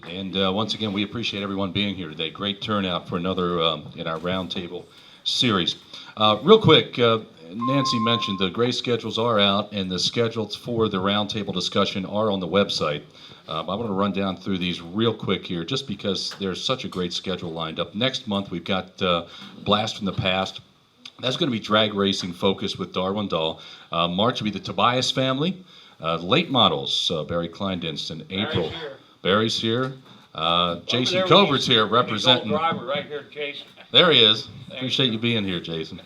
And once again, we appreciate everyone being here today. Great turnout for another in our roundtable series. Real quick, Nancy mentioned the gray schedules are out, and the schedules for the roundtable discussion are on the website. I want to run down through these real quick here, just because there's such a great schedule lined up. Next month, we've got Blast from the Past. That's going to be drag racing focused with Darwin Dahl. March will be the Tobias family. Late models, Barry Kleindienst, April. Barry's here. Jason Covert's here representing. Driver right here, Jason. There he is. Appreciate you being here, Jason.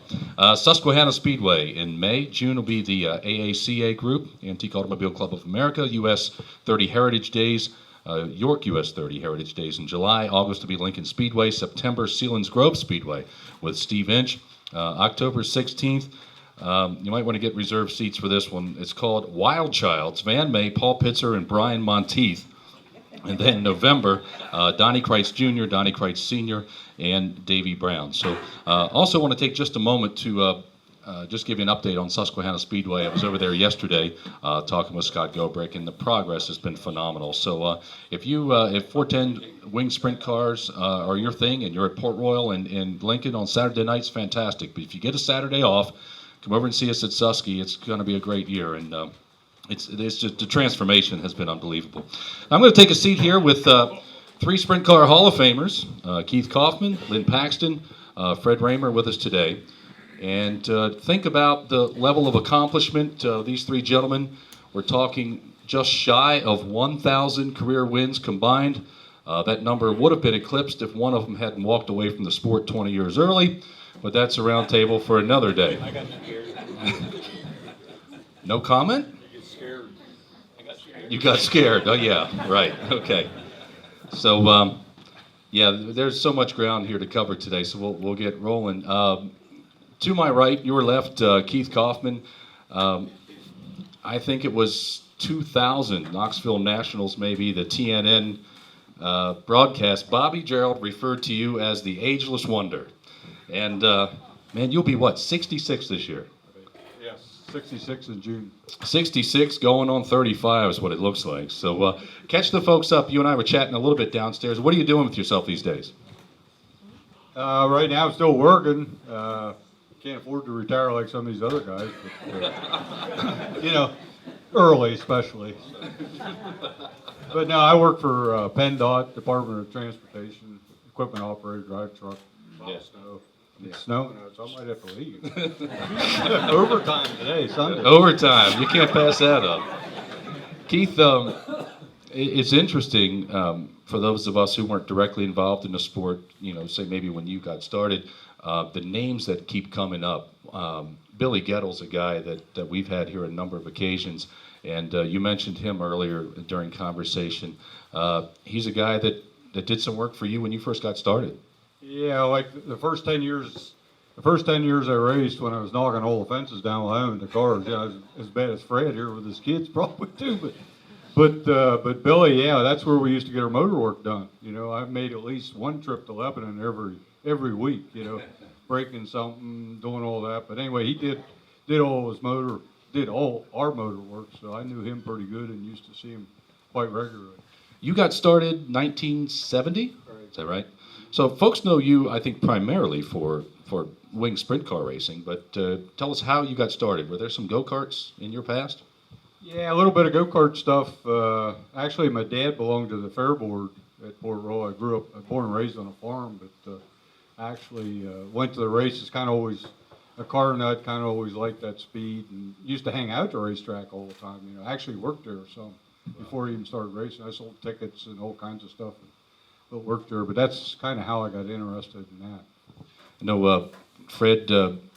Susquehanna Speedway in May. June will be the AACA group, Antique Automobile Club of America, US 30 Heritage Days, York US 30 Heritage Days in July. August will be Lincoln Speedway. September, Sealands Grove Speedway with Steve Inch. October 16th, you might want to get reserved seats for this one. It's called Wild Childs, Van May, Paul Pitzer, and Brian Monteith. And then November, Donnie Kreitz Jr., Donnie Kreitz Sr., and Davey Brown. So also want to take just a moment to just give you an update on Susquehanna Speedway. I was over there yesterday talking with Scott Gobrick, and the progress has been phenomenal. So if 410 wing sprint cars are your thing, and you're at Port Royal and Lincoln on Saturday nights, fantastic. But if you get a Saturday off, come over and see us at Susky. It's going to be a great year, and it's just the transformation has been unbelievable. I'm going to take a seat here with three Sprint Car Hall of Famers, Keith Kauffman, Lynn Paxton, Fred Rahmer with us today. And think about the level of accomplishment. These three gentlemen, we're talking just shy of 1,000 career wins combined. That number would have been eclipsed if one of them hadn't walked away from the sport 20 years early, but that's a round table for another day. I got scared. No comment? You got scared. Oh, yeah, right. Okay. So, yeah, there's so much ground here to cover today, so we'll get rolling. To my right, your left, Keith Kauffman. I think it was 2000, Knoxville Nationals, maybe, the TNN broadcast. Bobby Gerald referred to you as the ageless wonder. And, man, you'll be, what, 66 this year? 66 in June. 66 going on 35 is what it looks like. So catch the folks up. You and I were chatting a little bit downstairs. What are you doing with yourself these days? Right now I'm still working. Can't afford to retire like some of these other guys. But, you know, early especially. So. But no, I work for PennDOT, Department of Transportation, equipment operator, drive truck, snow. It's snowing out, so I might have to leave. Overtime today, Sunday. Overtime. You can't pass that up. Keith, it's interesting for those of us who weren't directly involved in the sport, you know, say maybe when you got started, the names that keep coming up. Billy Gettle's a guy that we've had here a number of occasions, and you mentioned him earlier during conversation. He's a guy that did some work for you when you first got started. Yeah, like the first 10 years I raced, when I was knocking all the fences down with him in the cars, yeah, I was as bad as Fred here with his kids probably too. But Billy, yeah, that's where we used to get our motor work done. You know, I've made at least one trip to Lebanon every week. You know, breaking something, doing all that. But anyway, he did all his motor, did all our motor work, so I knew him pretty good and used to see him quite regularly. You got started 1970? Right. Is that right? So folks know you, I think, primarily for wing sprint car racing, but tell us how you got started. Were there some go-karts in your past? Yeah, a little bit of go-kart stuff. Actually, my dad belonged to the fair board at Port Royal. I grew up, born and raised on a farm, but actually went to the races, kind of always a car nut, kind of always liked that speed, and used to hang out at the racetrack all the time. You know, I actually worked there some before I even started racing. I sold tickets and all kinds of stuff. But worked there, but that's kind of how I got interested in that. I know Fred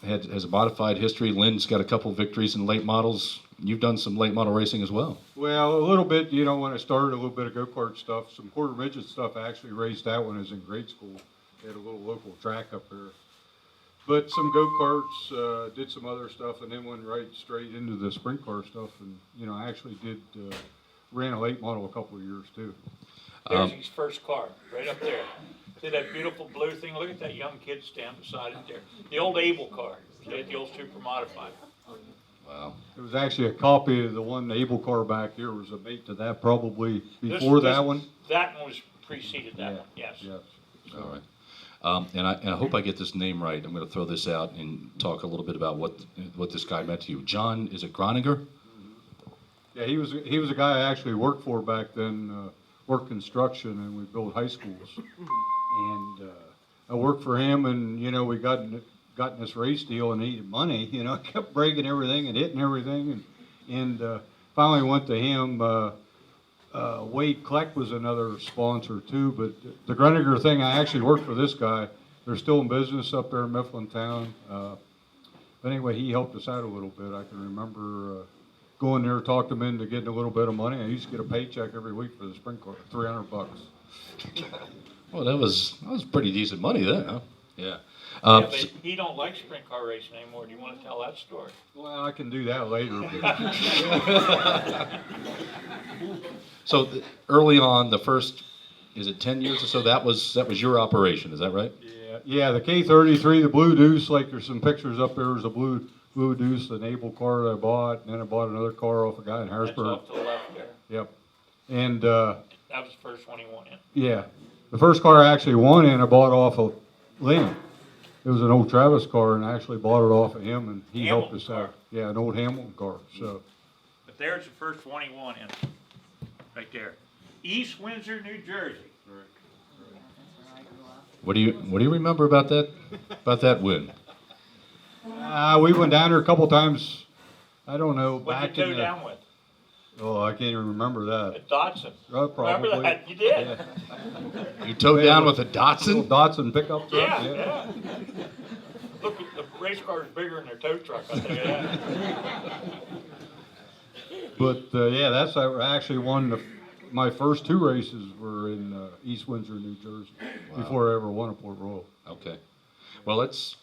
has a modified history. Lynn's got a couple victories in late models. You've done some late model racing as well. Well, a little bit, you know, when I started, a little bit of go-kart stuff, some quarter midget stuff. I actually raced that when I was in grade school. They had a little local track up there. But some go-karts, did some other stuff, and then went right straight into the sprint car stuff. And, you know, I actually ran a late model a couple of years, too. There's his first car, right up there. See that beautiful blue thing? Look at that young kid stand beside it there. The old Able car. See, the old super modified. Wow. It was actually a copy of the one, the Able car back here was a mate to that, probably This- before this- that one. That one was preceded that Yeah, one, yes. Yes. All right. And I hope I get this name right. I'm going to throw this out and talk a little bit about what this guy meant to you. John, is it Groninger? Yeah, he was a guy I actually worked for back then, worked construction, and we built high schools. And I worked for him, and, you know, we got in this race deal and needed money. You know, I kept breaking everything and hitting everything, and finally went to him. Wade Kleck was another sponsor too, but the Groninger thing, I actually worked for this guy. They're still in business up there in Mifflintown. But anyway, he helped us out a little bit. I can remember going there, talked him into getting a little bit of money. I used to get a paycheck every week for the sprint car, $300. Well, that was pretty decent money then, huh? Yeah. Yeah, but he don't like sprint car racing anymore. Do you want to tell that story? Well, I can do that later. So early on, the first, is it 10 years or so? That was your operation, is that right? Yeah, the K33, the Blue Deuce, like there's some pictures up there. There's a Blue Deuce, an Able car that I bought, and then I bought another car off a guy in That's Harrisburg. off to the left there. Yep. And That was the first one he won in. yeah, the first car I actually won in, I bought off of Lynn. It was an old Travis car, and I actually bought it off of him, and he helped Hamilton us out. car. Yeah, an old Hamilton car. So But there's the first one he won in, right there. East Windsor, New Jersey. What do you remember about that win? we went down there a couple times. I don't know. What'd you go down with? Oh, I can't even remember that. A Dodson. Probably. Remember that? You did? Yeah. You towed down with a Little Datsun? Datsun pickup truck. Yeah. Look, the race car is bigger than their tow truck, I'll tell you that. But yeah, that's I actually won my first two races were in East Windsor, New Jersey, before I ever won a Port Royal. Okay. Well, let's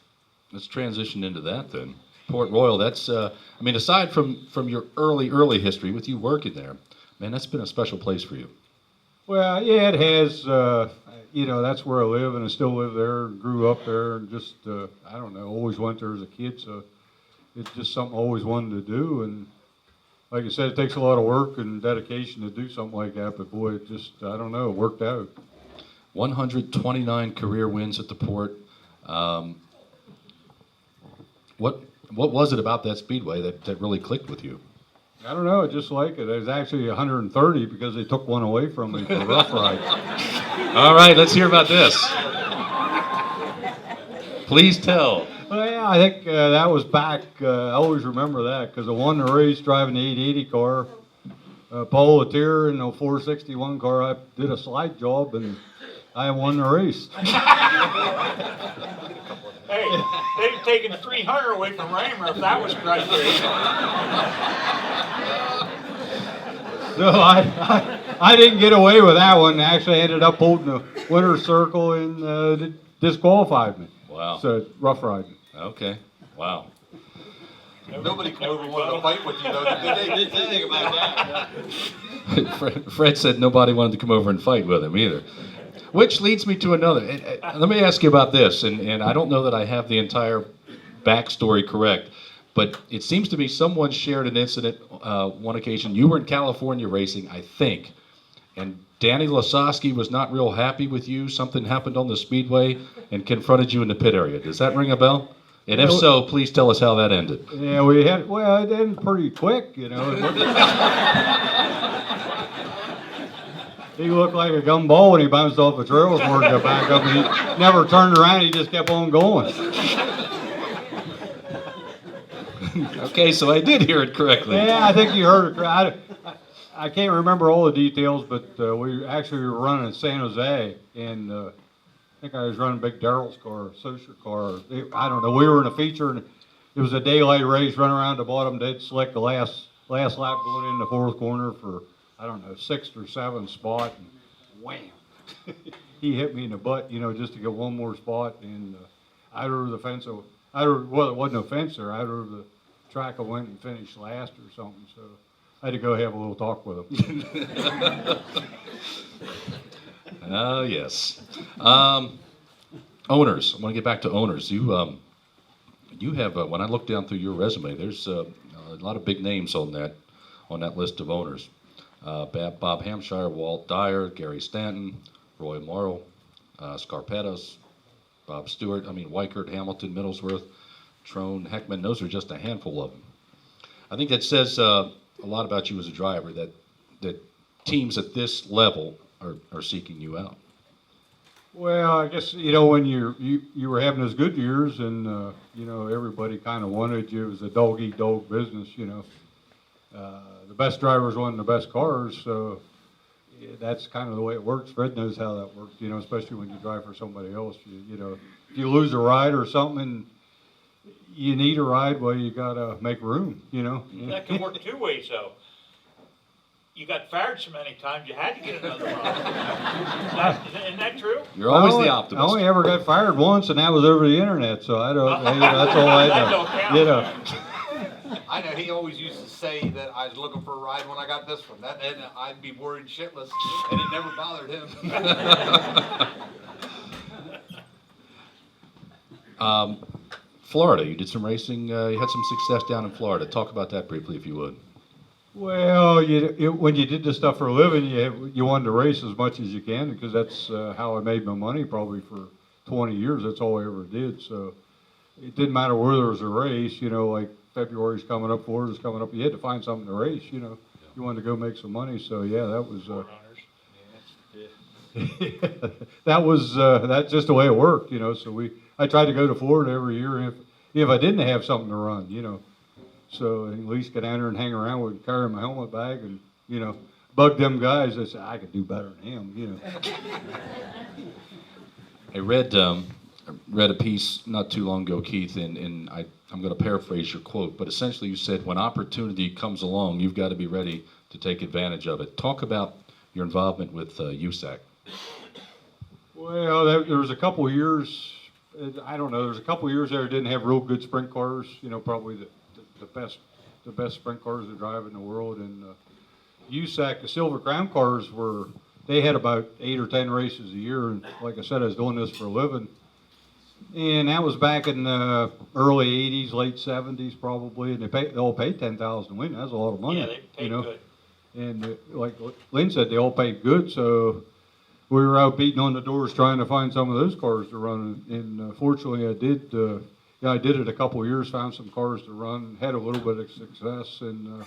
transition into that then. Port Royal, that's, I mean, aside from your early history with you working there, man, that's been a special place for you. Well, yeah, it has. You know, that's where I live, and I still live there, and grew up there, and just, I don't know, always went there as a kid, so it's just something I always wanted to do, and like I said, it takes a lot of work and dedication to do something like that, but boy, it just, I don't know, it worked out. 129 career wins at the Port. What was it about that speedway that really clicked with you? I don't know, I just like it. It was actually 130 because they took one away from me for rough ride. All right, let's hear about this. Please tell. Well, yeah, I think that was back, I always remember that because I won the race driving the 880 car. Paul Latier in the 461 car, I did a slide job and I won the race. Hey, they've taken 300 away from Rahmer if that was criteria. So I didn't get away with that one. Actually, I ended up holding the winner's circle and disqualified me. Wow. So rough riding. Okay. Wow. Nobody come over and wanted to fight with you, though, did they? Didn't say anything about that. Fred said nobody wanted to come over and fight with him either. Which leads me to another. Let me ask you about this, and I don't know that I have the entire backstory correct, but it seems to me someone shared an incident one occasion. You were in California racing, I think, and Danny Lasowski was not real happy with you. Something happened on the speedway and confronted you in the pit area. Does that ring a bell? And if so, please tell us how that ended. Yeah, we had, well, it ended pretty quick, you know. He looked like a gumball when he bounced off the trail before he got back up, and he never turned around, he just kept on going. Okay, so I did hear it correctly. Yeah, I think you heard it correct. I can't remember all the details, but we were running in San Jose, and I think I was running Big Darrell's car, Social car. I don't know. We were in a feature, and it was a daylight race, running around the bottom, dead slick, the last lap going in the fourth corner for, I don't know, 6th or 7th spot, and wham! He hit me in the butt, you know, just to get one more spot, and I drove the fence. Well, it wasn't a fence there. I drove the track. I went and finished last or something, so I had to go have a little talk with him. Oh, yes. Owners. I want to get back to owners. You have, when I look down through your resume, there's A lot of big names on that list of owners. Bob Hampshire, Walt Dyer, Gary Stanton, Roy Morrow, Scarpettas, Bob Stewart, Weichert, Hamilton, Middlesworth, Trone, Heckman. Those are just a handful of them. I think that says a lot about you as a driver, that teams at this level are seeking you out. Well, I guess, when you were having those good years and, everybody kind of wanted you. It was a dog-eat-dog business, The best drivers won the best cars, so that's kind of the way it works. Fred knows how that works, especially when you drive for somebody else. If you lose a ride or something, you need a ride, well, you got to make room, That can work two ways, though. You got fired so many times, you had to get another ride. Isn't that true? You're always the I optimist. only ever got fired once, and that was over the internet, so I don't, that's all I That know. don't count. I know he always used to say that I was looking for a ride when I got this one. And I'd be worried shitless, and it never bothered him. Florida, you did some racing. You had some success down in Florida. Talk about that briefly, if you would. Well, when you did this stuff for a living, you wanted to race as much as you can because that's how I made my money probably for 20 years. That's all I ever did. So it didn't matter where there was a race, like February's coming up, Florida's coming up. You had to find something to race, You wanted to go make some money. So, yeah, that was... that's just the way it worked, So I tried to go to Florida every year if I didn't have something to run, So at least get down there and hang around with carrying my helmet bag and, bug them guys that said I could do better than him, I read a piece not too long ago, Keith, and I'm going to paraphrase your quote, but essentially you said, when opportunity comes along, you've got to be ready to take advantage of it. Talk about your involvement with USAC. Well, there was a couple of years, I don't know, there was a couple of years there that didn't have real good sprint cars, probably the best sprint cars to drive in the world. And USAC, the Silver Crown cars they had about 8 or 10 races a year. And like I said, I was doing this for a living. And that was back in the early 80s, late 70s probably. And they all paid $10,000 to win. That's a lot of money. Yeah, they paid good. And like Lynn said, they all paid good. So we were out beating on the doors trying to find some of those cars to run. And fortunately, I did. I did it a couple of years, found some cars to run, had a little bit of success, and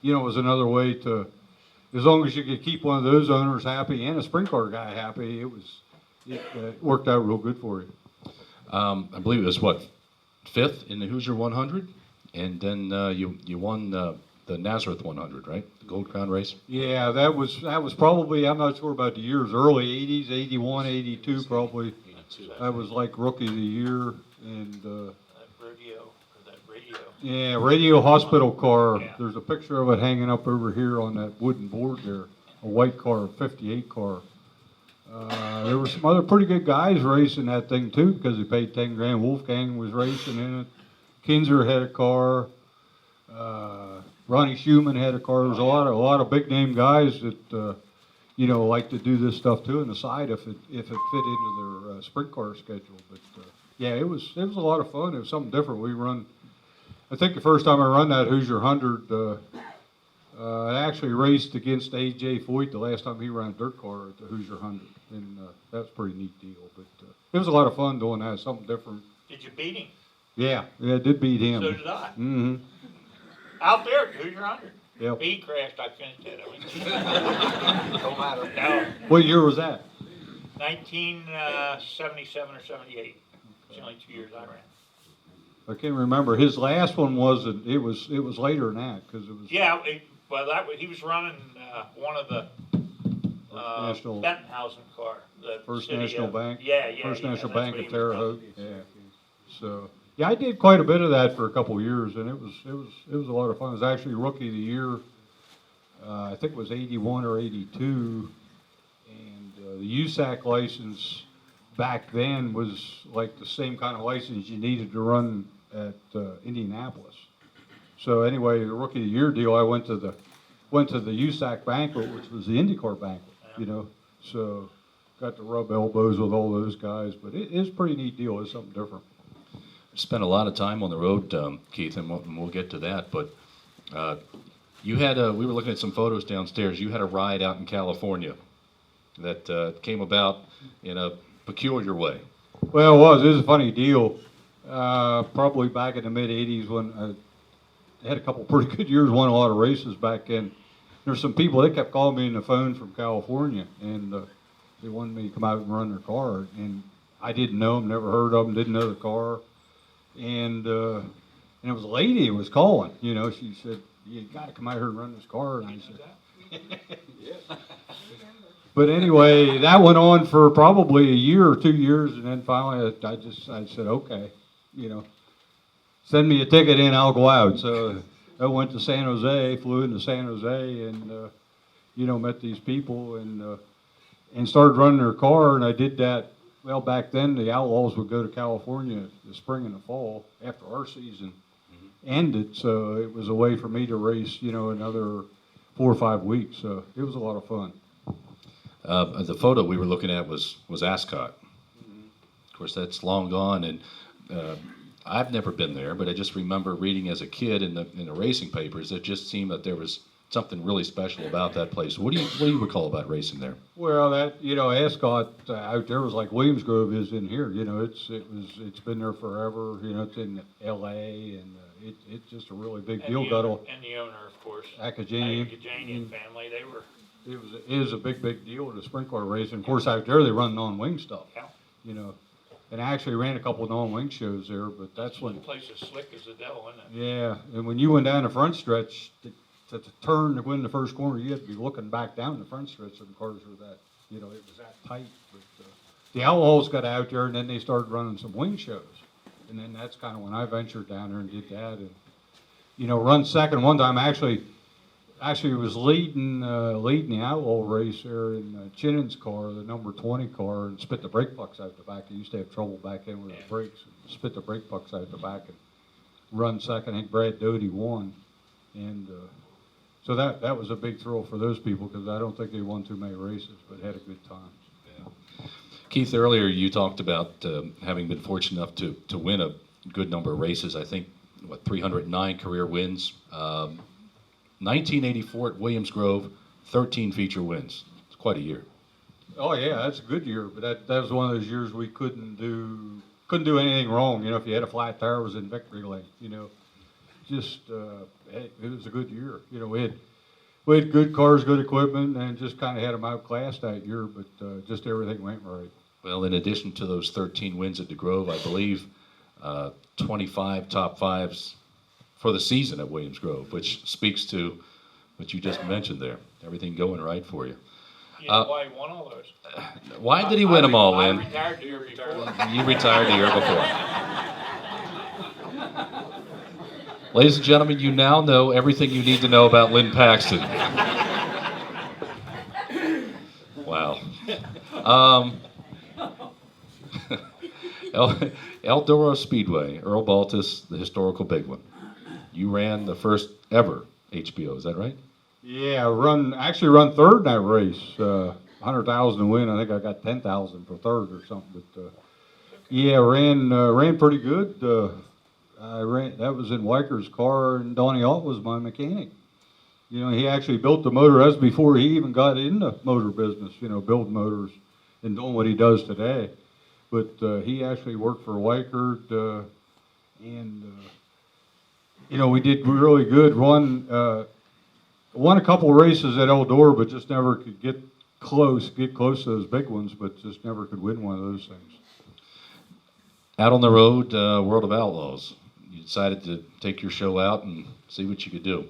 it was another way to, as long as you could keep one of those owners happy and a sprint car guy happy, it worked out real good for you. I believe it was fifth in the Hoosier 100, and then you won the Nazareth 100, right? The Gold Crown race. Yeah, that was probably, I'm not sure about the years, early 80s, 81, 82 probably. That was like rookie of the year. And that radio. Yeah, radio hospital car. Yeah. There's a picture of it hanging up over here on that wooden board there. A white car, a 58 car. There were some other pretty good guys racing that thing too because they paid 10 grand. Wolfgang was racing in it. Kinzer had a car. Ronnie Schumann had a car. There was a lot of big name guys that like to do this stuff too on the side if it fit into their sprint car schedule. But yeah, it was a lot of fun. It was something different. I think the first time I run that Hoosier 100, I actually raced against A.J. Foyt the last time he ran a dirt car at the Hoosier 100, and that was a pretty neat deal. But it was a lot of fun doing that, something different. Did you beat him? Yeah, I did beat him. So did I. Mm-hmm. Out there at Hoosier 100. Yep. He crashed, I finished it. Don't matter. No, What year was that? 1977 or 78. It's the only 2 years I ran. I can't remember. His last one wasn't. It was later than that because it was. Yeah, he was running one of the National- Bentonhausen car. The First city National of- Bank. Yeah. First National that's Bank what of he was Terre running. Haute. Yeah. So yeah, I did quite a bit of that for a couple of years, and it was a lot of fun. It was actually Rookie of the Year. I think it was 81 or 82, and the USAC license back then was like the same kind of license you needed to run at Indianapolis. So anyway, the Rookie of the Year deal, I went to the USAC banquet, which was the IndyCar banquet, So got to rub elbows with all those guys, but it's a pretty neat deal. It's something different. Spent a lot of time on the road, Keith, and we'll get to that. But You had we were looking at some photos downstairs. You had a ride out in California that came about in a peculiar way. Well, it was a funny deal. Probably back in the mid '80s when I had a couple pretty good years, won a lot of races back then. There's some people, they kept calling me on the phone from California, and they wanted me to come out and run their car. And I didn't know them, never heard of them, didn't know the car. And it was a lady who was calling, you know, she said, you got to come out here and run this car. And I said, but anyway, that went on for probably a year or 2 years, and then finally I said, okay, you know, send me a ticket in, I'll go out. So I went to San Jose, flew into San Jose, and you know, met these people and started running their car. And I did that. Well, back then the Outlaws would go to California the spring and the fall after our season ended, so it was a way for me to race, you know, another 4 or 5 weeks. So it was a lot of fun. The photo we were looking at was Ascot. Of course, that's long gone, and I've never been there, but I just remember reading as a kid in the racing papers. It just seemed that there was something really special about that place. What do you recall about racing there? Well, that, you know, Ascot out there was like Williams Grove is in here. You know, it's been there forever. You know, it's in L.A. and it's just a really big deal. And the owner, of course, Akajanian family, they were. It was a big deal to sprint car racing. Of course, out there they run non-wing stuff. Yeah. You know, and I actually ran a couple of non-wing shows there. But that's The when. place is slick as the devil, isn't it? Yeah, and when you went down the front stretch to turn to win the first corner, you had to be looking back down the front stretch, and the cars were that, you know, it was that tight. But the Outlaws got out there, and then they started running some wing shows, and then that's kind of when I ventured down there and did that, and you know, run second one time. Actually was leading the Outlaw race there in Chinnon's car, the number 20 car, and spit the brake pucks out the back. I used to have trouble back in with the brakes, and spit the brake pucks out the back and run second. I think Brad Doty won, and so that was a big thrill for those people because I don't think they won too many races, but had a good time. Yeah. Keith, earlier you talked about having been fortunate enough to win a good number of races. I think 309 career wins. 1984 at Williams Grove, 13 feature wins. It's quite a year. Oh yeah, that's a good year. But that was one of those years we couldn't do anything wrong. You know, if you had a flat tire, it was in victory lane. You know, just it was a good year. You know, we had good cars, good equipment, and just kind of had them outclassed that year. But just everything went right. Well, in addition to those 13 wins at the Grove, I believe 25 top fives for the season at Williams Grove, which speaks to what you just mentioned there. Everything going right for you. You know why he won all those? Why did he win them all, Lynn? I retired the year before. You retired the year before. Ladies and gentlemen, you now know everything you need to know about Lynn Paxton. Wow. Eldora Speedway, Earl Baltus, the historical big one. You ran the first ever HBO, is that right? Yeah, actually run third in that race. 100,000 to win. I think I got 10,000 for third or something. But yeah, ran pretty good. That was in Weiker's car, and Donnie Alt was my mechanic. You know, he actually built the motor. That was before he even got in the motor business. You know, building motors and doing what he does today. But he actually worked for Weiker, and you know, we did really good. Won a couple of races at Eldora, but just never could get close to those big ones, but just never could win one of those things. Out on the road, World of Outlaws. You decided to take your show out and see what you could do.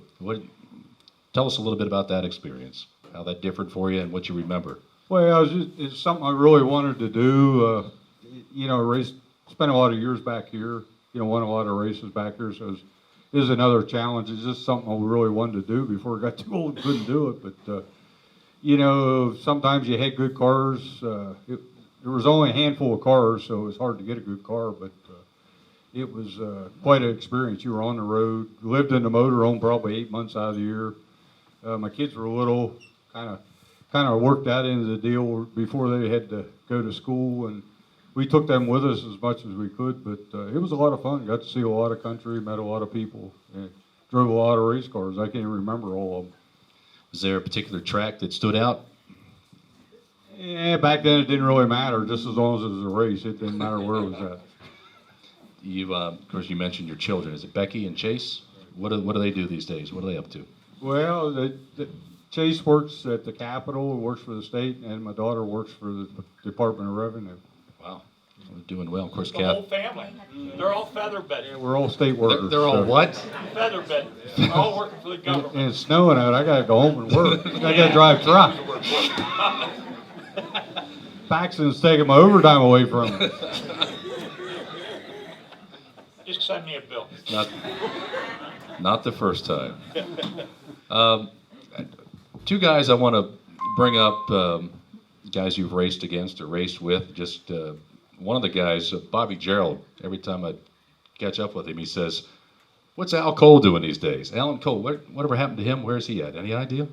Tell us a little bit about that experience, how that differed for you, and what you remember. Well, it's something I really wanted to do. You know, spent a lot of years back here. You know, won a lot of races back here, so it was another challenge. It's just something I really wanted to do before I got too old and couldn't do it. But you know, sometimes you had good cars. There was only a handful of cars, so it was hard to get a good car. But it was quite an experience. You were on the road, lived in the motorhome probably 8 months out of the year. My kids were little, kind of worked that into the deal before they had to go to school, and we took them with us as much as we could. But it was a lot of fun. Got to see a lot of country, met a lot of people, and drove a lot of race cars. I can't even remember all of them. Was there a particular track that stood out? Yeah, back then it didn't really matter. Just as long as it was a race, it didn't matter where it was at. You, of course, you mentioned your children. Is it Becky and Chase? What do they do these days? What are they up to? Well, Chase works at the Capitol, works for the state, and my daughter works for the Department of Revenue. Wow, they're doing well. Of course, The whole Kath. family. They're all feather bedded. We're all state workers. They're all so- what? Feather bedded. They're all working for the government. And it's snowing out. I gotta go home and work. I gotta drive truck. Paxton's taking my overtime away from me. Just send me a bill. Not the first time. Two guys I want to bring up, guys you've raced against or raced with. Just one of the guys, Bobby Gerald. Every time I catch up with him, he says, "What's Al Cole doing these days?" Alan Cole. Whatever happened to him? Where's he at? Any idea?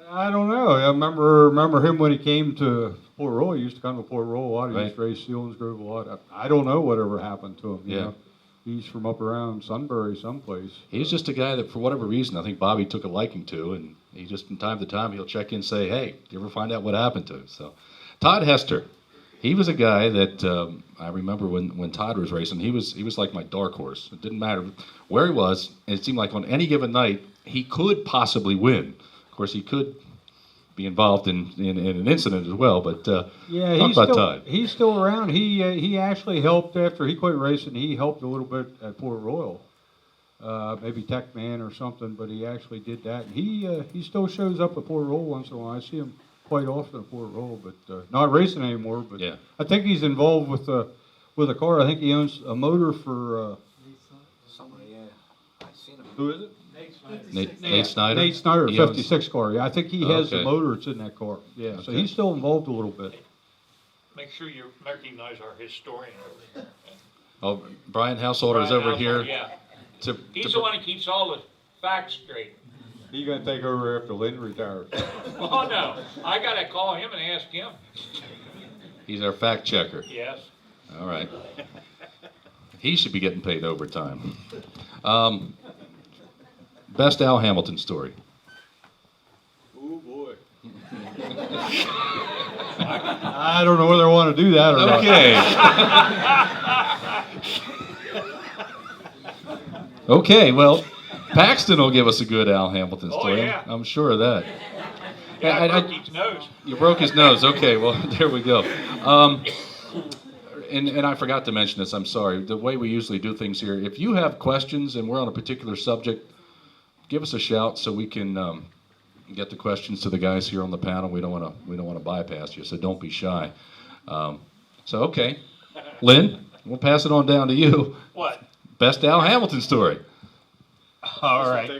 I don't know. I remember him when he came to Port Royal. He used to come to Port Royal a lot. He used to race Sealands Grove a lot. I don't know whatever happened to him. You know? He's from up around Sunbury someplace. He's just a guy that, for whatever reason, I think Bobby took a liking to, and he just, from time to time, he'll check in and say, "Hey, you ever find out what happened to him?" So, Todd Hester, he was a guy that I remember when Todd was racing. He was like my dark horse. It didn't matter where he was, and it seemed like on any given night he could possibly win. Of course, he could be involved in an incident as well. But Yeah, talk about Todd. he's still around. He actually helped after he quit racing. He helped a little bit at Port Royal, maybe tech man or something. But he actually did that. He still shows up at Port Royal once in a while. I see him quite often at Port Royal, but not racing anymore. But Yeah. I think he's involved with a car. I think he owns a motor for. Somebody, yeah. I seen him. Who is it? Nate Snyder. Nate Snyder, He owns- 56 car. Yeah, I think he has Okay. the motor that's in that car. Yeah, so Okay. he's still involved a little bit. Make sure you recognize our historian over there. Oh, Brian Householder is Brian over here. Alford, Yeah. To, He's the one who keeps all the facts straight. He's gonna take over after Lynn retires. Oh, no. I gotta call him and ask him. He's our fact checker. Yes. All right. He should be getting paid overtime. Best Al Hamilton story. Oh boy. I don't know whether I want to do that or not. Okay. Okay, well, Paxton will give us a good Al Hamilton Oh, story. yeah. I'm sure of that. Yeah, I- I broke his nose. You broke his nose. Okay, well, there we go. And I forgot to mention this, I'm sorry. The way we usually do things here, if you have questions and we're on a particular subject, give us a shout so we can get the questions to the guys here on the panel. We don't want to bypass you, so don't be shy. Okay, Lynn, we'll pass it on down to you. What? Best Al Hamilton story. All right.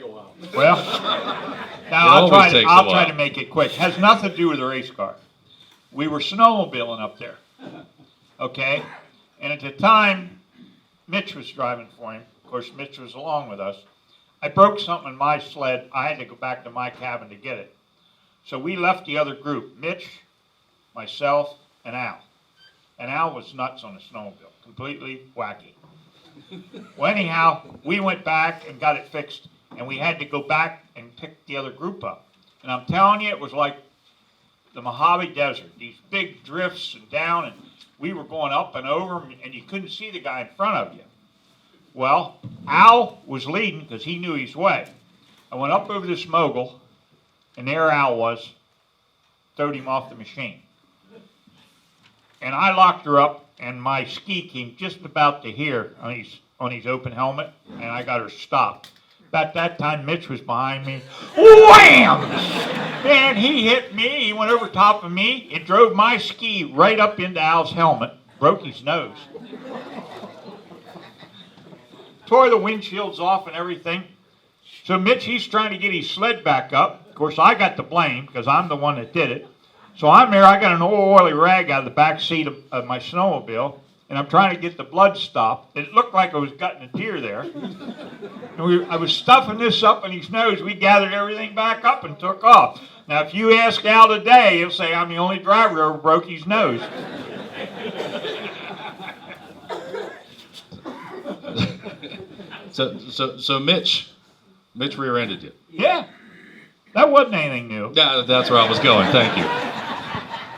Well, now always takes a I'll while. try to make it quick. Has nothing to do with the race car. We were snowmobiling up there. Okay? And at the time, Mitch was driving for him. Of course, Mitch was along with us. I broke something in my sled. I had to go back to my cabin to get it. So we left the other group, Mitch, myself, and Al. And Al was nuts on the snowmobile, completely wacky. Well, anyhow, we went back and got it fixed, and we had to go back and pick the other group up. And I'm telling you, it was like the Mojave Desert, these big drifts and down, and we were going up and over, and you couldn't see the guy in front of you. Well, Al was leading because he knew his way. I went up over this mogul, and there Al was, throwed him off the machine. And I locked her up, and my ski came just about to here on his open helmet, and I got her stopped. About that time, Mitch was behind me. Wham! And he hit me. He went over top of me. It drove my ski right up into Al's helmet, broke his nose. Tore the windshields off and everything. So Mitch, he's trying to get his sled back up. Of course, I got the blame because I'm the one that did it. So I'm there. I got an oily rag out of the back seat of my snowmobile, and I'm trying to get the blood stopped. It looked like I was gutting a deer there. And I was stuffing this up in his nose. We gathered everything back up and took off. Now, if you ask Al today, he'll say I'm the only driver who ever broke his nose. So Mitch, Mitch rear-ended you. Yeah, that wasn't anything new. Yeah, that's where I was going. Thank you.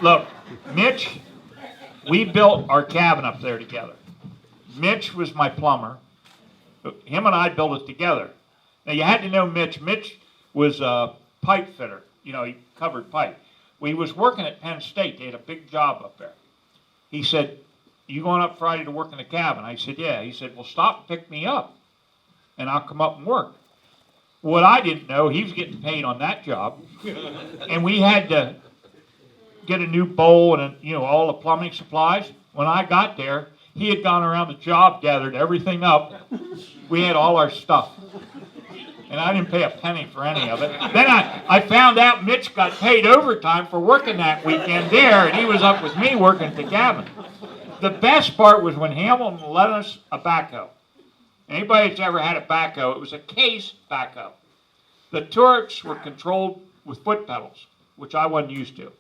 Look, Mitch, we built our cabin up there together. Mitch was my plumber. Him and I built it together. Now, you had to know Mitch. Mitch was a pipe fitter. You know, he covered pipe. We was working at Penn State. They had a big job up there. He said, "You going up Friday to work in the cabin?" I said, "Yeah." He said, "Well, stop and pick me up, and I'll come up and work." What I didn't know, he was getting paid on that job, and we had to get a new bowl and all the plumbing supplies. When I got there, he had gone around the job, gathered everything up. We had all our stuff, and I didn't pay a penny for any of it. Then I found out Mitch got paid overtime for working that weekend there, and he was up with me working at the cabin. The best part was when Hamilton lent us a backhoe. Anybody that's ever had a backhoe, it was a case backhoe. The turrets were controlled with foot pedals, which I wasn't used to.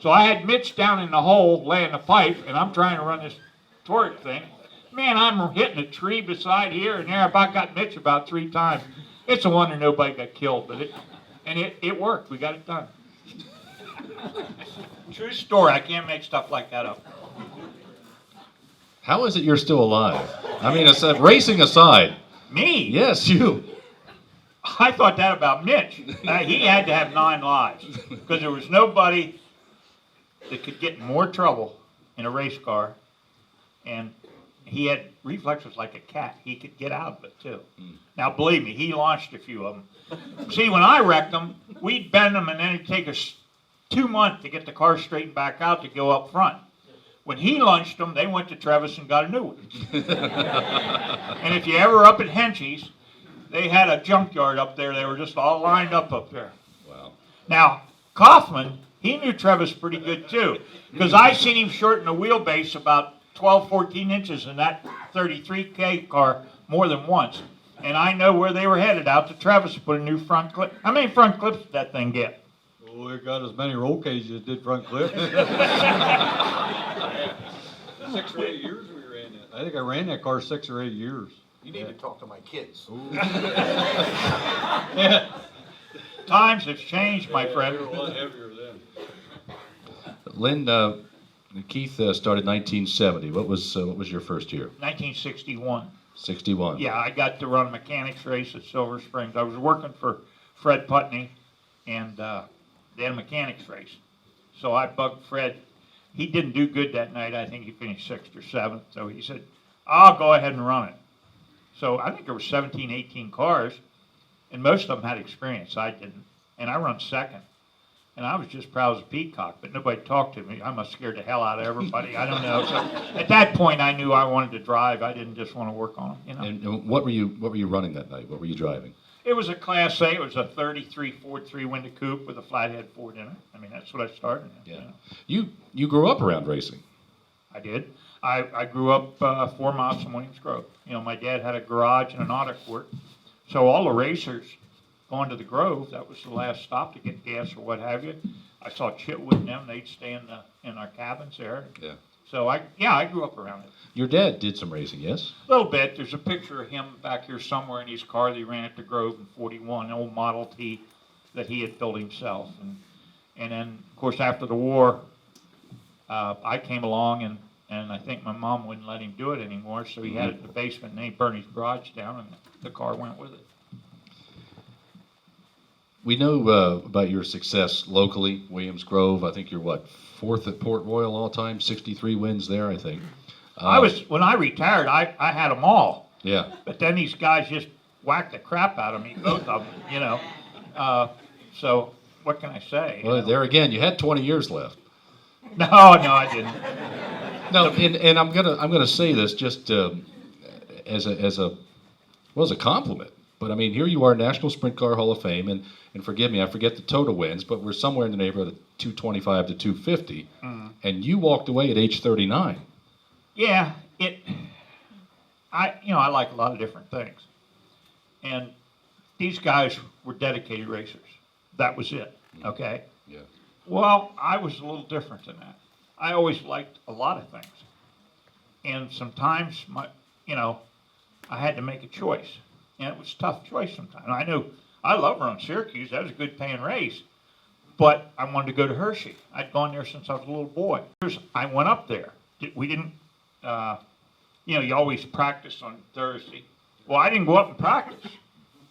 So I had Mitch down in the hole laying the pipe, and I'm trying to run this turret thing. Man, I'm hitting a tree beside here and there. I about got Mitch about 3 times. It's a wonder nobody got killed, but it worked. We got it done. True story. I can't make stuff like that up. How is it you're still alive? I mean, racing aside. Me? Yes, you. I thought that about Mitch. He had to have 9 lives because there was nobody that could get in more trouble in a race car, and he had reflexes like a cat. He could get out of it too. Now, believe me, he launched a few of them. See, when I wrecked them, we'd bend them, and then it'd take us 2 months to get the car straightened back out to go up front. When he launched them, they went to Travis and got a new one. And if you ever up at Henschey's, they had a junkyard up there. They were just all lined up there. Wow. Now, Kaufman, he knew Travis pretty good too, because I seen him shorten the wheelbase about 12, 14 inches in that 33K car more than once. And I know where they were headed, out to Travis to put a new front clip. How many front clips did that thing get? Well, it got as many roll cages as it did front clip. 6 or 8 years we ran that. I think I ran that car 6 or 8 years. You need to talk to my kids. Yeah. Times have changed, my friend. They were a lot heavier then. Lynn, Keith started 1970. What was your first year? 1961. 61. Yeah, I got to run a mechanics race at Silver Springs. I was working for Fred Putney, and they had a mechanics race. So I bugged Fred. He didn't do good that night. I think he finished 6th or 7th. So he said, "I'll go ahead and run it." So I think there were 17, 18 cars, and most of them had experience. I didn't. And I run 2nd. And I was just proud as a peacock, but nobody talked to me. I must have scared the hell out of everybody. I don't know. So at that point, I knew I wanted to drive. I didn't just want to work on them. And what were you running that night? What were you driving? It was a Class A. It was a 33 Ford 3-window coupe with a flathead Ford in it. I mean, that's what I started in. Yeah. You grew up around racing. I did. I grew up 4 miles from Williams Grove. My dad had a garage and an auto court. So all the racers going to the Grove, that was the last stop to get gas or what have you. I saw Chitwood and them. They'd stay in our cabins there. Yeah. So I grew up around it. Your dad did some racing, yes? A little bit. There's a picture of him back here somewhere in his car that he ran at the Grove in 41, an old Model T that he had built himself. And then, of course, after the war, I came along, and I think my mom wouldn't let him do it anymore, so he had it in the basement, and they burned his garage down, and the car went with it. We know about your success locally, Williams Grove. I think you're, 4th at Port Royal all time, 63 wins there, I think. When I retired, I had them all. Yeah. But then these guys just whacked the crap out of me, both of them, So what can I say? Well, there again, you had 20 years left. No, I didn't. No, and I'm gonna say this just as a compliment. But I mean, here you are, National Sprint Car Hall of Fame, and forgive me, I forget the total wins, but we're somewhere in the neighborhood of 225 to 250, and you walked away at age 39. Yeah, I like a lot of different things, and these guys were dedicated racers. That was it. Okay. Yeah. Well, I was a little different than that. I always liked a lot of things, and sometimes I had to make a choice. And it was a tough choice sometimes. I knew I love running Syracuse. That was a good paying race. But I wanted to go to Hershey. I'd gone there since I was a little boy. I went up there. We didn't, you always practice on Thursday. Well, I didn't go up and practice.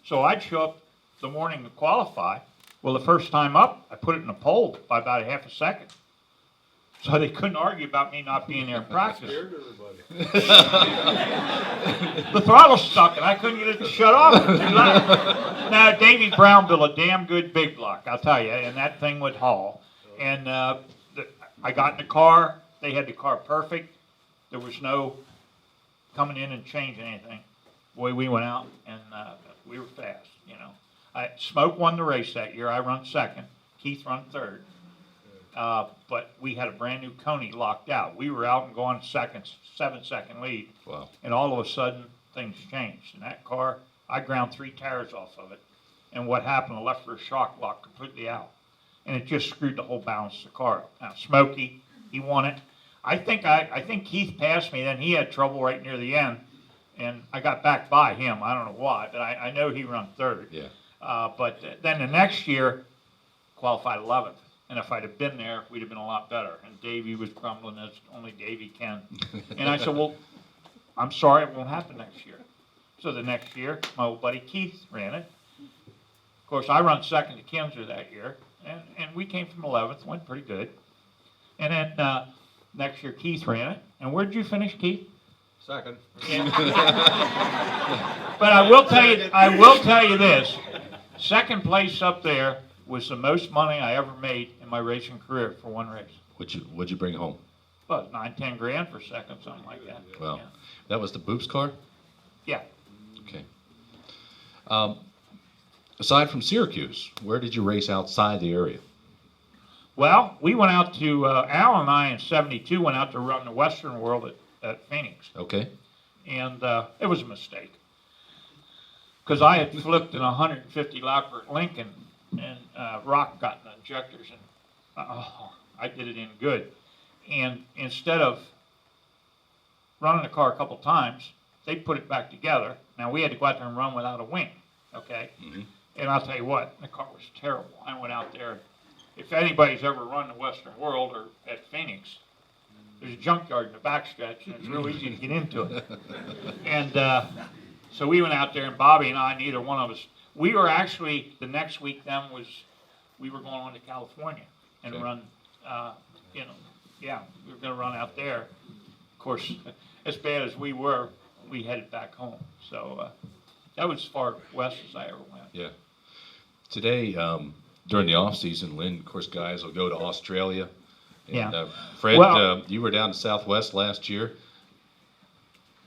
So I'd show up the morning to qualify. Well, the first time up, I put it in a pole by about a half a second. So they couldn't argue about me not being there in practice. The throttle stuck and I couldn't get it to shut off. It was too loud. Now, Davy Brown built a damn good big block, I'll tell you, and that thing would haul. And I got in the car. They had the car perfect. There was no coming in and changing anything. Boy, we went out and we were fast, Smoke won the race that year. I run second. Keith run third. But we had a brand new Coney locked out. We were out and going 7-second lead. Wow. And all of a sudden, things changed. In that car, I ground 3 tires off of it. And what happened, the left rear shock locked completely out. And it just screwed the whole balance of the car up. Now, Smokey, he won it. I think Keith passed me, then he had trouble right near the end. And I got back by him. I don't know why, but I know he run third. Yeah. But then the next year, qualified 11th. And if I'd have been there, we'd have been a lot better. And Davey was crumbling as only Davey can. And I said, well, I'm sorry, it won't happen next year. So the next year, my old buddy Keith ran it. Of course, I run second to Kinzer that year. And we came from 11th, went pretty good. And then next year, Keith ran it. And where did you finish, Keith? Second. Yeah. But I will tell you this. Second place up there was the most money I ever made in my racing career for one race. What'd you bring home? Well, 9-10 grand for second, something like that. Well, yeah. That was the Boops car? Yeah. Okay. Aside from Syracuse, where did you race outside the area? Well, we went out to, Al and I in 72 went out to run the Western World at Phoenix. Okay. And it was a mistake. Because I had flipped in a 150 lapper at Lincoln, and rock got in the injectors, and I did it in good. And instead of running the car a couple times, they put it back together. Now, we had to go out there and run without a wing, okay? Mm-hmm. And I'll tell you what, the car was terrible. I went out there. If anybody's ever run the Western World or at Phoenix, there's a junkyard in the backstretch, and it's real easy to get into it. And so we went out there, and Bobby and I, neither one of us, we were actually, the next week then we were going on to California and run, we were going to run out there. Of course, as bad as we were, we headed back home. So that was as far west as I ever went. Yeah. Today, during the off season, Lynn, of course, guys will go to Australia. And, Fred, you were down to Southwest last year.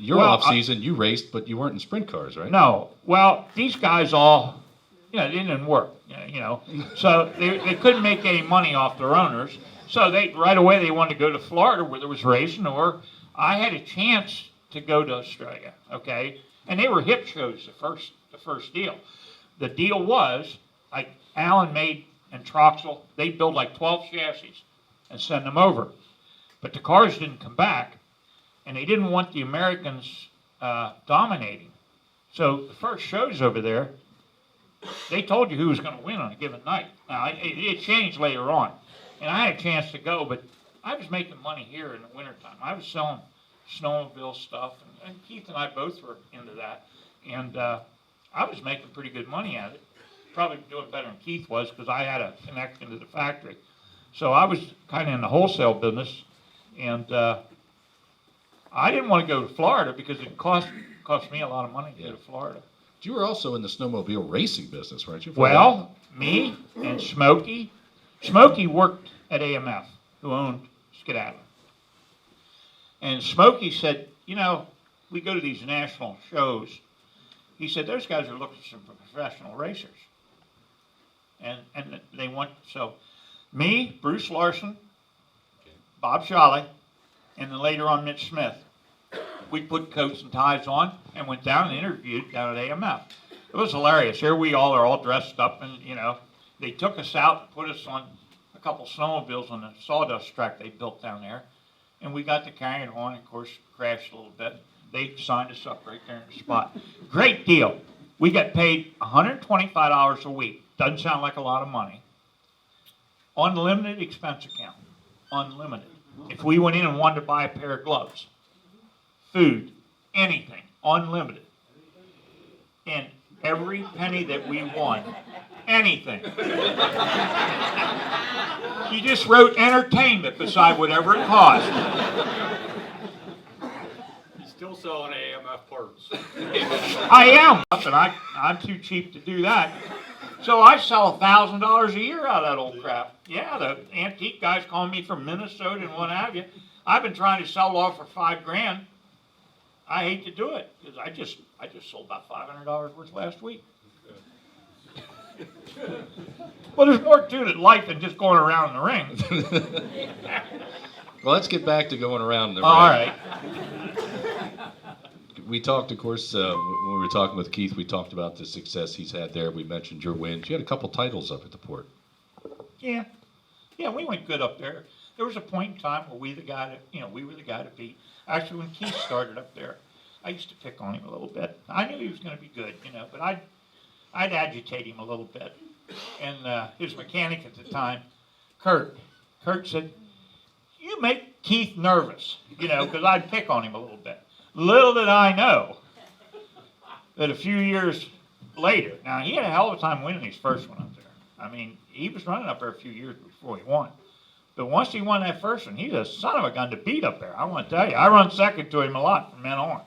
Your off season, you raced, but you weren't in sprint cars, right? No. Well, these guys all, it didn't work, So they couldn't make any money off their owners. So right away they wanted to go to Florida where there was racing, or I had a chance to go to Australia, okay? And they were hip shows, the first deal. The deal was, like Alan Made and Troxel, they build like 12 chassis and send them over. But the cars didn't come back. And they didn't want the Americans dominating. So the first shows over there, they told you who was going to win on a given night. Now, it changed later on. And I had a chance to go, but I was making money here in the wintertime. I was selling snowmobile stuff, and Keith and I both were into that. And I was making pretty good money at it. Probably doing better than Keith was because I had a connection to the factory. So I was kind of in the wholesale business. And I didn't want to go to Florida because it cost me a lot of money to go to Florida. You were also in the snowmobile racing business, weren't you? Well, me and Smokey. Smokey worked at AMF, who owned Skedaddle. And Smokey said, we go to these national shows. He said, those guys are looking for professional racers. And they want, so me, Bruce Larson, Bob Shawley, and then later on Mitch Smith. We put coats and ties on and went down and interviewed down at AMF. It was hilarious. Here we all are all dressed up, and they took us out and put us on a couple snowmobiles on the sawdust track they built down there, and we got to carrying on. Of course, crashed a little bit. They signed us up right there in the spot. Great deal. We got paid $125 a week. Doesn't sound like a lot of money. Unlimited expense account. Unlimited. If we went in and wanted to buy a pair of gloves, food, anything, unlimited. And every penny that we won, anything. You just wrote entertainment beside whatever it cost. Still selling AMF parts. I am, and I'm too cheap to do that. So I sell $1,000 a year out of that old crap. Yeah, the antique guys calling me from Minnesota and what have you. I've been trying to sell it off for $5,000. I hate to do it because I just sold about $500 worth last week. Well, there's more to it in life than just going around the ring. Well, let's get back to going around the ring. All right. We talked, of course, when we were talking with Keith, we talked about the success he's had there. We mentioned your wins. You had a couple titles up at the port. Yeah, we went good up there. There was a point in time where we were the guy to beat. Actually, when Keith started up there, I used to pick on him a little bit. I knew he was going to be good, but I'd agitate him a little bit. And his mechanic at the time, Kurt said, "You make Keith nervous," because I'd pick on him a little bit. Little did I know that a few years later, now he had a hell of a time winning his first one up there. I mean, he was running up there a few years before he won. But once he won that first one, he's a son of a gun to beat up there. I want to tell you, I run second to him a lot from then on.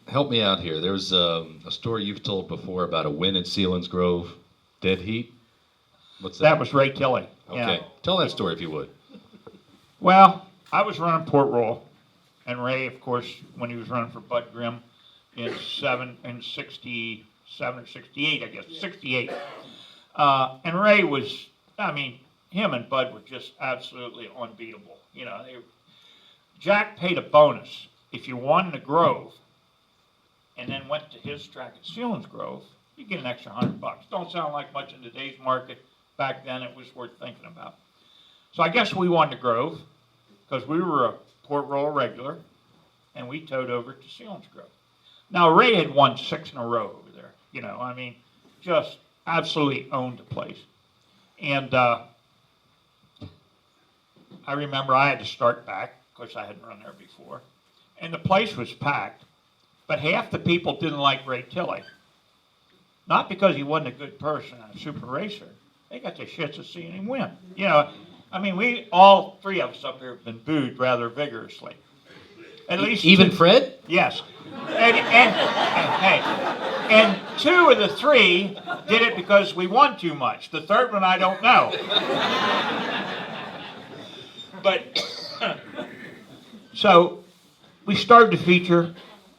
Help me out here. There's a story you've told before about a win at Selinsgrove, dead heat. What's that? That was Ray Tilley. Okay, Yeah. Tell that story if you would. Well, I was running Port Royal, and Ray, of course, when he was running for Bud Grimm in 67 or 68, I guess, 68. And Ray was, him and Bud were just absolutely unbeatable. Jack paid a bonus if you won the Grove and then went to his track at Selinsgrove, you get an extra $100. Don't sound like much in today's market. Back then, it was worth thinking about. So I guess we won the Grove because we were a Port Royal regular, and we towed over to Selinsgrove. Now, Ray had won 6 in a row over there. Just absolutely owned the place. And I remember I had to start back because I hadn't run there before. And the place was packed, but half the people didn't like Ray Tilley. Not because he wasn't a good person and a super racer. They got the shits of seeing him win. We all 3 of us up here have been booed rather vigorously. At least Even 2, Fred? yes. And 2 of the 3 did it because we won too much. The third one I don't know. But so we started the feature,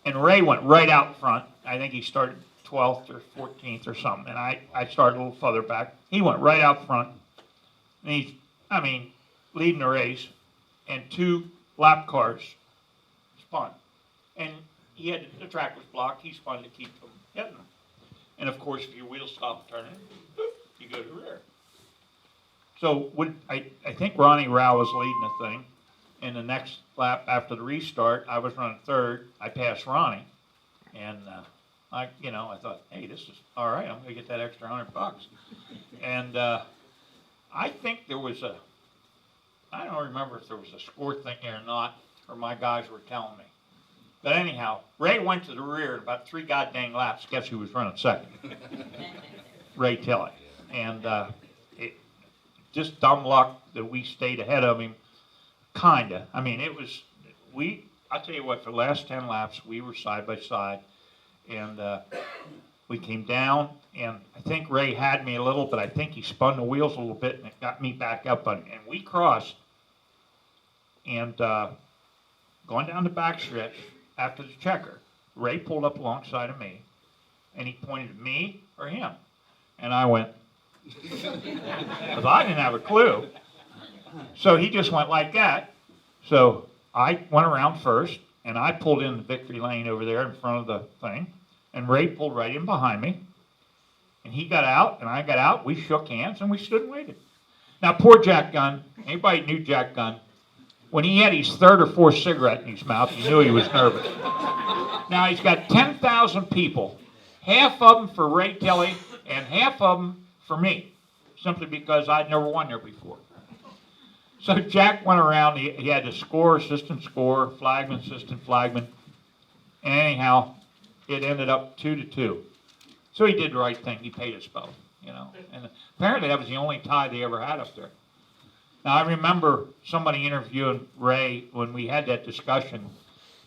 and Ray went right out front. I think he started 12th or 14th or something, and I started a little further back. He went right out front, and he's, leading the race, and 2 lap cars spun. And the track was blocked. He spun to keep from hitting them. And of course, if your wheels stop turning, you go to the rear. So I think Ronnie Rao was leading the thing. And the next lap after the restart, I was running 3rd. I passed Ronnie. And I thought, hey, this is all right. I'm going to get that extra $100. And I think there was I don't remember if there was a score thing there or not, or my guys were telling me. But anyhow, Ray went to the rear in about 3 goddamn laps. Guess who was running second? Ray Tilley. And just dumb luck that we stayed ahead of him. Kinda. I'll tell you what, for the last 10 laps, we were side by side. And we came down, and I think Ray had me a little, but I think he spun the wheels a little bit, and it got me back up on him. And we crossed, and going down the backstretch after the checker, Ray pulled up alongside of me, and he pointed at me or him. And I went, because I didn't have a clue. So he just went like that. So I went around first, and I pulled in the victory lane over there in front of the thing. And Ray pulled right in behind me. And he got out, and I got out. We shook hands, and we stood and waited. Now, poor Jack Gunn, anybody knew Jack Gunn, when he had his 3rd or 4th cigarette in his mouth, you knew he was nervous. Now he's got 10,000 people, half of them for Ray Kelly and half of them for me, simply because I'd never won there before. So Jack went around, he had a score, assistant score, flagman, assistant flagman, and anyhow, it ended up 2-2. So he did the right thing, he paid us both, you know, and apparently that was the only tie they ever had up there. Now I remember somebody interviewing Ray when we had that discussion,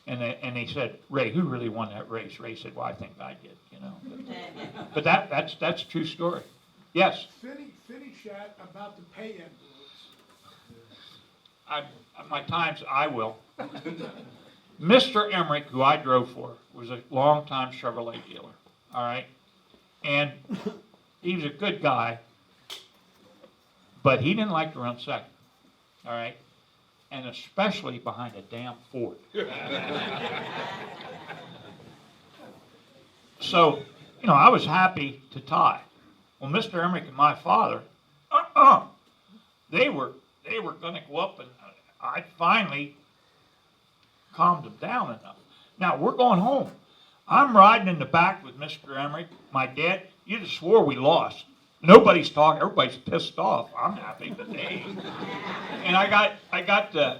and they said, Ray, who really won that race? Ray said, well, I think I did, you know. But that's a true story. Yes? Finish that about the pay envelopes. My times, I will. Mr. Emmerich, who I drove for, was a longtime Chevrolet dealer, all right? And he was a good guy, but he didn't like to run second, all right? And especially behind a damn Ford. So, you know, I was happy to tie. Well, Mr. Emmerich and my father, they were going to go up, and I finally calmed them down enough. Now, we're going home. I'm riding in the back with Mr. Emmerich, my dad. You'd have swore we lost. Nobody's talking. Everybody's pissed off. I'm happy, but they ain't. And I got the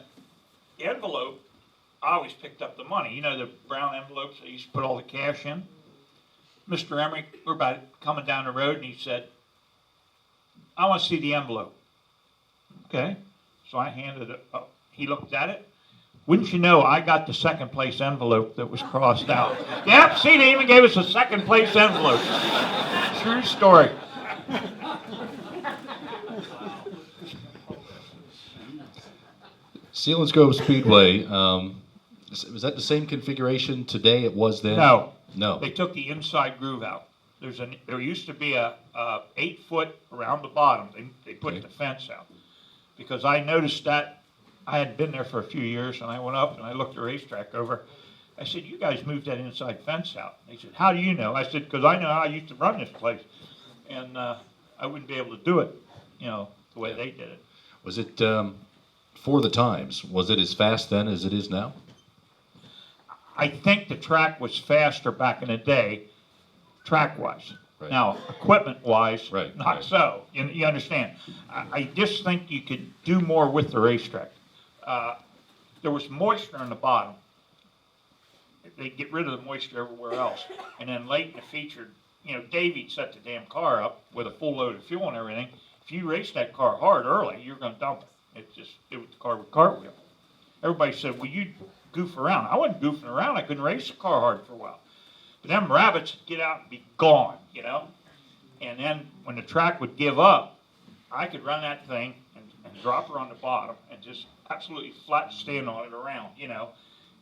envelope. I always picked up the money. You know, the brown envelopes that you used to put all the cash in? Mr. Emmerich, we're about coming down the road, and he said, I want to see the envelope. Okay. So I handed it up. He looked at it. Wouldn't you know, I got the second place envelope that was crossed out. Yep, see, they even gave us a second place envelope. True story. Selinsgrove Speedway, was that the same configuration today it was then? No. No. They took the inside groove out. There used to be a 8-foot around the bottom. They put Okay. the fence out. Because I noticed that I hadn't been there for a few years, and I went up and I looked the racetrack over. I said, you guys moved that inside fence out. They said, how do you know? I said, because I know how I used to run this place. And I wouldn't be able to do it, you know, the way they did it. Was it, for the times, was it as fast then as it is now? I think the track was faster back in the day, track-wise. Right. Now, equipment-wise, Right, not right. so. You understand? I just think you could do more with the racetrack. There was moisture in the bottom. They get rid of the moisture everywhere else. And then late in the feature, you know, Davey'd set the damn car up with a full load of fuel and everything. If you raced that car hard early, you're going to dump it. It was the car with cartwheel. Everybody said, well, you goof around. I wasn't goofing around. I couldn't race the car hard for a while. But them rabbits would get out and be gone, you know? And then when the track would give up, I could run that thing and drop her on the bottom and just absolutely flat stand on it around, you know,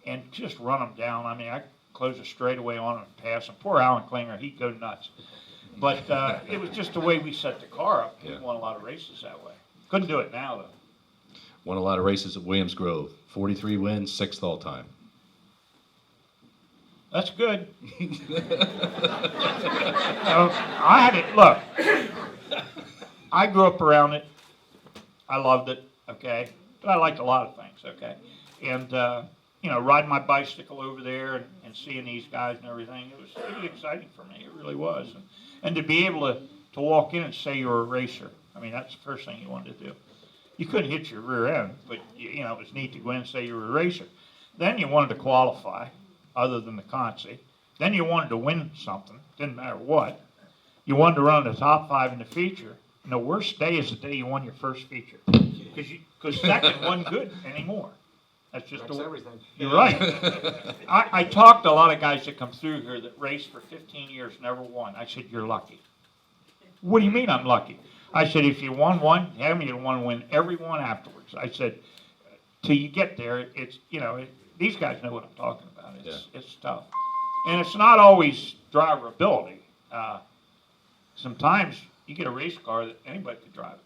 and just run them down. I mean, I could close a straightaway on them and pass them. Poor Alan Klinger, he'd go nuts. But it was just the way we set the car up. We Yeah. won a lot of races that way. Couldn't do it now, though. Won a lot of races at Williams Grove. 43 wins, 6th all time. That's good. I had it, look, I grew up around it. I loved it, okay? But I liked a lot of things, okay? And, you know, riding my bicycle over there and seeing these guys and everything, it was exciting for me. It really was. And to be able to walk in and say you were a racer, I mean, that's the first thing you wanted to do. You couldn't hit your rear end, but, you know, it was neat to go in and say you were a racer. Then you wanted to qualify, other than the consi. Then you wanted to win something, didn't matter what. You wanted to run the top 5 in the feature. And the worst day is the day you won your first feature. Because second wasn't good anymore. That's just everything. You're right. I talked to a lot of guys that come through here that raced for 15 years, never won. I said, you're lucky. What do you mean I'm lucky? I said, if you won one, you want to win every one afterwards. I said, till you get there, it's, you know, these guys know what I'm talking about. It's tough. And it's not always driver ability. Sometimes you get a race car that anybody could drive it.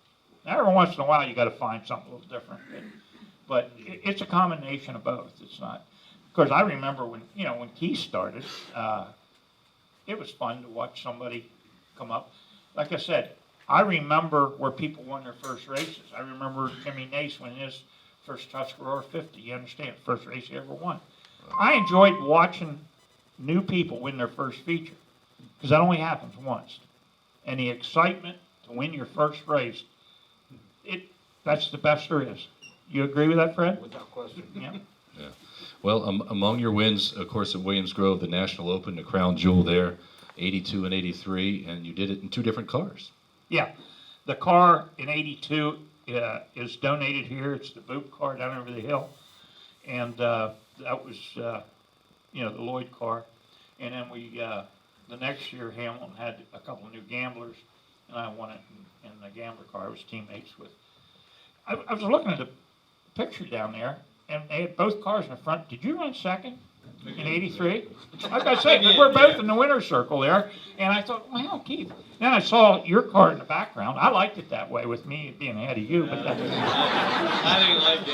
Now, every once in a while, you got to find something a little different. But it's a combination of both. It's not. Of course, I remember when Keith started, it was fun to watch somebody come up. Like I said, I remember where people won their first races. I remember Jimmy Nace winning his first Tuscarora 50. You understand? First race he ever won. I enjoyed watching new people win their first feature, because that only happens once. And the excitement to win your first race, that's the best there is. You agree with that, Fred? Without question. Yeah. Yeah. Well, among your wins, of course, at Williams Grove, the National Open, the crown jewel there, 82 and 83, and you did it in 2 different cars. Yeah. The car in 82 is donated here. It's the Boop car down over the hill. And that was, the Lloyd car. And then the next year, Hamilton had a couple of new gamblers, and I won it in the gambler car. I was teammates with. I was looking at the picture down there, and they had both cars in the front. Did you run second in 83? Like I said, we're both in the winner's circle there. And I thought, well, Keith. Then I saw your car in the background. I liked it that way with me being ahead of you. But I didn't like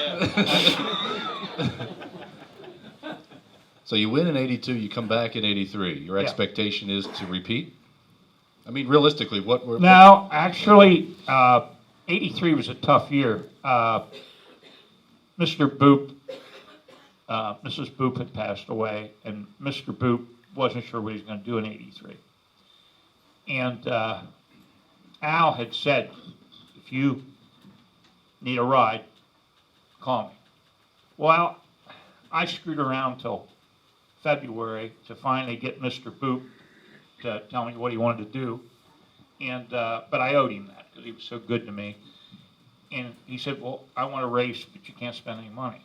that. So you win in 82, you come back in 83. Your Yeah. expectation is to repeat? I mean, realistically, what were... No, actually, 83 was a tough year. Mr. Boop, Mrs. Boop had passed away, and Mr. Boop wasn't sure what he was going to do in 83. And Al had said, if you need a ride, call me. Well, I screwed around till February to finally get Mr. Boop to tell me what he wanted to do. And but I owed him that because he was so good to me. And he said, well, I want to race, but you can't spend any money.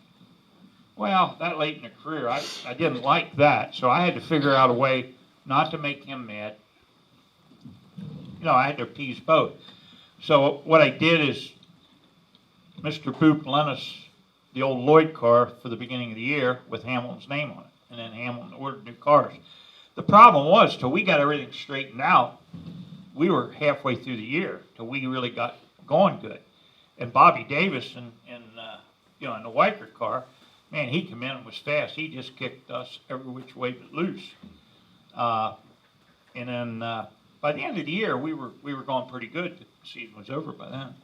Well, that late in the career, I didn't like that. So I had to figure out a way not to make him mad. I had to appease both. So what I did is Mr. Boop lent us the old Lloyd car for the beginning of the year with Hamilton's name on it. And then Hamilton ordered new cars. The problem was, till we got everything straightened out, we were halfway through the year till we really got going good. And Bobby Davis in the Weicker car, man, he came in and was fast. He just kicked us every which way but loose. And then by the end of the year, we were going pretty good. The season was over by then.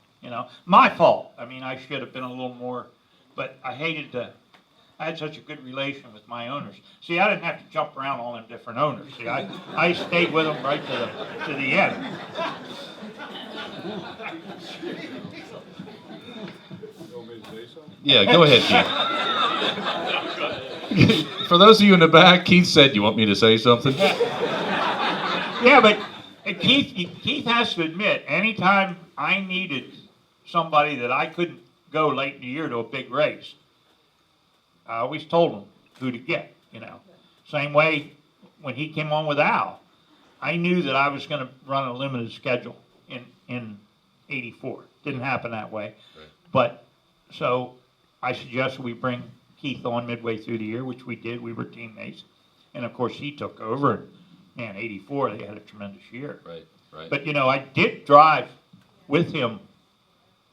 My fault. I mean, I should have been a little more, but I had such a good relation with my owners. See, I didn't have to jump around all them different owners. See, I stayed with them right to the end. Yeah, go ahead, Keith. For those of you in the back, Keith said, you want me to say something? Yeah, but Keith has to admit, anytime I needed somebody that I couldn't go late in the year to a big race, I always told him who to get, Same way when he came on with Al, I knew that I was going to run a limited schedule in 84. Didn't happen that way. Right. But so I suggested we bring Keith on midway through the year, which we did. We were teammates. And of course he took over, and man, 84, they had a tremendous year. Right, right. But I did drive with him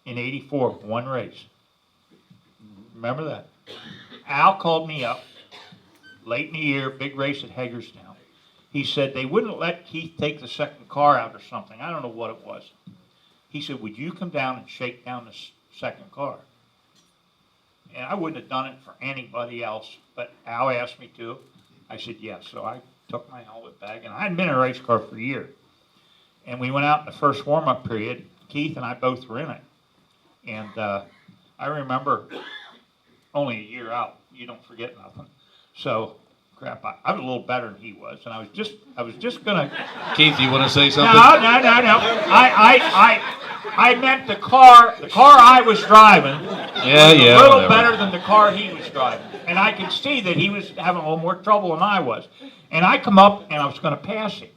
in 84, one race. Remember that? Al called me up late in the year, big race at Hagerstown. He said they wouldn't let Keith take the second car out or something. I don't know what it was. He said, would you come down and shake down the second car? And I wouldn't have done it for anybody else, but Al asked me to. I said, yes. So I took my helmet bag, and I hadn't been in a race car for a year. And we went out in the first warm-up period. Keith and I both were in it. And I remember only a year out. You don't forget nothing. So, crap, I was a little better than he was, and I was just gonna. Keith, you want to say something? No. I meant the car I was driving. Yeah, was a little whatever. better than the car he was driving, and I could see that he was having a little more trouble than I was. And I come up and I was going to pass him,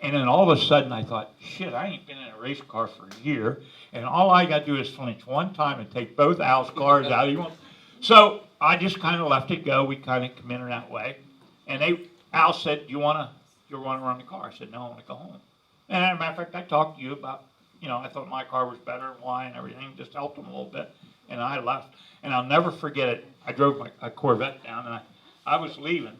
and then all of a sudden I thought, shit, I ain't been in a race car for a year, and all I got to do is flinch one time and take both Al's cars out. So I just kind of left it go. We kind of come in that way, and Al said, "Do you want to run the car?" I said, "No, I want to go home." And as a matter of fact, I talked to you about, I thought my car was better and why and everything, just helped him a little bit, and I left. And I'll never forget it. I drove a Corvette down, and I was leaving,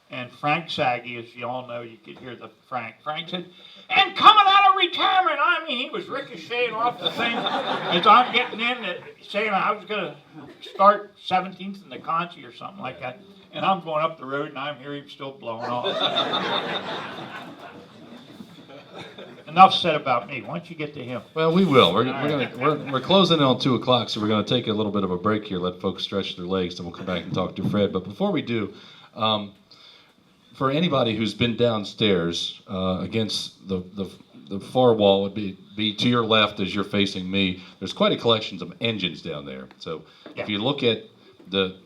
And Frank Saggy, as you all know, you could hear the Frank. Frank said, and coming out of retirement, I mean, he was ricocheting off the thing as I'm getting in, saying I was going to start 17th in the Conchi or something like that. And I'm going up the road, and I'm hearing him still blowing off. Enough said about me. Why don't you get to him? Well, we will. We're closing in on 2 o'clock, so we're going to take a little bit of a break here, let folks stretch their legs, then we'll come back and talk to Fred. But before we do, for anybody who's been downstairs against the far wall, would be to your left as you're facing me. There's quite a collection of engines down there. So if you look at the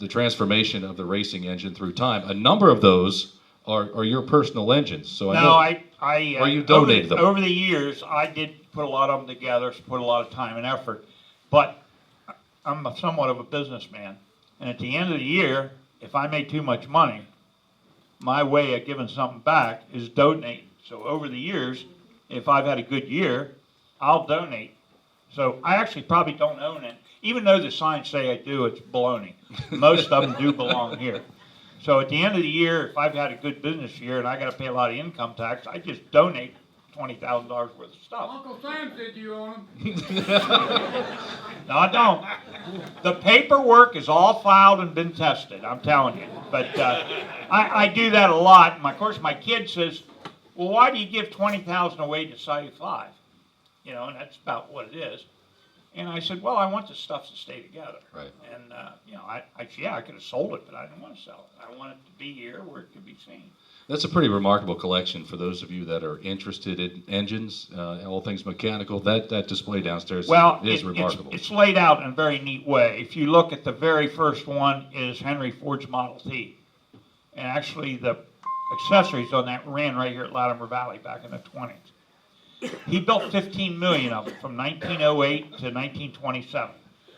transformation of the racing engine through time, a number of those are your personal engines. So or you donated them. Over the years, I did put a lot of them together, put a lot of time and effort. But I'm somewhat of a businessman, and at the end of the year, if I made too much money, my way of giving something back is donate. So over the years, if I've had a good year, I'll donate. So I actually probably don't own it. Even though the signs say I do, it's baloney. Most of them do belong here. So at the end of the year, if I've had a good business year and I got to pay a lot of income tax, I just donate $20,000 worth of stuff. Uncle Sam said you own them. No, I don't. The paperwork is all filed and been tested, I'm telling you. But I do that a lot. And of course, my kid says, well, why do you give $20,000 away to sell you 5? You know, and that's about what it is. And I said, well, I want the stuff to stay together. Right. And, I could have sold it, but I didn't want to sell it. I want it to be here where it could be seen. That's a pretty remarkable collection for those of you that are interested in engines, all things mechanical. That display downstairs is remarkable. It's laid out in a very neat way. If you look at the very first one is Henry Ford's Model T. And actually the accessories on that ran right here at Latimer Valley back in the 20s. He built 15 million of them from 1908 to 1927.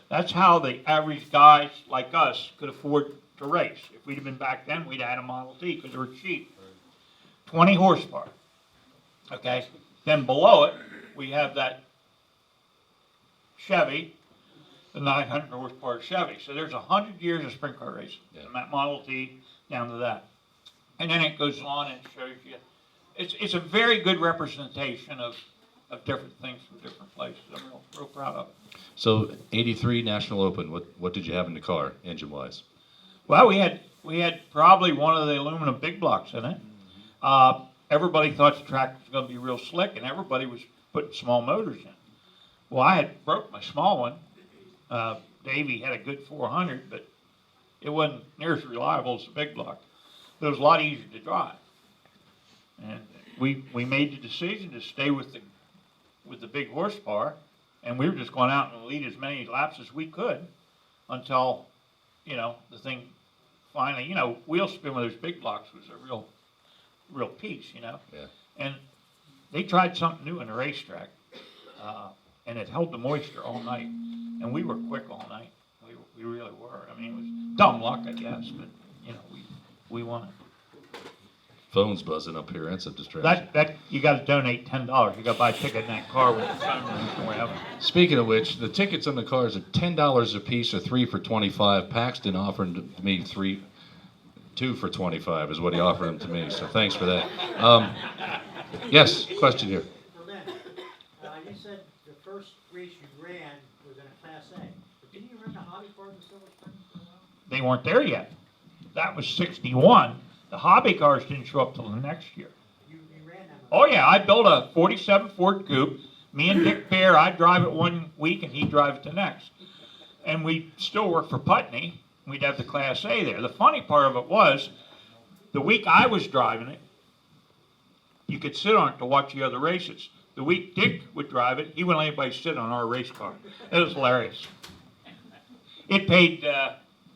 That's how the average guys like us could afford to race. If we'd have been back then, we'd have had a Model T because they were cheap. 20 horsepower. Okay? Then below it, we have that Chevy, the 900 horsepower Chevy. So there's 100 years of sprint car racing from that Model T down to that. And then it goes on and shows you. It's a very good representation of different things from different places. I'm real proud of it. So 83 National Open, what did you have in the car, engine-wise? Well, we had probably one of the aluminum big blocks in it. Everybody thought the track was going to be real slick, and everybody was putting small motors in. Well, I had broke my small one. Davey had a good 400, but it wasn't near as reliable as the big block. But it was a lot easier to drive. And we made the decision to stay with the big horsepower, and we were just going out and lead as many laps as we could until, the thing finally, wheel spin with those big blocks was a real piece, Yeah. And they tried something new in the racetrack, and it held the moisture all night, and we were quick all night. We really were. I mean, it was dumb luck, I guess, but we won it. Phone's buzzing up here. That's a distraction. That you got to donate $10. You got to buy a ticket in that car with the phone or whatever. Speaking of which, the tickets on the cars are $10 a piece, or 3 for $25. Paxton offered me 2 for $25 is what he offered them to me. So thanks for that. Yes, question here. For Lynn, you said the first race you ran was in a Class A, but didn't you run the hobby cars in Silver Spring for a while? They weren't there yet. That was 61. The hobby cars didn't show up till the next year. You ran them. Oh yeah, I built a 47 Ford Coupe. Me and Dick Bear, I'd drive it one week and he'd drive it the next. And we still work for Putney. We'd have the Class A there. The funny part of it was, the week I was driving it, you could sit on it to watch the other races. The week Dick would drive it, he wouldn't let anybody sit on our race car. It was hilarious. It paid,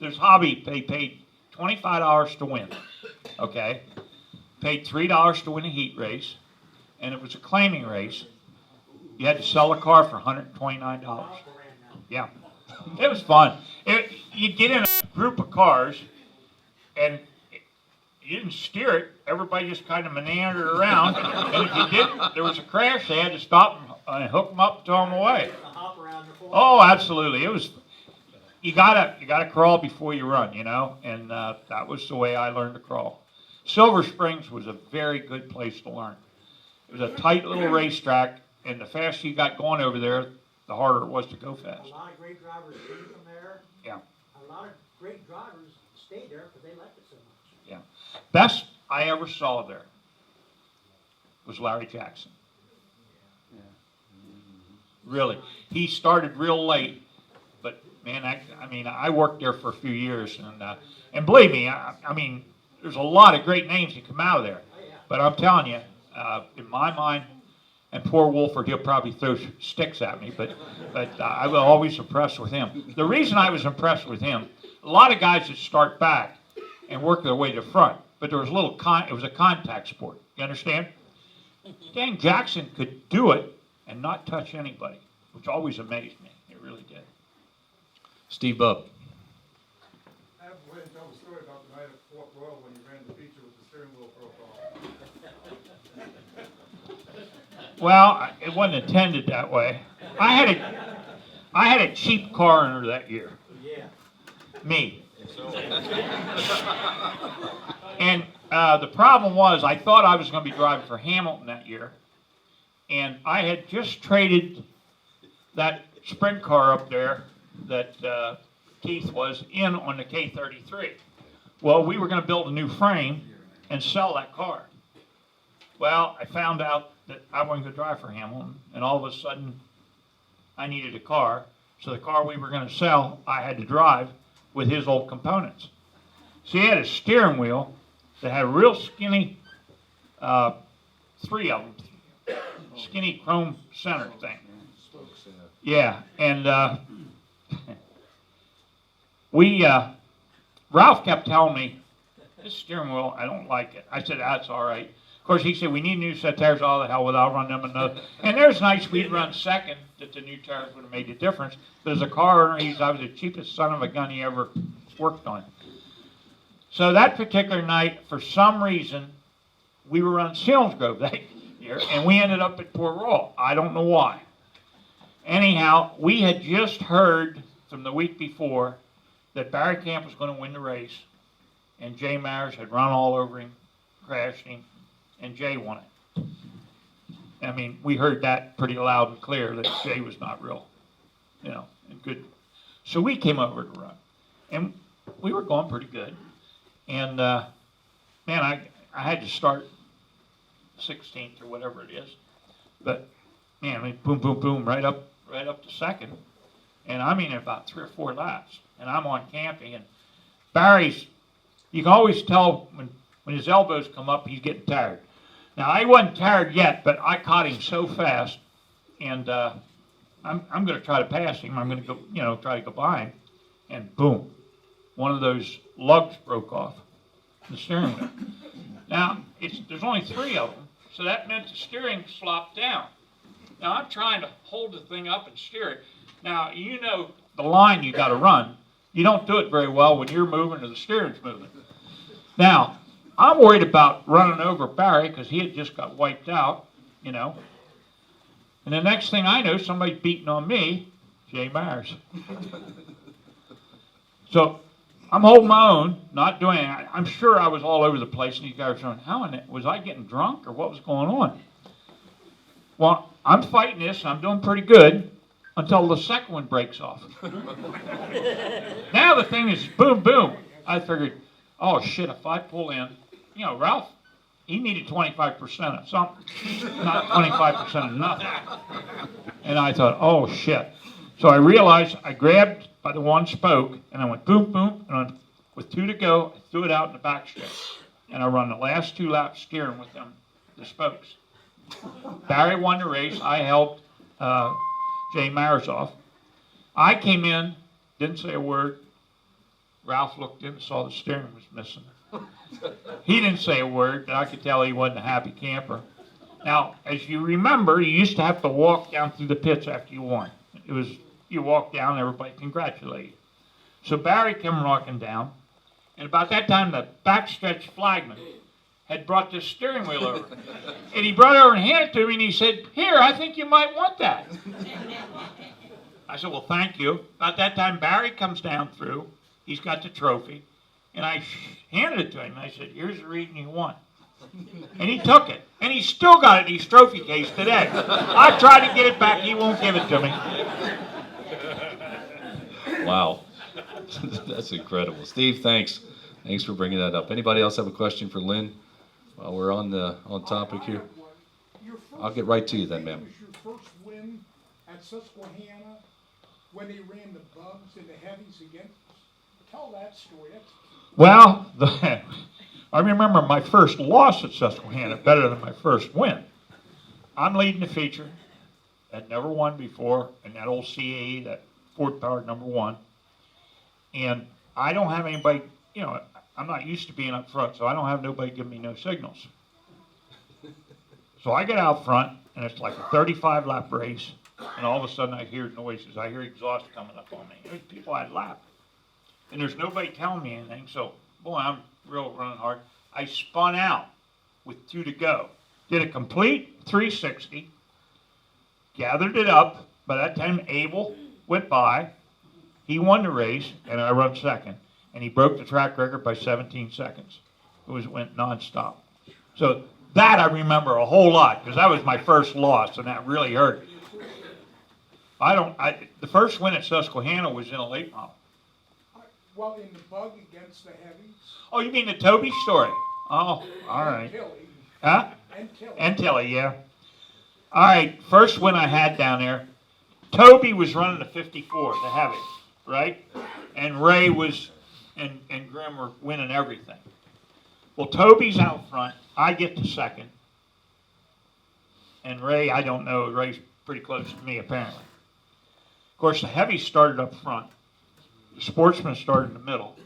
there's hobby, they paid $25 to win. Okay, paid $3 to win a heat race, and it was a claiming race. You had to sell a car for $129. Yeah, it was fun. You'd get in a group of cars, and you didn't steer it. Everybody just kind of meandered around, and if you didn't, there was a crash. They had to stop and hook them up and tow them away. A hop around the floor. Oh, absolutely. It was. you gotta crawl before you run, you know, and that was the way I learned to crawl. Silver Springs was a very good place to learn. It was a tight little racetrack, and the faster you got going over there, the harder it was to go A fast. lot of great drivers came from there. Yeah. A lot of great drivers stayed there because they liked it so much. Yeah. Best I ever saw there was Larry Jackson. Really. He started real late, but man, I worked there for a few years, and believe me, I mean, there's a lot of great names that come out of there. Oh, yeah. But I'm telling you, in my mind, and poor Wolford, he'll probably throw sticks at me, but I was always impressed with him. The reason I was impressed with him, a lot of guys that start back and work their way to front, but there was it was a contact sport. You understand? Dan Jackson could do it and not touch anybody, which always amazed me. It really did. Steve Bubb. I have to wait and tell the story about the night at Fort Royal when you ran the feature with the steering wheel broke off. Well, it wasn't intended that way. I had a cheap car owner that year. Yeah. Me. And the problem was, I thought I was going to be driving for Hamilton that year, and I had just traded that sprint car up there that Keith was in on the K33. Well, we were going to build a new frame and sell that car. Well, I found out that I wasn't going to drive for Hamilton, and all of a sudden, I needed a car. So the car we were going to sell, I had to drive with his old components. So he had a steering wheel that had a real skinny, 3 of them, skinny chrome center thing. Yeah, and Ralph kept telling me, this steering wheel, I don't like it. I said, that's all right. Of course, he said, we need new set tires. All the hell with, I'll run them another. And there's nights we'd run second that the new tires would have made a difference. But as a car owner, I was the cheapest son of a gun he ever worked on. So that particular night, for some reason, we were running Selinsgrove that year, and we ended up at Port Royal. I don't know why. Anyhow, we had just heard from the week before that Barry Camp was going to win the race, and Jay Myers had run all over him, crashed him, and Jay won it. I mean, we heard that pretty loud and clear that Jay was not real, and good. So we came over to run, and we were going pretty good. And man, I had to start 16th or whatever it is, but man, I mean, boom, boom, boom, right up to second, and I mean about 3 or 4 laps, and I'm on camping, and Barry's, you can always tell when his elbows come up, he's getting tired. Now I wasn't tired yet, but I caught him so fast, and I'm going to try to pass him. I'm going to go, try to go by him, and boom, one of those lugs broke off the steering wheel. Now there's only 3 of them, so that meant the steering flopped down. Now I'm trying to hold the thing up and steer it. Now the line you got to run. You don't do it very well when you're moving or the steering's moving. Now I'm worried about running over Barry because he had just got wiped out, And the next thing I know, somebody's beating on me, Jay Myers. So I'm holding my own, not doing it. I'm sure I was all over the place, and these guys were saying, was I getting drunk or what was going on? Well, I'm fighting this, and I'm doing pretty good until the second one breaks off. Now the thing is boom, boom. I figured, oh shit, if I pull in, Ralph, he needed 25% of something, not 25% of nothing. And I thought, oh shit. So I realized I grabbed by the one spoke, and I went boom, boom, and with 2 to go, I threw it out in the back stretch. And I run the last 2 laps steering with them, the spokes. Barry won the race. I helped Jay Myers off. I came in, didn't say a word. Ralph looked in and saw the steering was missing. He didn't say a word, but I could tell he wasn't a happy camper. Now, as you remember, you used to have to walk down through the pits after you won. It was, you walk down, everybody congratulate you. So Barry came rocking down, and about that time, the backstretch flagman had brought this steering wheel over. And he brought it over and handed it to me, and he said, here, I think you might want that. I said, well, thank you. About that time, Barry comes down through. He's got the trophy. And I handed it to him. I said, here's the reason you won. And he took it. And he's still got it in his trophy case today. I tried to get it back. He won't give it to me. Wow. That's incredible. Steve, thanks. Thanks for bringing that up. Anybody else have a question for Lynn while we're on topic here? I'll get right to you then, ma'am. Was your first win at Susquehanna when they ran the bugs and the heavies against? Tell that story. Well, I remember my first loss at Susquehanna better than my first win. I'm leading the feature. I'd never won before, in that old CAE, that Ford powered number 1. And I don't have anybody, you know, I'm not used to being up front, so I don't have nobody giving me no signals. So I get out front, and it's like a 35-lap race, and all of a sudden I hear noises. I hear exhaust coming up on me. There's people I'd lapped. And there's nobody telling me anything, so, boy, I'm real running hard. I spun out with 2 to go. Did a complete 360, gathered it up. By that time, Abel went by. He won the race, and I run second. And he broke the track record by 17 seconds. It went nonstop. So that I remember a whole lot, because that was my first loss, and that really hurt. The first win at Susquehanna was in a late model. Well, in the bug against the heavies. Oh, you mean the Toby story? Oh, all right. Tilly. Huh? And Tilly. And Tilly, yeah. All right, first win I had down there, Toby was running the 54, the heavy, right? And Ray was, and Grim were winning everything. Well, Toby's out front. I get to second. And Ray, I don't know, Ray's pretty close to me, apparently. Of course, the heavy started up front. The sportsman started in the middle.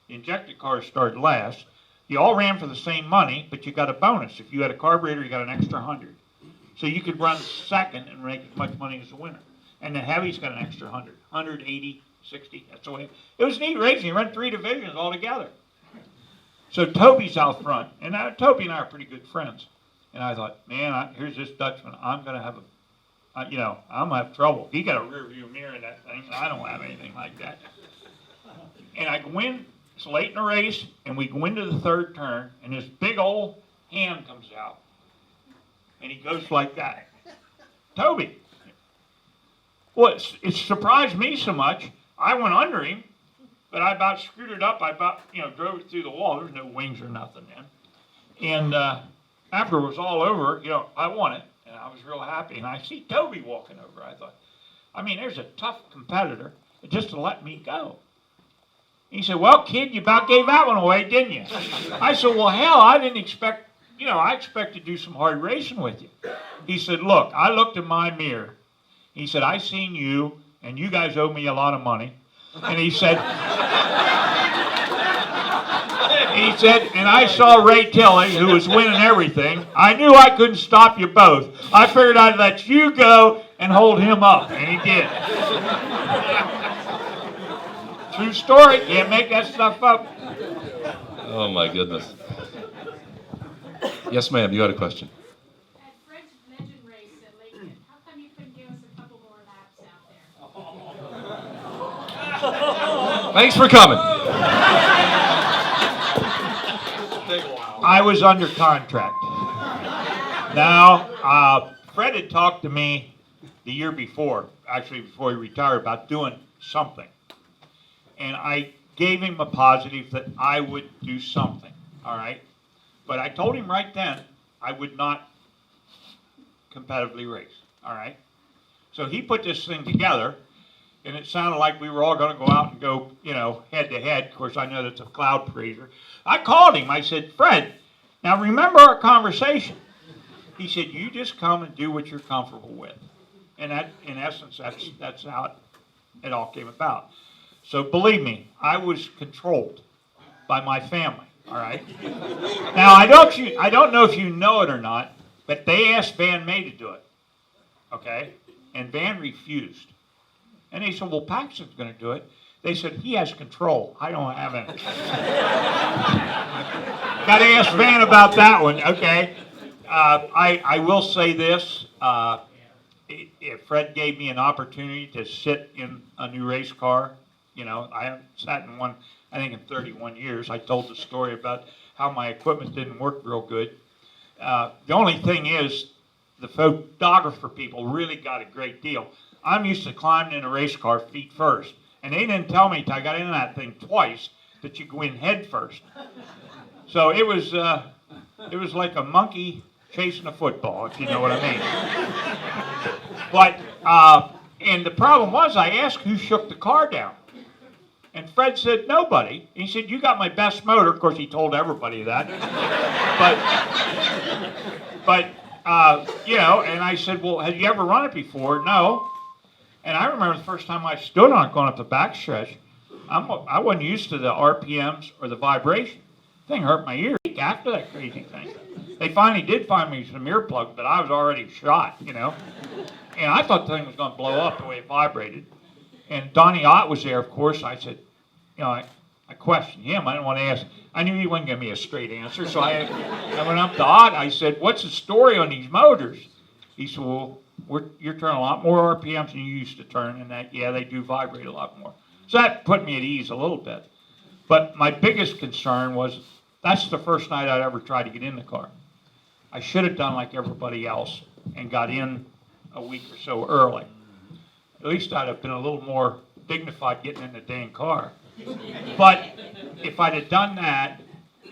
The injected cars started last. You all ran for the same money, but you got a bonus. If you had a carburetor, you got an extra 100. So you could run second and make as much money as the winner. And the heavy's got an extra 100, 180, 60. That's the way. It was neat racing. You run 3 divisions all together. So Toby's out front, and Toby and I are pretty good friends. And I thought, man, here's this Dutchman. I'm gonna have I'm gonna have trouble. He got a rear view mirror in that thing, and I don't have anything like that. And I go in. It's late in the race, and we go into the third turn, and this big old hand comes out, and he goes like that. Toby. Well, it surprised me so much, I went under him, but I about screwed it up. I about, drove it through the wall. There was no wings or nothing then. And after it was all over, I won it, and I was real happy. And I see Toby walking over. I thought, there's a tough competitor just to let me go. He said, well, kid, you about gave that one away, didn't you? I said, well, hell, I didn't expect, I expect to do some hard racing with you. He said, look, I looked in my mirror. He said, I seen you, and you guys owe me a lot of money. And he said, and I saw Ray Tilley, who was winning everything. I knew I couldn't stop you both. I figured I'd let you go and hold him up, and he did. True story. Can't make that stuff up. Oh, my goodness. Yes, ma'am, you had a question. At Fred's Legend race at Lakewood, how come you couldn't give us a couple more laps out there? Thanks for coming. I was under contract. Now, Fred had talked to me the year before, actually before he retired, about doing something. And I gave him a positive that I would do something, all right? But I told him right then I would not competitively race, all right? So he put this thing together, and it sounded like we were all going to go out and go, head to head. Of course, I know that's a cloud praiser. I called him. I said, Fred, now remember our conversation. He said, you just come and do what you're comfortable with. And that, in essence, that's how it all came about. So believe me, I was controlled by my family, all right? Now, I don't know if you know it or not, but they asked Van May to do it, okay? And Van refused. And they said, well, Paxton's going to do it. They said, he has control. I don't have any. Got to ask Van about that one, okay? I will say this. if Fred gave me an opportunity to sit in a new race car, you know, I haven't sat in one, I think in 31 years. I told the story about how my equipment didn't work real good. The only thing is, the photographer people really got a great deal. I'm used to climbing in a race car feet first, and they didn't tell me till I got in that thing twice that you go in head first. So it was like a monkey chasing a football, if you know what I mean. But and the problem was, I asked who shook the car down, and Fred said nobody. He said, "You got my best motor." Of course, he told everybody that. But you know, and I said, "Well, have you ever run it before?" "No." And I remember the first time I stood on it going up the backstretch, I wasn't used to the RPMs or the vibration. The thing hurt my ear after that crazy thing. They finally did find me some earplugs, but I was already shot, you know. And I thought the thing was going to blow up the way it vibrated. And Donnie Ott was there, of course. I said, you know, I questioned him. I didn't want to ask. I knew he wouldn't give me a straight answer. So I went up to Ott. I said, "What's the story on these motors?" He said, "Well, you're turning a lot more RPMs than you used to turn, and that, yeah, they do vibrate a lot more." So that put me at ease a little bit. But my biggest concern was, that's the first night I'd ever tried to get in the car. I should have done like everybody else and got in a week or so early. At least I'd have been a little more dignified getting in the dang car. But if I'd have done that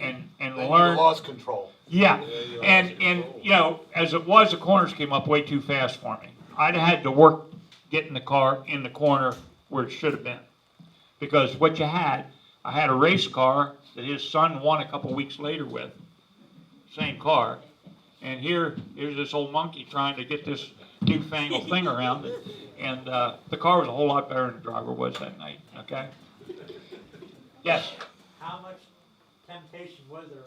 and Then learned, you lost control. yeah, and you know, as it was, the corners came up way too fast for me. I'd have had to work getting the car in the corner where it should have been, because what you had, I had a race car that his son won a couple weeks later with, same car, and here's this old monkey trying to get this newfangled thing around it, and the car was a whole lot better than the driver was that night. Okay. Yes. How much temptation was there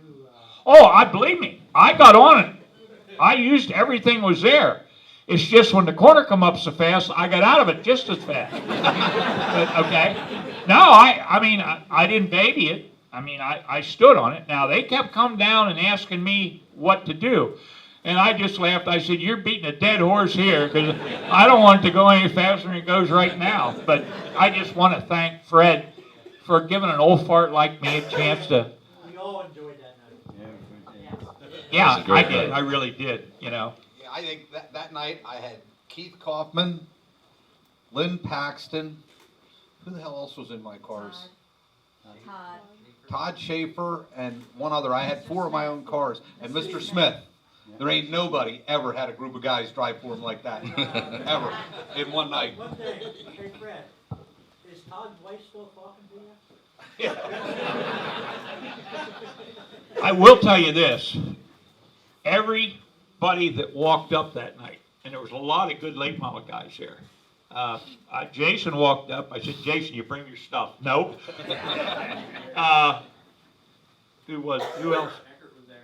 to? Oh, I believe me. I got on it. I used everything was there. It's just when the corner come up so fast, I got out of it just as fast. But, okay. No, I mean, I didn't baby it. I mean, I stood on it. Now, they kept coming down and asking me what to do. And I just laughed. I said, "You're beating a dead horse here, because I don't want it to go any faster than it goes right now." But I just want to thank Fred for giving an old fart like me a chance to. We all enjoyed that night. Yeah, That's a great I did. night. I really did, you know. Yeah, I think that night I had Keith Kauffman, Lynn Paxton. Who the hell else was in my cars? Todd Schaefer and one other. I had 4 of my own cars. And Mr. Smith. There ain't nobody ever had a group of guys drive for him like that. Ever. In one night. One thing, hey Fred, is Todd's wife still talking to you? I will tell you this. Everybody that walked up that night, and there was a lot of good late model guys there. Jason walked up. I said, "Jason, you bring your stuff." Nope. Who else?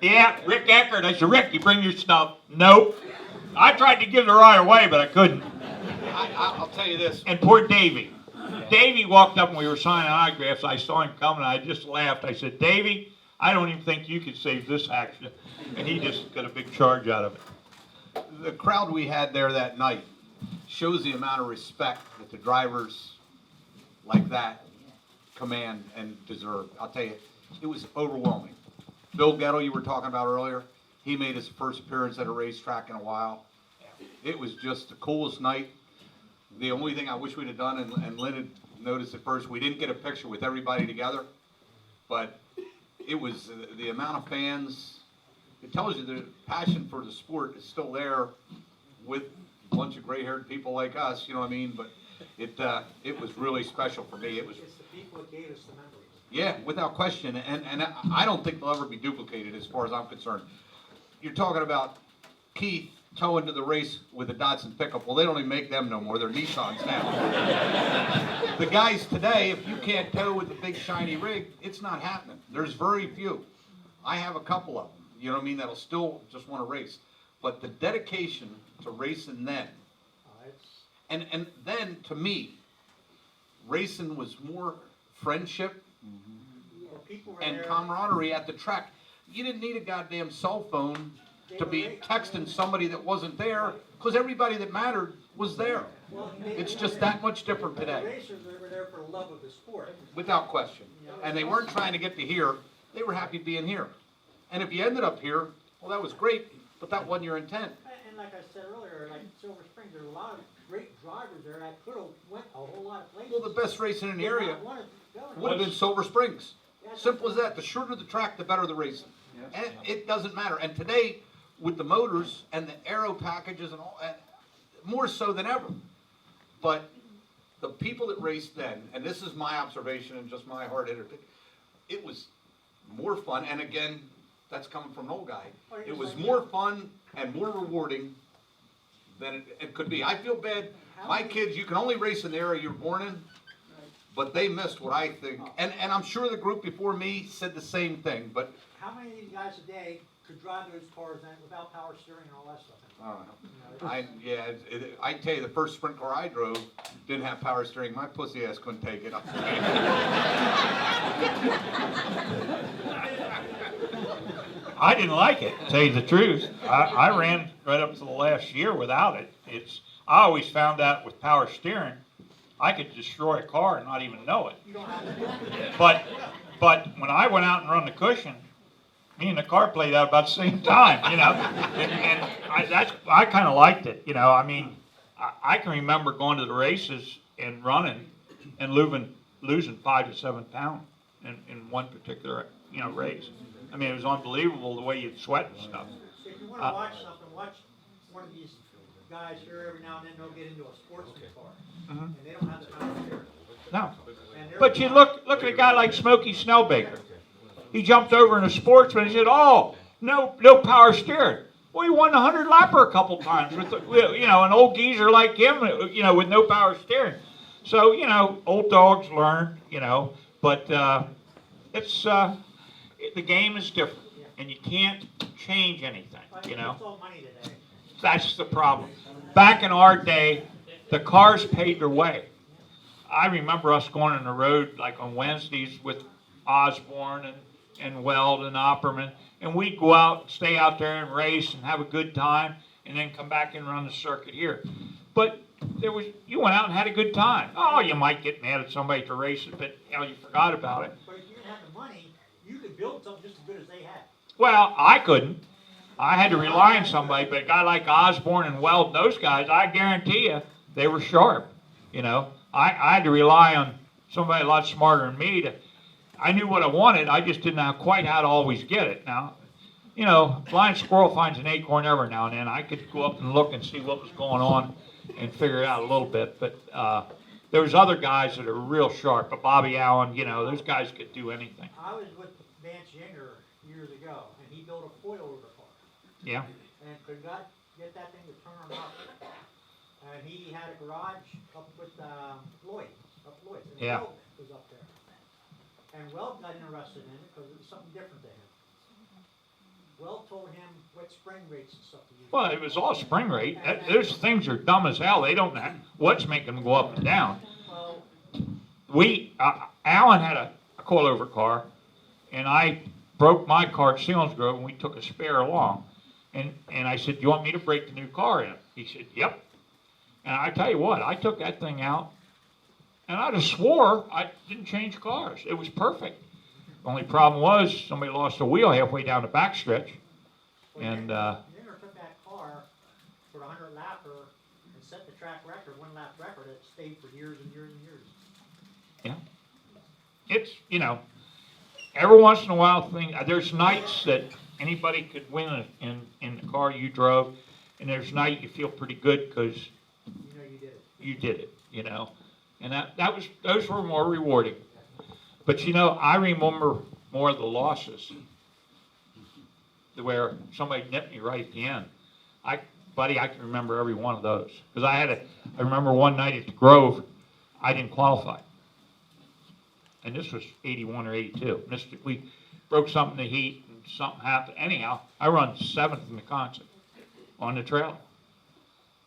Yeah, Rick Eckert. I said, "Rick, you bring your stuff." Nope. I tried to give the right away, but I couldn't. I'll tell you this. And poor Davey. Davey walked up and we were signing autographs. I saw him coming. I just laughed. I said, "Davey, I don't even think you could save this action." And he just got a big charge out of it. The crowd we had there that night shows the amount of respect that the drivers like that command and deserve. I'll tell you, it was overwhelming. Bill Gettle, you were talking about earlier, he made his first appearance at a racetrack in a while. It was just the coolest night. The only thing I wish we'd have done, and Lynn had noticed at first, we didn't get a picture with everybody together, but it was the amount of fans. It tells you the passion for the sport is still there with a bunch of gray-haired people like us, you know what I mean? But it was really special for me. It was. It's the people that gave us the memories. Yeah, without question, and I don't think they'll ever be duplicated as far as I'm concerned. You're talking about Keith towing to the race with a Datsun pickup. Well, they don't even make them no more. They're Nissans now. The guys today, if you can't tow with the big shiny rig, it's not happening. There's very few. I have a couple of them, you know what I mean, that'll still just want to race. But the dedication to racing then, and then to me, racing was more friendship and camaraderie at the track. You didn't need a goddamn cell phone to be texting somebody that wasn't there because everybody that mattered was there. Well, It's just that much different The today, racers were there for the love of the sport. without question. And they weren't trying to get to here, they were happy being here. And if you ended up here, well, that was great, but that wasn't your intent. And like I said earlier, like Silver Springs, there's a lot of great drivers there that could have went a whole lot of places. Well, the best racing in the area Did not want to go. would have been Silver Springs. That's- Simple as that. The shorter the track, the better the racing. And it doesn't matter. And today, with the motors and the aero packages and all, and more so than ever. But the people that raced then, and this is my observation and just my hard-hitter, it was more fun. And again, that's coming from an old guy. It was more fun and more rewarding than it could be. I feel bad. My kids, you can only race in the area you're born in. But they missed what I think, and I'm sure the group before me said the same thing, but How many of these guys today could drive those cars without power steering and all that stuff? I tell you, the first sprint car I drove didn't have power steering, my pussy ass couldn't take it. I didn't like it, to tell you the truth. I ran right up to the last year without it. I always found out with power steering, I could destroy a car and not even know it. You don't have to do it. But when I went out and run the cushion, me and the car played out about the same time, you know. And I kind of liked it, you know. I mean, I can remember going to the races and running and losing 5 to 7 pounds in one particular, you know, race. I mean, it was unbelievable the way you'd sweat and stuff. If you want to watch something, watch one of these guys here every now and then. They'll get into a sportsman car, and they don't have the power steering. No. And they're- But you look at a guy like Smokey Snellbaker. He jumped over in a sportsman and said, "Oh, no power steering." Well, he won the 100-lapper a couple times with, you know, an old geezer like him, you know, with no power steering. So, you know, old dogs learn, you know, but the game is different, and you can't change anything, you know. It's all money today. That's the problem. Back in our day, the cars paid their way. I remember us going on the road like on Wednesdays with Osborne and Weld and Opperman, and we'd go out, stay out there and race and have a good time, and then come back and run the circuit here. But you went out and had a good time. Oh, you might get mad at somebody to race it, but hell, you forgot about it. But if you didn't have the money, you could build something just as good as they had. Well, I couldn't. I had to rely on somebody, but a guy like Osborne and Weld, and those guys, I guarantee you, they were sharp. You know, I had to rely on somebody a lot smarter than me I knew what I wanted, I just didn't know quite how to always get it. Now, you know, blind squirrel finds an acorn every now and then. I could go up and look and see what was going on and figure it out a little bit, but there was other guys that are real sharp, but Bobby Allen, you know, those guys could do anything. I was with Vance Yinger years ago, and he built a coilover car, Yeah. and could not get that thing to turn off. And he had a garage up with Lloyd's, and Yeah. Weld was up there. And Weld got interested in it because it was something different to him. Weld told him what spring rates and stuff to use. Well, it was all spring rate. Those things are dumb as hell. They don't know what's making them go up and down. Well, Alan had a coilover car, and I broke my car at Selinsgrove, and we took a spare along. And I said, "Do you want me to break the new car in?" He said, "Yep." And I tell you what, I took that thing out, and I just swore I didn't change cars. It was perfect. The only problem was somebody lost a wheel halfway down the backstretch. And Yinger took that car for a 100-lapper and set the track record, one-lap record that stayed for years and years and years. yeah, it's, you know, every once in a while, there's nights that anybody could win in the car you drove, and there's night you feel pretty good because You know you did it. you did it, you know, and those were more rewarding. But you know, I remember more of the losses, where somebody nipped me right at the end. I can remember every one of those because I remember one night at the Grove, I didn't qualify, and this was 81 or 82. We broke something in the heat and something happened. Anyhow, I run 7th in the concert on the trailer,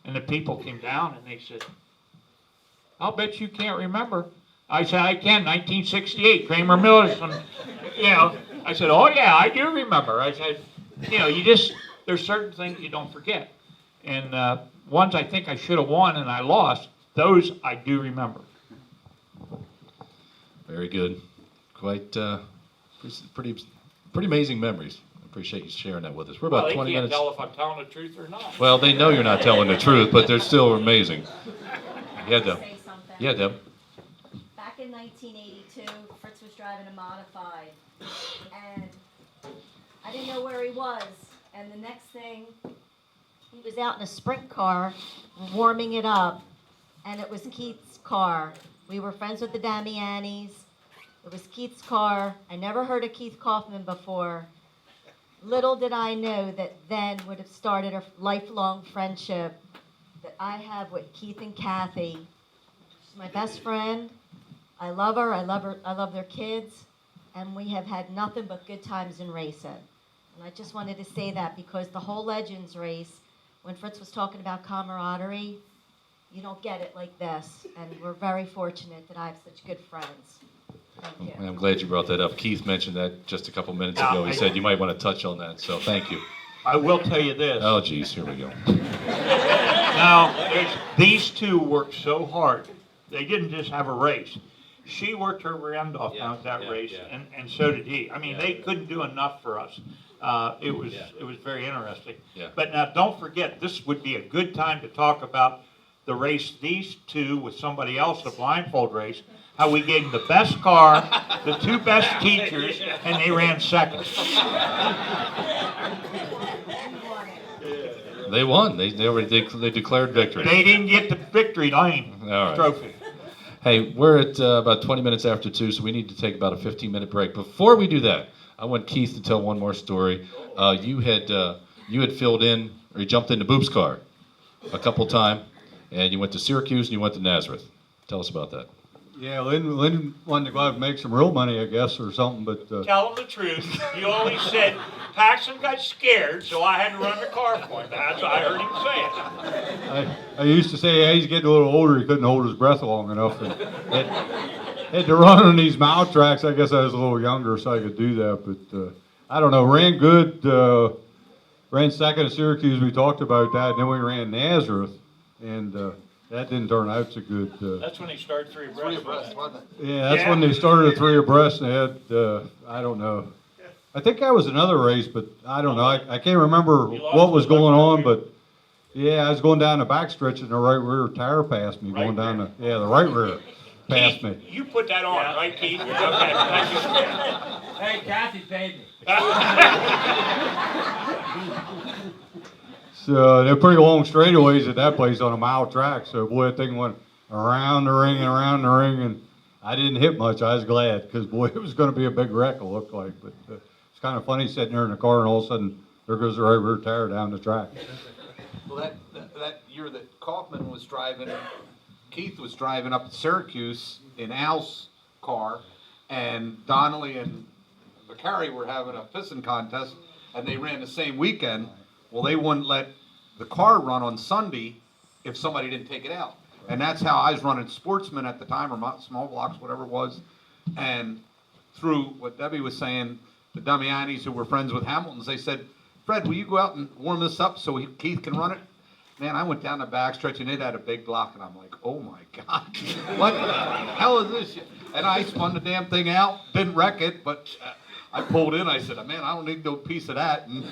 and the people came down and they said, "I'll bet you can't remember." I said, "I can, 1968, Kramer Mills." And, you know, I said, "Oh yeah, I do remember." I said, "You know, there's certain things you don't forget." and ones I think I should have won and I lost. Those I do remember. Very good. Quite pretty amazing memories. I appreciate you sharing that with us. We're about 20 minutes. Tell if I'm telling the truth or not. Well, they know you're not telling the truth, but they're still amazing. Yeah, Deb. Say something. Yeah, Deb. Back in 1982, Fritz was driving a modified, and I didn't know where he was. And the next thing, he was out in a sprint car, warming it up, and it was Keith's car. We were friends with the Damianis. It was Keith's car. I never heard of Keith Kaufman before. Little did I know that then would have started a lifelong friendship that I have with Keith and Kathy. She's my best friend. I love her. I love their kids. And we have had nothing but good times in racing. And I just wanted to say that because the whole Legends race, when Fritz was talking about camaraderie, you don't get it like this. And we're very fortunate that I have such good friends. Thank you. I'm glad you brought that up. Keith mentioned that just a couple minutes ago. He said you might want to touch on that, so thank you. I will tell you this. Oh, geez, here we go. Now, these two worked so hard. They didn't just have a race. She worked her round off out that race, and so did he. I mean, they couldn't do enough for us. It was very interesting. Yeah. But now, don't forget, this would be a good time to talk about the race these two with somebody else, the blindfold race. How we gave them the best car, the two best teachers, and they ran second. They won. They already they declared victory. They didn't get the victory lane All right. trophy. Hey, we're at about 20 minutes after 2, so we need to take about a 15-minute break. Before we do that, I want Keith to tell one more story. You had filled in, or you jumped into Boop's car a couple times, and you went to Syracuse and you went to Nazareth. Tell us about that. Yeah, Lynn wanted to go out and make some real money, I guess, or something, but, Tell him the truth. You always said Paxton got scared, so I had to run the car for him. That's what I heard him say. I used to say, yeah, he's getting a little older, he couldn't hold his breath long enough, and had to run on these mile tracks. I guess I was a little younger, so I could do that, but, I don't know, ran good, ran second at Syracuse, we talked about that, and then we ran Nazareth, and, that didn't turn out so good. That's when he started three abreast. Wasn't it? Yeah, that's when they started a 3 abreast, and they had, I don't know. I think that was another race, but I don't know. I can't remember what was going on, but yeah, I was going down the backstretch, and the right rear tire passed me, going down the right rear passed me. You put that on, right, Keith? Okay, thank you. Hey, Kathy paid me. So they're pretty long straightaways at that place on a mile track. So boy, that thing went around the ring and around the ring, and I didn't hit much. I was glad because boy, it was going to be a big wreck. It looked like, but it's kind of funny sitting there in the car, and all of a sudden there goes the right rear tire down the track. Well, that year that Kaufman was driving, Keith was driving up to Syracuse in Al's car, and Donnelly and McCary were having a pissing contest, and they ran the same weekend. Well, they wouldn't let the car run on Sunday if somebody didn't take it out. And that's how I was running Sportsman at the time, or Small Blocks, whatever it was. And through what Debbie was saying, the Damianis who were friends with Hamilton's, they said, Fred, will you go out and warm this up so Keith can run it? Man, I went down the backstretch and it had a big block, and I'm like, oh my God, what the hell is this shit? And I spun the damn thing out, didn't wreck it, but I pulled in, I said, man, I don't need no piece of that. And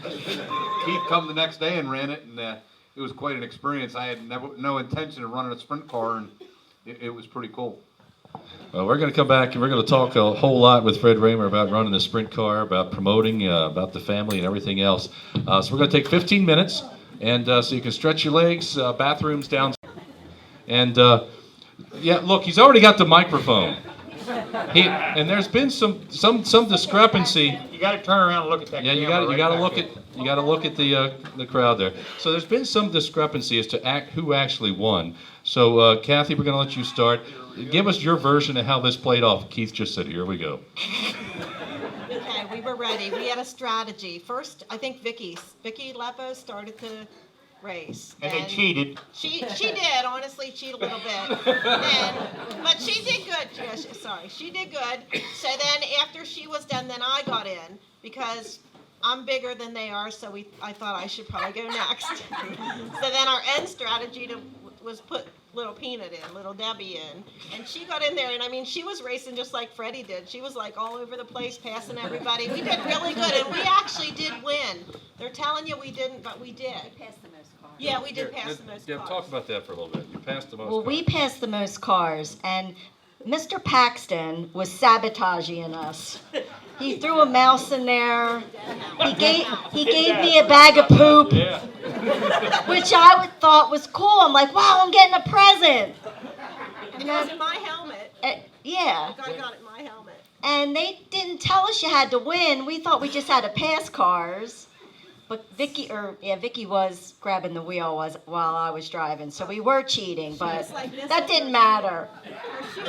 Keith come the next day and ran it, and it was quite an experience. I had no intention of running a sprint car, and it was pretty cool. Well, we're going to come back and we're going to talk a whole lot with Fred Rahmer about running the sprint car, about promoting, about the family and everything else. So we're going to take 15 minutes, and so you can stretch your legs, bathrooms down. And yeah, look, he's already got the microphone. And there's been some discrepancy. You got to turn around and look at that. Yeah, you got to look at the crowd there. So there's been some discrepancy as to who actually won. So Kathy, we're going to let you start. Give us your version of how this played off. Keith just said, "Here we go." Okay, we were ready. We had a strategy. First, I think Vicky Lepo started the race. And they cheated. She did, honestly, cheat a little bit. But she did good. She did good. So then after she was done, then I got in because I'm bigger than they are, so I thought I should probably go next. So then our end strategy was put little Peanut in, little Debbie in, and she got in there, and I mean, she was racing just like Freddie did. She was like all over the place, passing everybody. We did really good, and we actually did win. They're telling you we didn't, but we did. Passed the most cars. Yeah, we did pass the most Yeah, cars. talk about that for a little bit. You passed the most. Well, we cars. passed the most cars, and Mr. Paxton was sabotaging us. He threw a mouse in there. He gave me a bag of poop, which I thought was cool. I'm like, wow, I'm getting a present. And it was in my helmet. Yeah. I got it in my helmet. And they didn't tell us you had to win. We thought we just had to pass cars. But Vicky was grabbing the wheel while I was driving, so we were cheating, but that didn't matter.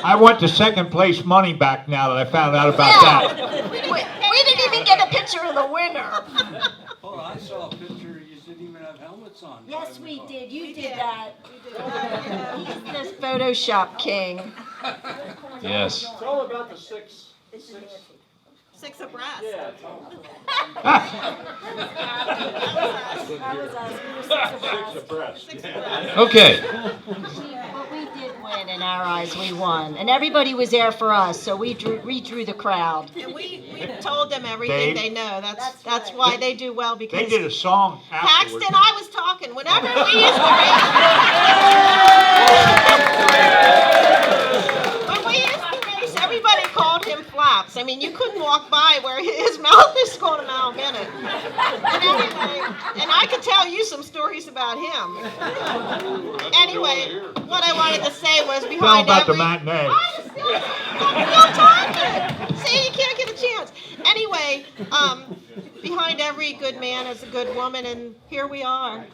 I want the second place money back now that I found out about that. Yeah, we didn't even get a picture of the winner. Oh, I saw a picture, you didn't even have helmets on. Yes, driving we the car. did. You We did did. that. We did that. He's the Photoshop king. Yes. It's all about the six. Six abreast. Yeah, it's all That was us. We were six abreast. Six abreast. Okay. But we did win in our eyes. We won, and everybody was there for us. So we drew the crowd. And we told them everything Dave? they know. That's That's right. why they do well They because did a song afterwards. Paxton, I was talking. Whenever we used to race, when we used to race, everybody called him Flaps. I mean, you couldn't walk by where his mouth is going a mile a minute. And anyway, and I could tell you some stories about him. Anyway, what I wanted to say was Tell behind about the every. matinee. I'm still talking. See, you can't get a chance. Anyway, behind every good man is a good woman, and here we are.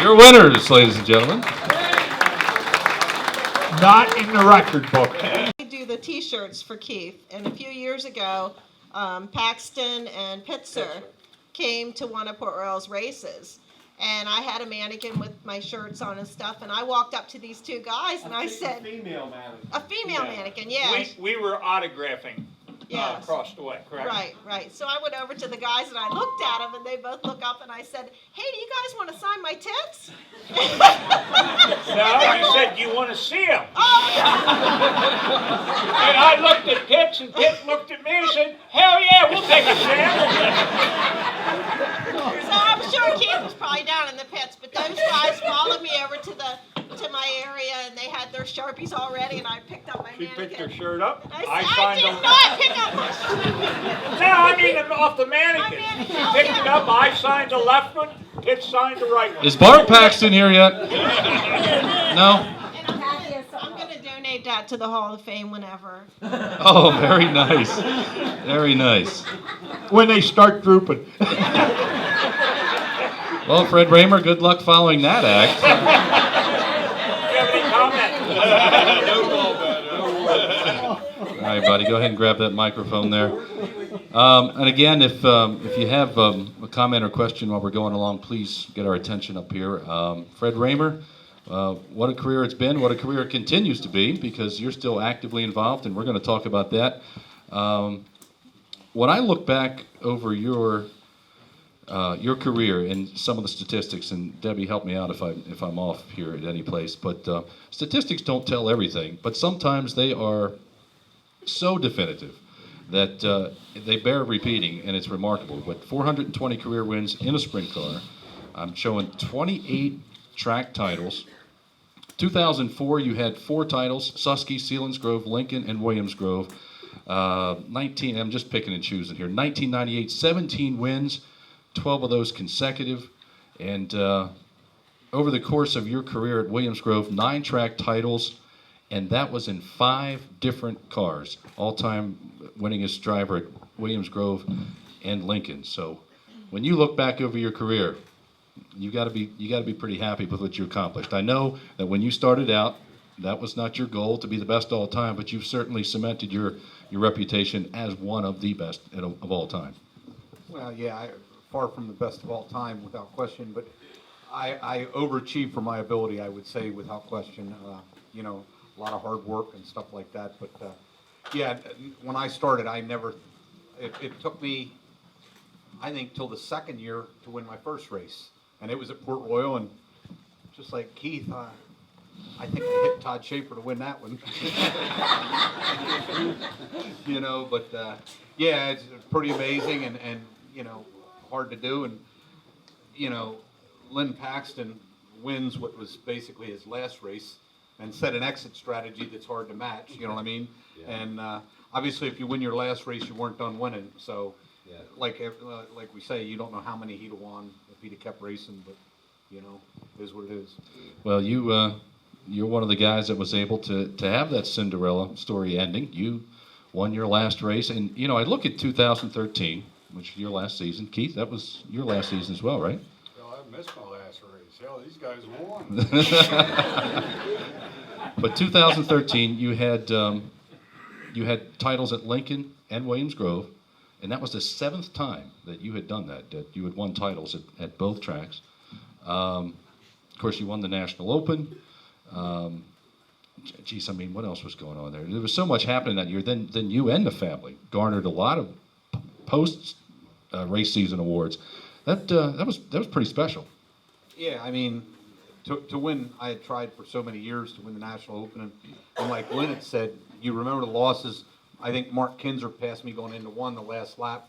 Your winners, ladies and gentlemen. Not in the record book. I do the T-shirts for Keith, and a few years ago, Paxton and Pitzer came to one of Port Royal's races. And I had a mannequin with my shirts on and stuff, and I walked up to these two guys and I said, Female mannequin. a female mannequin, yeah. We were autographing Yes. across the way, correct? Right. So I went over to the guys and I looked at them and they both look up and I said, hey, do you guys want to sign my tits? No, you said you want to see them. Oh, And I looked at Pitts, and Pitts looked at me and said, hell yeah, we'll take a chance. so I'm sure Keith was probably down in the pits, but those guys followed me over to my area and they had their Sharpies all ready and I picked up my She picked mannequin. her shirt up. I signed did them. not pick up my shirt. No, I mean off the mannequin. My mannequin, She picked okay. it up, I signed the left one, Pitts signed the right one. Is Bart Paxton here yet? No? And I'm gonna donate that to the Hall of Fame whenever. Oh, very nice. Very nice. When they start drooping. Well, Fred Rahmer, good luck following that act. Do you have any comment? All right, buddy, go ahead and grab that microphone there. And again, if you have a comment or question while we're going along, please get our attention up here. Fred Rahmer, what a career it's been, what a career it continues to be, because you're still actively involved, and we're going to talk about that. When I look back over your career and some of the statistics, and Debbie, help me out if I'm off here at any place, but statistics don't tell everything, but sometimes they are so definitive that they bear repeating, and it's remarkable. With 420 career wins in a sprint car, I'm showing 28 track titles. 2004, you had 4 titles: Susky, Selinsgrove, Lincoln, and Williams Grove. 19, I'm just picking and choosing here. 1998, 17 wins, 12 of those consecutive. And over the course of your career at Williams Grove, 9 track titles, and that was in 5 different cars. All-time winningest driver at Williams Grove and Lincoln. So when you look back over your career, you got to be pretty happy with what you accomplished. I know that when you started out, that was not your goal to be the best all time, but you've certainly cemented your reputation as one of the best of all time. Well, yeah, far from the best of all time, without question, but I overachieved for my ability, I would say, without question. You know, a lot of hard work and stuff like that, but yeah, when I started, it took me, I think, till the second year to win my first race. And it was at Port Royal, and just like Keith, I think I hit Todd Schaefer to win that one. You know, but yeah, it's pretty amazing and you know, hard to do. And you know, Lynn Paxton wins what was basically his last race and set an exit strategy that's hard to match. You know what I mean? Yeah. And obviously, if you win your last race, you weren't done winning. So, Yeah. like we say, you don't know how many he'd have won if he'd have kept racing, but you know, it is what it is. Well, you're one of the guys that was able to have that Cinderella story ending. You won your last race, and you know, I look at 2013, which is your last season. Keith, that was your last season as well, right? Well, I missed my last race. Hell, these guys won. But 2013, you had titles at Lincoln and Williams Grove, and that was the 7th time that you had done that you had won titles at both tracks. Of course, you won the National Open. Geez, I mean, what else was going on there? There was so much happening that year. Then you and the family garnered a lot of post race season awards. That was pretty special. Yeah, I mean, to win, I had tried for so many years to win the National Open, and like Lynn had said, you remember the losses. I think Mark Kinzer passed me going into one the last lap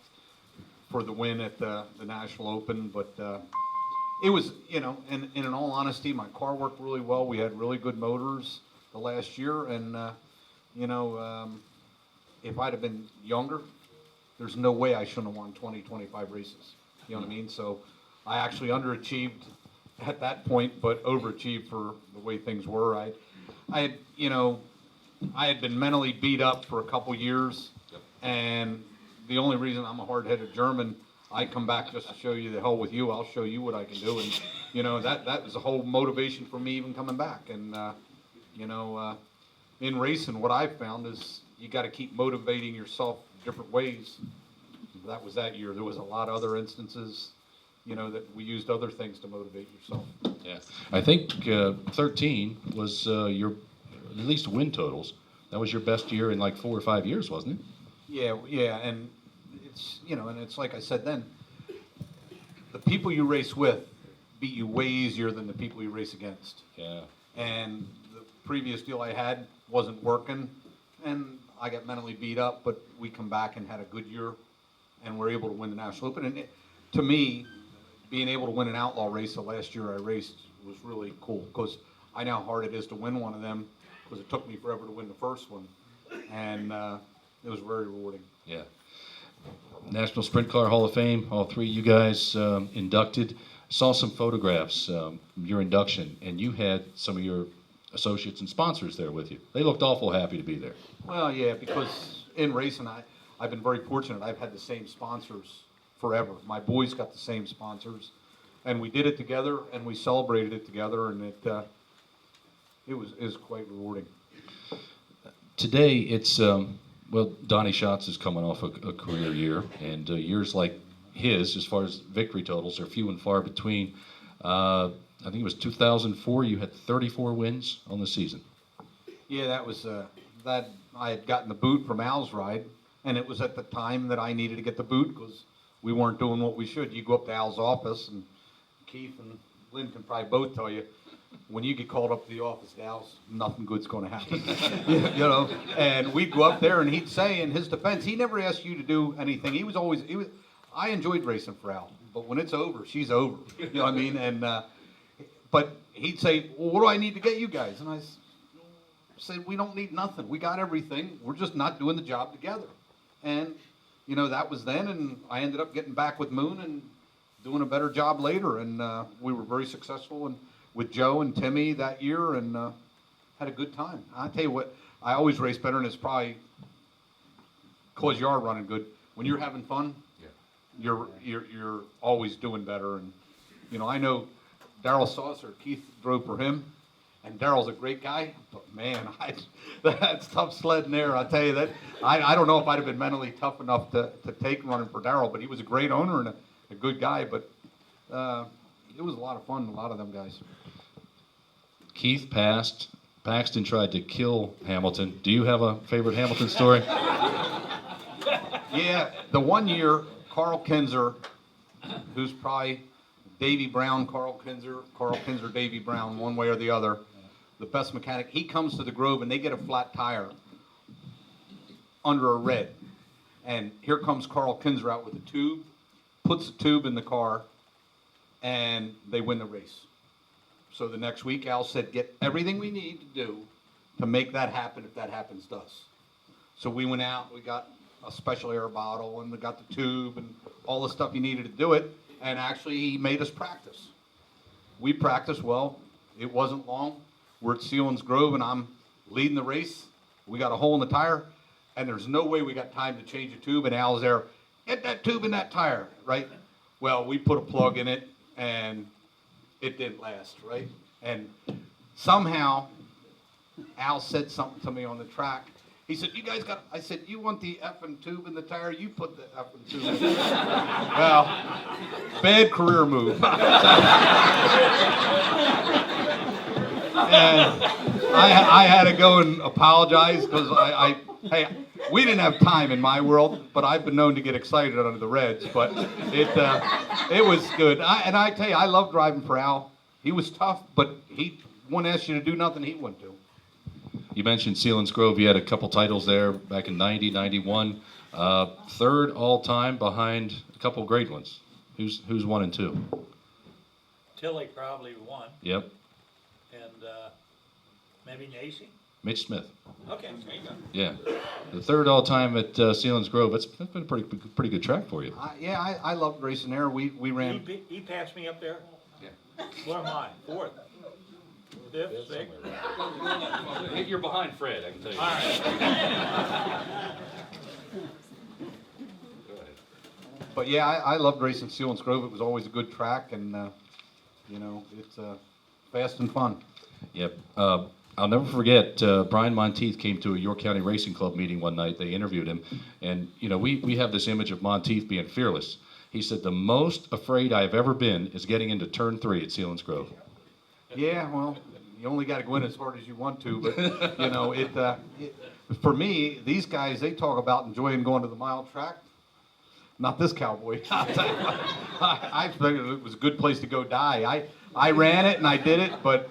for the win at the National Open, but it was, you know, and in all honesty, my car worked really well. We had really good motors the last year, and you know, if I'd have been younger, there's no way I shouldn't have won 20, 25 races. You know what I mean? So I actually underachieved at that point, but overachieved for the way things were. I had, you know, I had been mentally beat up for a couple years, and the only reason I'm a hard-headed German, I come back just to show you the hell with you. I'll show you what I can do, and you know that was the whole motivation for me even coming back. And you know, in racing, what I've found is you got to keep motivating yourself different ways. That was that year. There was a lot of other instances, you know, that we used other things to motivate yourself. Yeah, I think 13 was your at least win totals. That was your best year in like 4 or 5 years, wasn't it? Yeah, and it's, you know, and it's like I said then, the people you race with beat you way easier than the people you race against. Yeah. And the previous deal I had wasn't working, and I got mentally beat up, but we come back and had a good year, and we're able to win the National Open. And to me, being able to win an outlaw race the last year I raced was really cool, because I know how hard it is to win one of them, because it took me forever to win the first one, and it was very rewarding. Yeah. National Sprint Car Hall of Fame, all three of you guys inducted. Saw some photographs from your induction, and you had some of your associates and sponsors there with you. They looked awful happy to be there. Well, yeah, because in racing, I've been very fortunate. I've had the same sponsors forever. My boys got the same sponsors, and we did it together, and we celebrated it together, and it was quite rewarding. Today, it's well, Donnie Schatz is coming off a career year, and years like his, as far as victory totals, are few and far between. I think it was 2004. You had 34 wins on the season. Yeah, that was that. I had gotten the boot from Al's ride, and it was at the time that I needed to get the boot because we weren't doing what we should. You go up to Al's office, and Keith and Lynn can probably both tell you, when you get called up to the office at Al's, nothing good's going to happen. You know, and we'd go up there, and he'd say, in his defense, he never asked you to do anything. He was. I enjoyed racing for Al, but when it's over, she's over. You know what I mean? And but he'd say, well, what do I need to get you guys? And I said, we don't need nothing. We got everything. We're just not doing the job together. And, you know, that was then, and I ended up getting back with Moon and doing a better job later. And we were very successful and with Joe and Timmy that year, and had a good time. I tell you what, I always race better, and it's probably because you are running good. When you're having fun, you're always doing better. And you know, I know Darrell Saucer, Keith drove for him, and Darrell's a great guy, but man, that's tough sledding there. I tell you that I don't know if I'd have been mentally tough enough to take running for Darrell, but he was a great owner and a good guy. But it was a lot of fun, a lot of them guys. Keith passed. Paxton tried to kill Hamilton. Do you have a favorite Hamilton story? Yeah, the one year, Carl Kinzer, who's probably Davy Brown, Carl Kinzer, Davy Brown, one way or the other, the best mechanic, he comes to the Grove and they get a flat tire under a red. And here comes Carl Kinzer out with a tube, puts the tube in the car, and they win the race. So the next week, Al said, get everything we need to do to make that happen if that happens to us. So we went out, we got a special air bottle, and we got the tube and all the stuff you needed to do it, and actually he made us practice. We practiced, well, it wasn't long. We're at Sealands Grove, and I'm leading the race. We got a hole in the tire, and there's no way we got time to change a tube, and Al's there, get that tube in that tire, right? Well, we put a plug in it, and it didn't last, right? And somehow, Al said something to me on the track. He said, you guys got, I said, you want the effing tube in the tire? You put the effing tube in the tire. Well, bad career move. And I had to go and apologize because hey, we didn't have time in my world, but I've been known to get excited under the Reds, but it was good. And I tell you, I love driving for Al. He was tough, but he wouldn't ask you to do nothing he wouldn't do. You mentioned Sealands Grove. You had a couple titles there back in 90, 91. Third all-time behind a couple great ones. Who's 1 and 2? Tilly probably won, Yep. and maybe Nacy? Mitch Smith. Okay, there you go. Yeah. The third all-time at Sealands Grove. That's been a pretty good track for you. I loved racing there. We ran. He passed me up there? Yeah. What am I, 4th? 5th, 6th? You're behind Fred, I can tell you. All right. But yeah, I loved racing Sealands Grove. It was always a good track, and it's fast and fun. Yep. I'll never forget, Brian Monteith came to a York County Racing Club meeting one night. They interviewed him. And, we have this image of Monteith being fearless. He said, the most afraid I've ever been is getting into turn 3 at Sealands Grove. Yeah, well, you only got to go in as hard as you want to. But, for me, these guys, they talk about enjoying going to the mile track. Not this cowboy. I figured it was a good place to go die. I ran it and I did it, but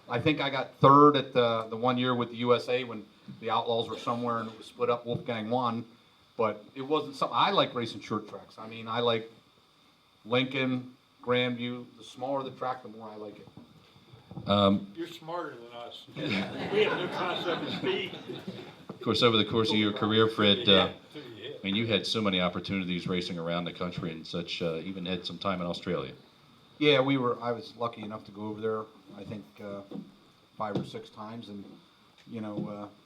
I think I got 3rd at the one year with the USA when the Outlaws were somewhere and it was split up. Wolfgang won, but it wasn't something. I like racing short tracks. I mean, I like Lincoln, Grandview. The smaller the track, the more I like it. You're smarter than us. We have no concept of speed. Of course, over the course of your career, Fred, you had so many opportunities racing around the country and such. Even had some time in Australia. Yeah, I was lucky enough to go over there, I think, 5 or 6 times, and,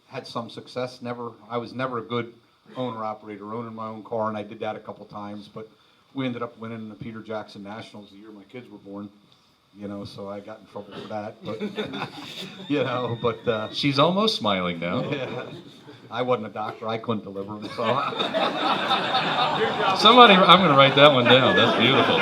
had some success. I was never a good owner-operator, owning my own car, and I did that a couple times, but we ended up winning the Peter Jackson Nationals the year my kids were born, so I got in trouble for that, but, She's almost smiling now. yeah, I wasn't a doctor, I couldn't deliver them, so. Somebody, I'm going to write that one down. That's beautiful.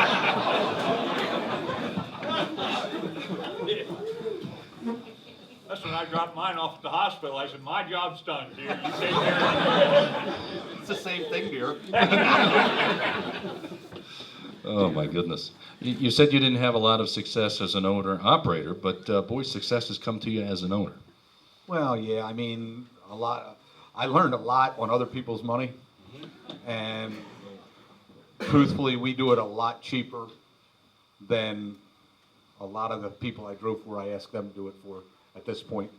That's when I dropped mine off at the hospital. I said, my job's done, dear. You take care of it. It's the same thing, dear. Oh, my goodness. You said you didn't have a lot of success as an owner-operator, but boy, success has come to you as an owner. Well, yeah, a lot. I learned a lot on other people's money, and truthfully, we do it a lot cheaper than a lot of the people I drove for. I asked them to do it for at this point,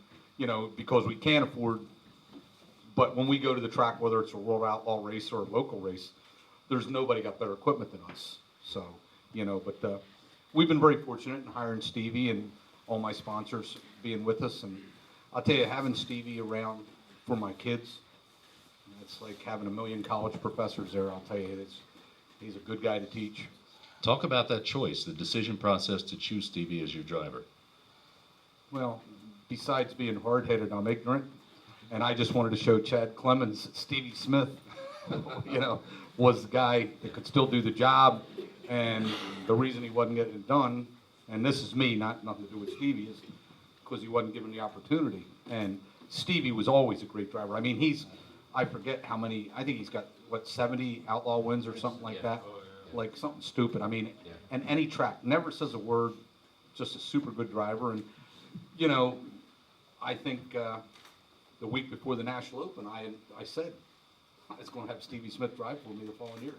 because we can't afford. But when we go to the track, whether it's a World Outlaw race or a local race, there's nobody got better equipment than us. So, but we've been very fortunate in hiring Stevie and all my sponsors being with us. And I'll tell you, having Stevie around for my kids, it's like having a million college professors there. I'll tell you, he's a good guy to teach. Talk about that choice, the decision process to choose Stevie as your driver. Well, besides being hard-headed, I'm ignorant. And I just wanted to show Chad Clemens that Stevie Smith, was the guy that could still do the job. And the reason he wasn't getting it done, and this is me, nothing to do with Stevie, is because he wasn't given the opportunity. And Stevie was always a great driver. I forget how many, I think he's got, what, 70 outlaw wins or something like that? Like something stupid. I mean, and any track, never says a word, just a super good driver. And, you know, I think the week before the National Open, I said I was going to have Stevie Smith drive for me the following year.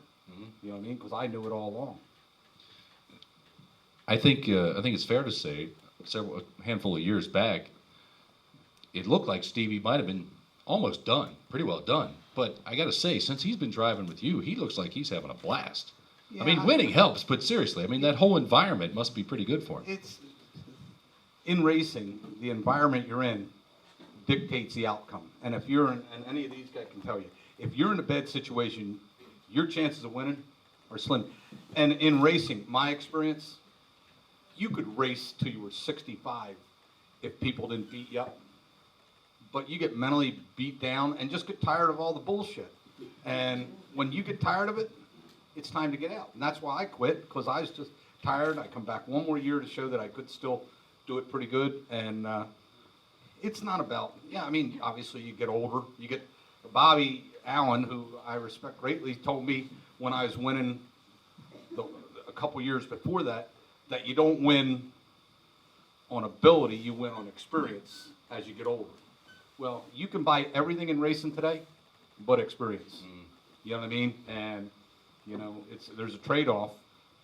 You know what I mean? Because I knew it all along. I think it's fair to say, a handful of years back, it looked like Stevie might have been almost done, pretty well done. But I got to say, since he's been driving with you, he looks like he's having a blast. I mean, winning helps, but seriously, I mean, that whole environment must be pretty good for him. It's in racing, the environment you're in dictates the outcome. And if you're in, and any of these guys can tell you, if you're in a bad situation, your chances of winning are slim. And in racing, my experience, you could race till you were 65 if people didn't beat you up. But you get mentally beat down and just get tired of all the bullshit. And when you get tired of it, it's time to get out. And that's why I quit, because I was just tired. I come back one more year to show that I could still do it pretty good. And it's not about, I mean, obviously you get older. You get Bobby Allen, who I respect greatly, told me when I was winning a couple years before that you don't win on ability, you win on experience as you get older. Well, you can buy everything in racing today but experience. You know what I mean? And, you know, there's a trade-off,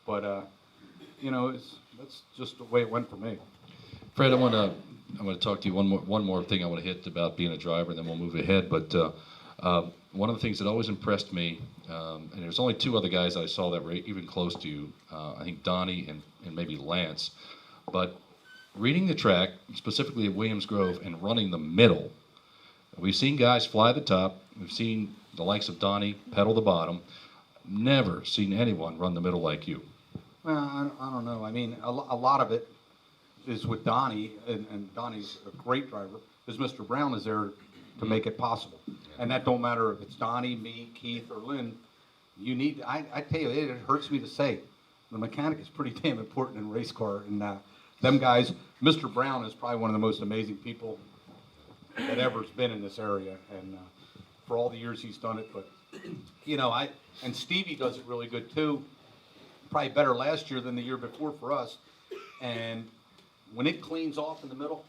but, you know, that's just the way it went for me. Fred, I want to talk to you one more thing I want to hit about being a driver, and then we'll move ahead. But one of the things that always impressed me, and there's only two other guys I saw that were even close to you, I think Donnie and maybe Lance, but reading the track, specifically at Williams Grove, and running the middle. We've seen guys fly the top. We've seen the likes of Donnie pedal the bottom. Never seen anyone run the middle like you. Well, I don't know. I mean, a lot of it is with Donnie, and Donnie's a great driver, because Mr. Brown is there to make it possible. And that don't matter if it's Donnie, me, Keith, or Lynn. You need, I tell you, it hurts me to say, the mechanic is pretty damn important in a race car. And them guys, Mr. Brown is probably one of the most amazing people that ever's been in this area. And for all the years he's done it, but, you know, and Stevie does it really good too. Probably better last year than the year before for us. And when it cleans off in the middle,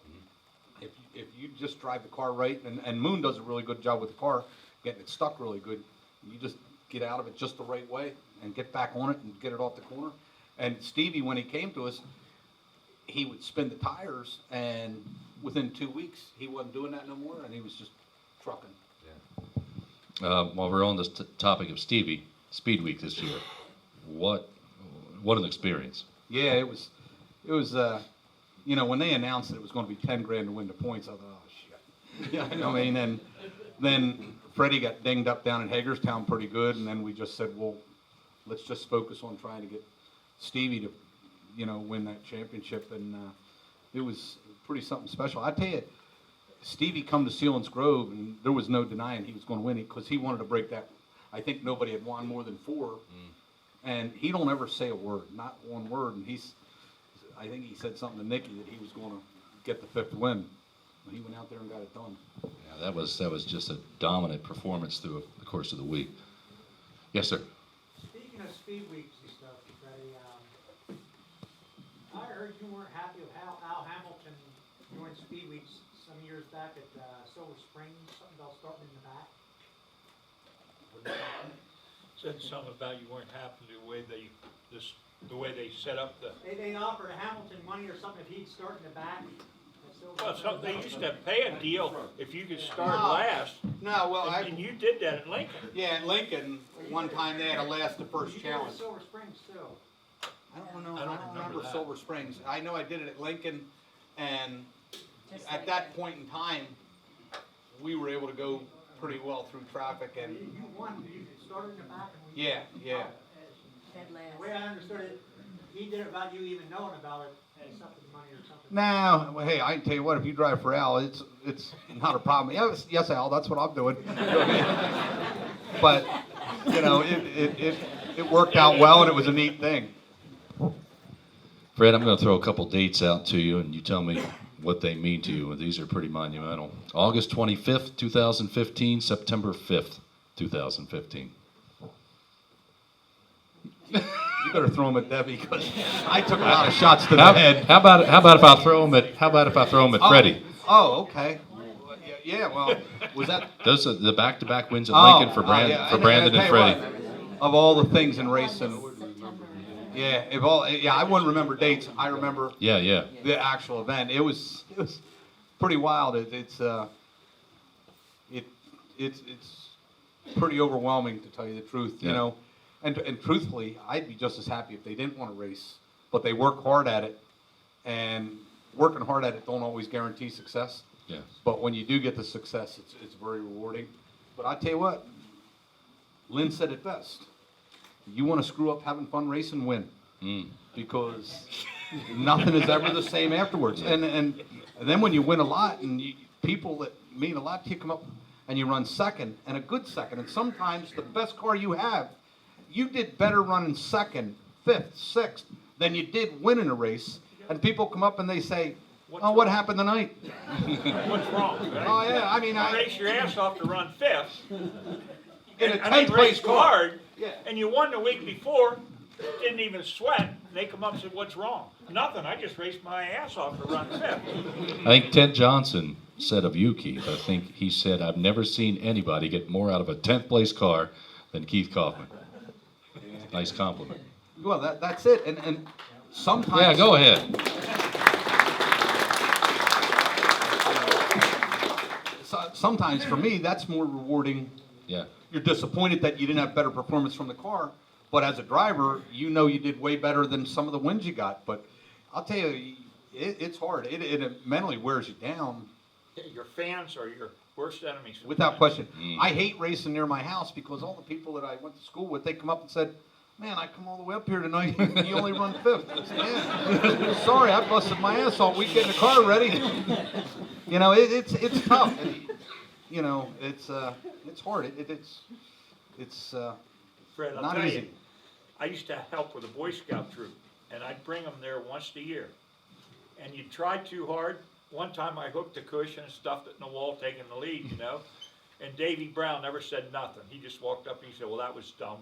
if you just drive the car right, and Moon does a really good job with the car, getting it stuck really good, you just get out of it just the right way and get back on it and get it off the corner. And Stevie, when he came to us, he would spin the tires, and within 2 weeks, he wasn't doing that no more, and he was just trucking. While we're on this topic of Stevie, Speed Week this year, what an experience. Yeah, it was, you know, when they announced that it was going to be 10 grand to win the points, I thought, oh, shit. Yeah, I mean, and then Freddie got dinged up down in Hagerstown pretty good, and then we just said, well, let's just focus on trying to get Stevie to, you know, win that championship, and it was pretty something special. I tell you, Stevie come to Sealands Grove, and there was no denying he was going to win it, because he wanted to break that. I think nobody had won more than 4, and he don't ever say a word, not one word, and I think he said something to Nicky that he was going to get the 5th win. He went out there and got it done. Yeah, that was just a dominant performance through the course of the week. Yes, sir. Speaking of speed weeks and stuff, Freddie, I heard you weren't happy with how Al Hamilton joined speed weeks some years back at Silver Springs, something about starting in the back. Said something about you weren't happy the way they set up the. They offered Hamilton money or something if he'd start in the back. Well, they used to pay a deal if you could start last. No, well, And you did that at Lincoln. yeah, at Lincoln, one time they had to last the first You did it challenge. at Silver Springs too. I don't know. I don't I don't remember remember that. Silver Springs. I know I did it at Lincoln, and Just at like that point in time, we were able to go pretty well through traffic, and You won, you started in the back and we. yeah. dead last. The way I understood it, he did it without you even knowing about it, and something money or something. No, well, hey, I can tell you what. If you drive for Al, it's not a problem. Yes, Al, that's what I'm doing. But you know, it worked out well, and it was a neat thing. Fred, I'm going to throw a couple dates out to you, and you tell me what they mean to you, and these are pretty monumental. August 25th, 2015, September 5th, 2015. You better throw them at Debbie, because I took a lot of shots to the head. How about if I throw them at Freddie? Oh, okay. Yeah, well, was that? Those are the back-to-back wins at Lincoln for Brandon and Freddie. Of all the things in racing, I wouldn't remember dates. I remember Yeah. the actual event. It was pretty wild. It's pretty overwhelming, to tell you the truth. You Yeah. know, and truthfully, I'd be just as happy if they didn't want to race, but they work hard at it, and working hard at it don't always guarantee success. Yeah. But when you do get the success, it's very rewarding. But I tell you what, Lynn said it best. You want to screw up having fun racing, win. Because nothing is ever the same afterwards. And then when you win a lot, and people that mean a lot to you come up and you run second, and a good second, and sometimes the best car you have, you did better running second, fifth, sixth than you did winning a race. And people come up and they say, what happened tonight? What's wrong? Oh, yeah, I mean, You race your ass off to run fifth. in a And I 10th place raced car. hard, Yeah. and you won the week before, didn't even sweat, and they come up and said, what's wrong? Nothing, I just raced my ass off to run fifth. I think Ted Johnson said of you, Keith, I think he said, I've never seen anybody get more out of a 10th place car than Keith Kaufman. Nice compliment. Well, that's it. And sometimes. Yeah, go ahead. Sometimes for me, that's more rewarding. Yeah. You're disappointed that you didn't have better performance from the car, but as a driver, you know you did way better than some of the wins you got. But I'll tell you, it's hard. It mentally wears you down. Your fans are your worst enemies. Without question. I hate racing near my house because all the people that I went to school with, they come up and said, man, I come all the way up here tonight, you only run fifth. I said, yeah. Sorry, I busted my ass all week getting the car ready. You know, it's tough. You know, it's hard. It's Fred, I'll not tell easy. you, I used to help with a Boy Scout troop, and I'd bring them there once a year. And you try too hard. One time I hooked a cushion and stuffed it in the wall, taking the lead, you know. And Davy Brown never said nothing. He just walked up and he said, well, that was dumb.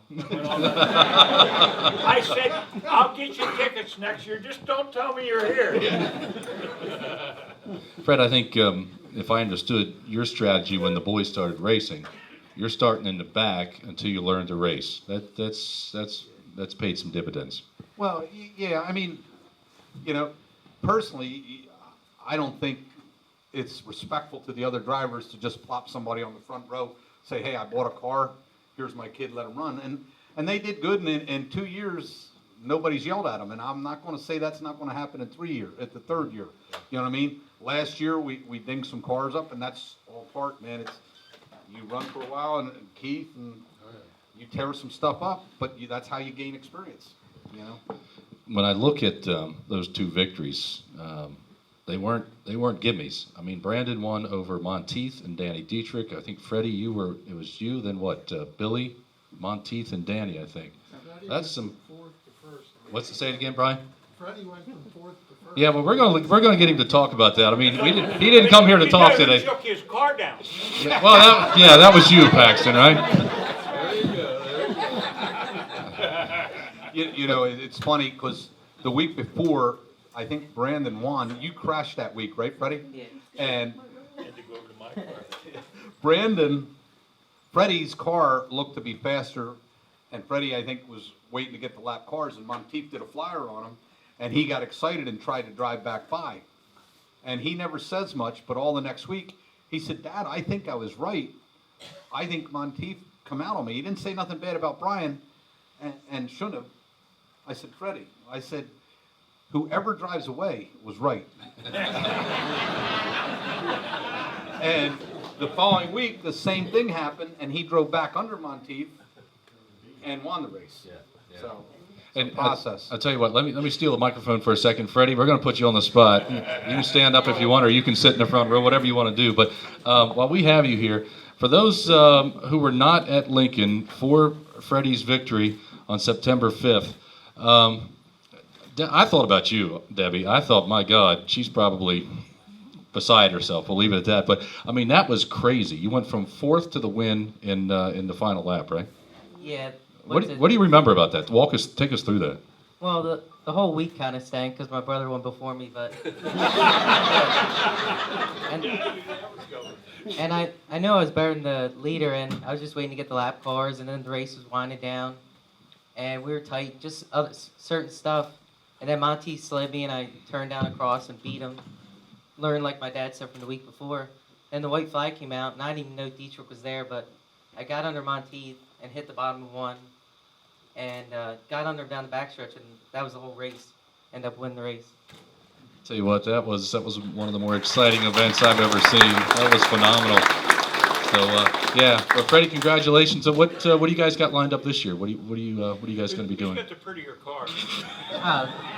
I said, I'll get you tickets next year. Just don't tell me you're here. Fred, I think if I understood your strategy when the boys started racing, you're starting in the back until you learn to race. That's paid some dividends. Well, yeah, I mean, you know, personally, I don't think it's respectful to the other drivers to just plop somebody on the front row, say, hey, I bought a car, here's my kid, let him run. And they did good, and in 2 years, nobody's yelled at them. And I'm not going to say that's not going to happen in 3 years, at the third year. You know what I mean? Last year, we dinged some cars up, and that's all part, man. It's you run for a while, and Keith, and you tear some stuff up, but that's how you gain experience, you know? When I look at those two victories, they weren't gimmies. I mean, Brandon won over Monteith and Danny Dietrich. I think Freddie, it was you. Then what? Billy, Monteith, and Danny. I think. That's some. What's to say it again, Brian? Freddie went from fourth to first. Yeah, well, we're gonna get him to talk about that. I mean, he didn't come here to talk He today. shook his car down. Well, that was you, Paxton, right? You know, it's funny because the week before, I think Brandon won. You crashed that week, right, Freddie? Yeah. And Had to go to my car. Freddie's car looked to be faster, and Freddie, I think, was waiting to get the lap cars, and Monteith did a flyer on him, and he got excited and tried to drive back by. And he never says much, but all the next week, he said, Dad, I think I was right. I think Monteith come out on me. He didn't say nothing bad about Brian, and shouldn't have. I said, Freddie, I said, whoever drives away was right. And the following week, the same thing happened, and he drove back under Monteith and won the race. Yeah. So, And process. I'll tell you what, let me steal the microphone for a second, Freddie. We're going to put you on the spot. You can stand up if you want, or you can sit in the front row, whatever you want to do. But while we have you here, for those who were not at Lincoln for Freddie's victory on September 5th, I thought about you, Debbie. I thought, my God, she's probably beside herself. We'll leave it at that. But I mean, that was crazy. You went from fourth to the win in the final lap, right? Yeah. What do you remember about that? Take us through that. Well, the whole week kind of stank because my brother won before me, but and I know I was better than the leader, and I was just waiting to get the lap cars, and then the race was winding down, and we were tight, just other certain stuff, and then Monty slid me, and I turned down across and beat him. Learned like my dad said from the week before. Then the white flag came out, and I didn't even know Dietrich was there, but I got under Monteith and hit the bottom of one, and got under him down the backstretch, and that was the whole race. Ended up winning the race. Tell you what, that was one of the more exciting events I've ever seen. That was phenomenal. So yeah, well, Freddie, congratulations. So what do you guys got lined up this year? What are you guys going to be doing? Who's got the prettier car?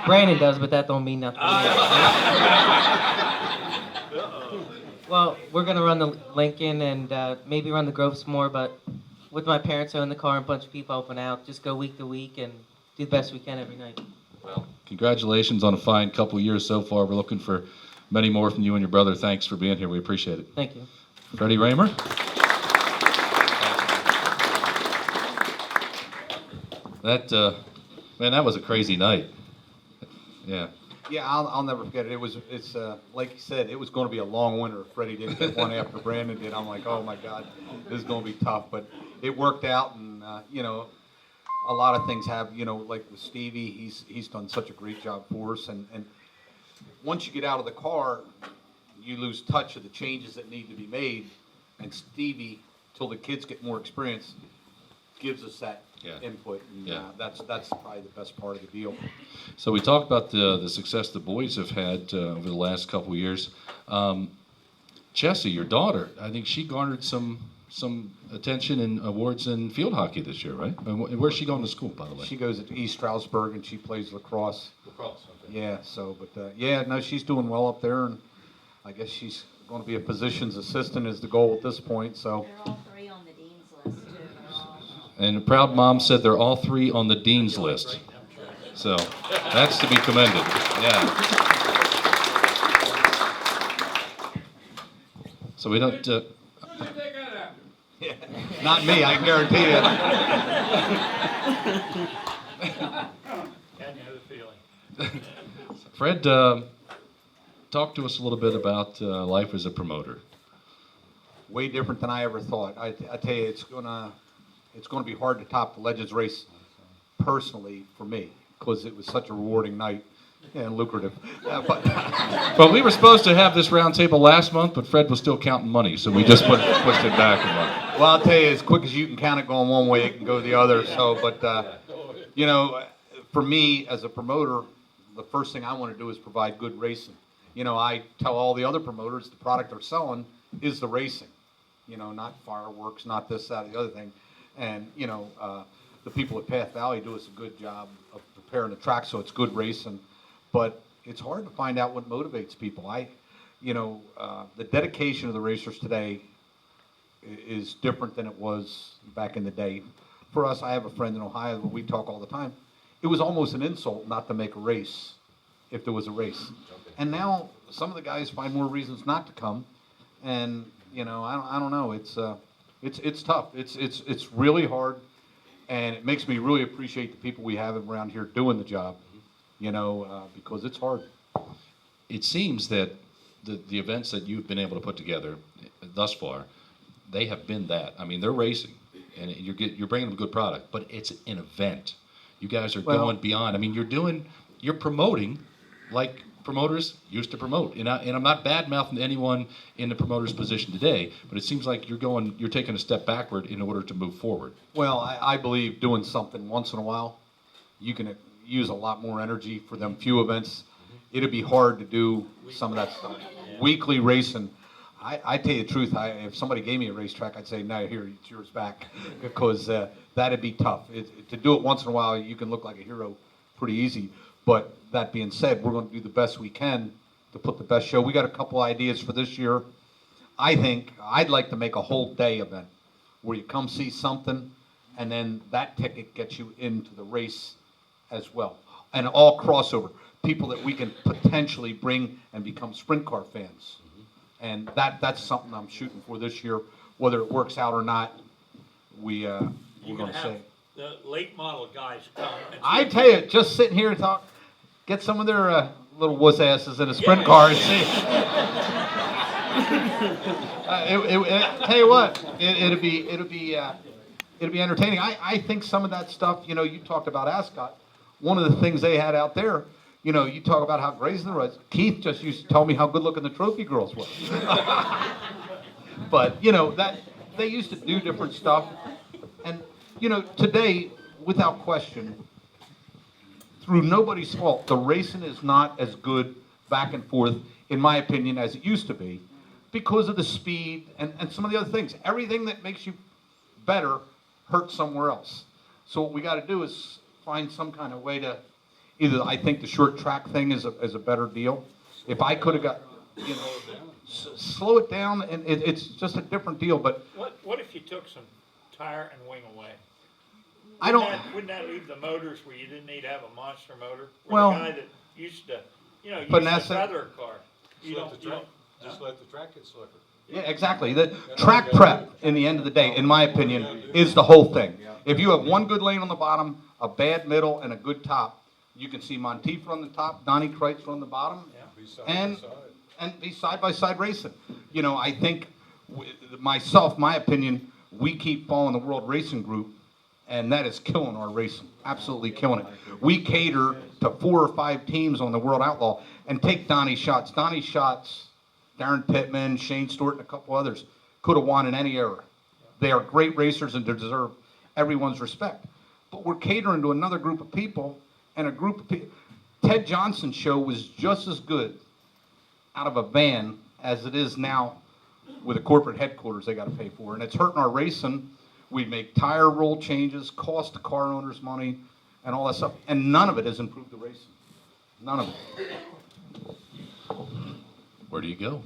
Brandon does, but that don't mean nothing. Well, we're gonna run the Lincoln and maybe run the Grove some more, but with my parents owning the car and a bunch of people helping out, just go week to week and do the best we can every night. Well, congratulations on a fine couple years so far. We're looking for many more from you and your brother. Thanks for being here. We appreciate it. Thank you. Freddie Rahmer. That was a crazy night. Yeah. Yeah, I'll never forget it. It's like you said, it was going to be a long winter if Freddie didn't get one after Brandon did. I'm like, oh my God, this is going to be tough. But it worked out, and a lot of things have, like with Stevie, he's done such a great job for us. And once you get out of the car, you lose touch of the changes that need to be made. And Stevie, till the kids get more experience, gives us that input. And that's probably the best part of the deal. So we talked about the success the boys have had over the last couple of years. Chessie, your daughter, I think she garnered some attention and awards in field hockey this year, right? And where's she going to school, by the way? She goes to East Stroudsburg and she plays lacrosse. Lacrosse, okay. Yeah, so, but she's doing well up there, and I guess she's going to be a physician's assistant is the goal at this point, so. They're all three on the dean's list, too. They're all... And the proud mom said they're all three on the dean's list. So that's to be commended. Yeah. So we don't. Yeah. Not me, I guarantee you. And you have the feeling. Fred, talk to us a little bit about life as a promoter. Way different than I ever thought. I tell you, it's gonna be hard to top the Legends race personally for me, because it was such a rewarding night and lucrative. Well, we were supposed to have this round table last month, but Fred was still counting money, so we just pushed it back a month. Well, I'll tell you, as quick as you can count it going one way, it can go the other. So, but for me as a promoter, the first thing I want to do is provide good racing. I tell all the other promoters the product they're selling is the racing. Not fireworks, not this, that, or the other thing. And the people at Path Valley do us a good job of preparing the track so it's good racing. But it's hard to find out what motivates people. The dedication of the racers today is different than it was back in the day. For us, I have a friend in Ohio that we talk all the time. It was almost an insult not to make a race if there was a race. And now some of the guys find more reasons not to come. And I don't know. It's tough. It's really hard, and it makes me really appreciate the people we have around here doing the job. Because it's hard. It seems that the events that you've been able to put together thus far, they have been that. I mean, they're racing, and you're bringing them a good product, but it's an event. You guys are going beyond. I mean, you're promoting like promoters used to promote. And I'm not bad-mouthing anyone in the promoter's position today, but it seems like you're taking a step backward in order to move forward. Well, I believe doing something once in a while, you can use a lot more energy for them few events. It'd be hard to do some of that stuff. Weekly racing, I tell you the truth, if somebody gave me a racetrack, I'd say, no, here, it's yours back, because that'd be tough. To do it once in a while, you can look like a hero pretty easy. But that being said, we're going to do the best we can to put the best show. We got a couple ideas for this year. I think I'd like to make a whole day event where you come see something, and then that ticket gets you into the race as well. And all crossover. People that we can potentially bring and become sprint car fans. And that's something I'm shooting for this year. Whether it works out or not, we're You gonna can say. have the late model guys come and I see- tell you, just sitting here and talk, get some of their little wuss asses in a sprint Yeah. car and see. Tell you what, it'll be entertaining. I think some of that stuff, you know, you talked about Ascot. One of the things they had out there, you know, you talk about how brazen it was. Keith just used to tell me how good looking the trophy girls were. But you know that they used to do different stuff, and you know today, without question, through nobody's fault, the racing is not as good back and forth, in my opinion, as it used to be, because of the speed and some of the other things. Everything that makes you better hurts somewhere else. So what we got to do is find some kind of way to, either I think the short track thing is a better deal. If I could have got, you know, slow it down, and it's just a different deal. But What if you took some tire and wing away? I don't. Wouldn't that leave the motors where you didn't need to have a monster motor? Where Well, the guy that used to, you know, but used that's to it. feather a car. You Just don't, let the you track, don't, just let the track get slicker. Yeah, exactly. The track prep, in the end of the day, in my opinion, is the whole thing. If you have one good lane on the bottom, a bad middle, and a good top, you can see Monteith on the top, Donnie Kreitz on the bottom, Be side and by side. and be side by side racing. You know, I think myself, my opinion, we keep following the World Racing Group, and that is killing our racing. Absolutely killing it. We cater to 4 or 5 teams on the World Outlaw, and take Donnie Schatz. Donnie Schatz, Darren Pittman, Shane Stewart, and a couple others could have won in any era. They are great racers and they deserve everyone's respect. But we're catering to another group of people, and a group of people. Ted Johnson's show was just as good out of a van as it is now with a corporate headquarters they got to pay for, and it's hurting our racing. We make tire roll changes, cost the car owners money, and all that stuff, and none of it has improved the racing. None of it. Where do you go?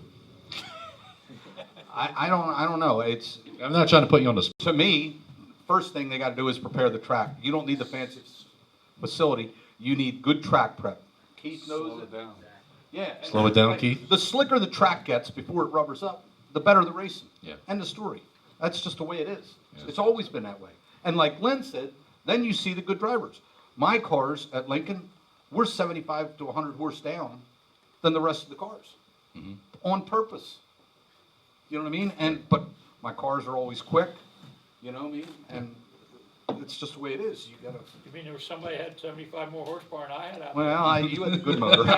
I don't know. It's, I'm not trying to put you on the spot. to me, first thing they got to do is prepare the track. You don't need the fancy facility. You need good track prep. Keith knows Slow it. it down. Yeah. Slow it down, Keith. The slicker the track gets before it rubbers up, the better the racing. Yeah. End of story. That's just the way it is. Yeah. It's always been that way. And like Lynn said, then you see the good drivers. My cars at Lincoln, we're 75 to 100 horse down than the rest of the cars. Mm-hmm. On purpose. You know what I mean? But my cars are always quick. You know what I mean? And it's just the way it is. You gotta. you mean there was somebody that had 75 more horsepower than I had out there? Well, you had a good motor. I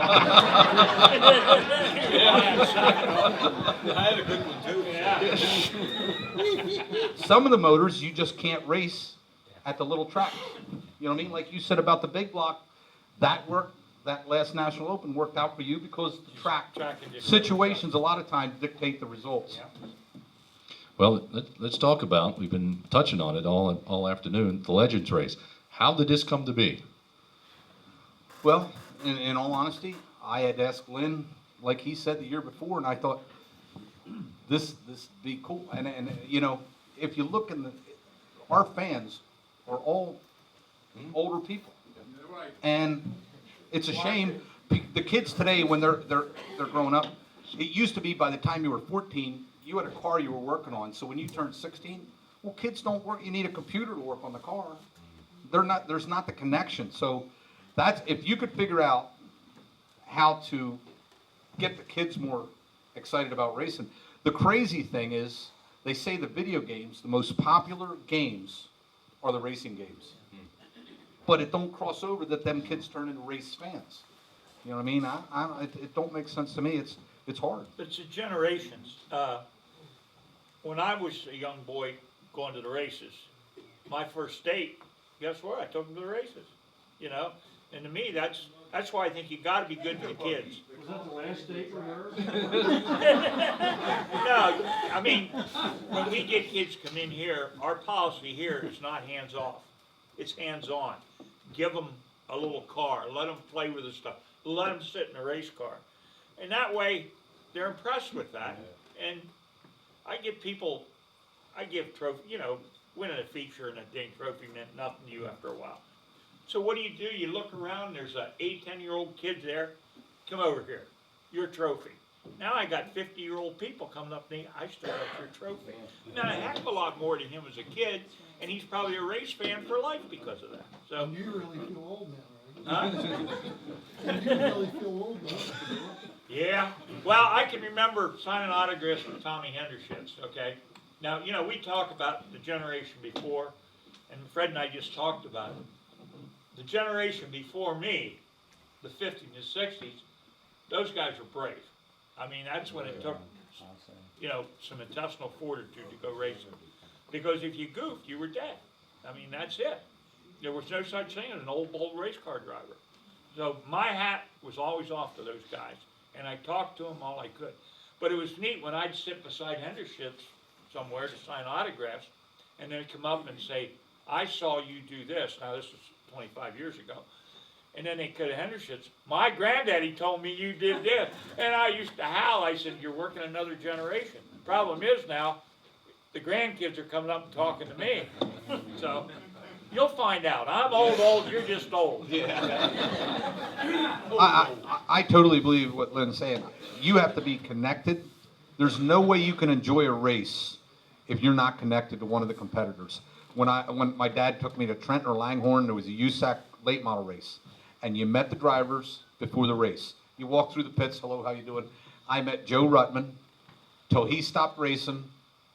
had a good one too. Yeah. Some of the motors you just can't race at the little track. You know what I mean? Like you said about the big block, that worked. That last National Open worked out for you because the track conditions. situations a lot of times dictate the results. Yeah. Well, let's talk about, we've been touching on it all afternoon, the Legends race. How did this come to be? Well, in all honesty, I had asked Lynn, like he said the year before, and I thought this be cool. And you know, if you look in our fans are all older people, and it's a shame. The kids today, when they're growing up, it used to be by the time you were 14, you had a car you were working on. So when you turned 16, well, kids don't work. You need a computer to work on the car. There's not the connection. So that's, if you could figure out how to get the kids more excited about racing. The crazy thing is, they say the video games, the most popular games, are the racing games. But it don't cross over that them kids turn into race fans. You know what I mean? It don't make sense to me. It's hard. It's the generations. When I was a young boy going to the races, my first state, guess what? I took them to the races. You know, and to me, that's why I think you got to be good to the kids. Was that the last day for yours? No, I mean, when we get kids come in here, our policy here is not hands off. It's hands on. Give them a little car. Let them play with the stuff. Let them sit in a race car. And that way, they're impressed with that. And I give trophy, you know, winning a feature and a ding trophy meant nothing to you after a while. So what do? You look around, there's a 8, 10-year-old kid there. Come over here. Your trophy. Now I got 50-year-old people coming up to me, I still got your trophy. Now, a heck of a lot more to him as a kid, and he's probably a race fan for life because of that. So, You really feel old now, right? huh? You really feel old now. Yeah, well, I can remember signing autographs with Tommy Hendershitz, okay? Now, you know, we talk about the generation before, and Fred and I just talked about it. The generation before me, the 50s and 60s, those guys were brave. I mean, that's when it took, you know, some intestinal fortitude to go racing. Because if you goofed, you were dead. I mean, that's it. There was no such thing as an old, bold race car driver. So my hat was always off to those guys, and I talked to them all I could. But it was neat when I'd sit beside Hendershitz somewhere to sign autographs, and then come up and say, I saw you do this. Now, this was 25 years ago. And then they could have Hendershitz, my granddaddy told me you did this. And I used to howl. I said, you're working another generation. Problem is now, the grandkids are coming up and talking to me. So, you'll find out. I'm old, you're just old. I totally believe what Lynn's saying. You have to be connected. There's no way you can enjoy a race if you're not connected to one of the competitors. When my dad took me to Trenton or Langhorne, there was a USAC late model race, and you met the drivers before the race. You walk through the pits, hello, how you doing? I met Joe Ruttman. Till he stopped racing,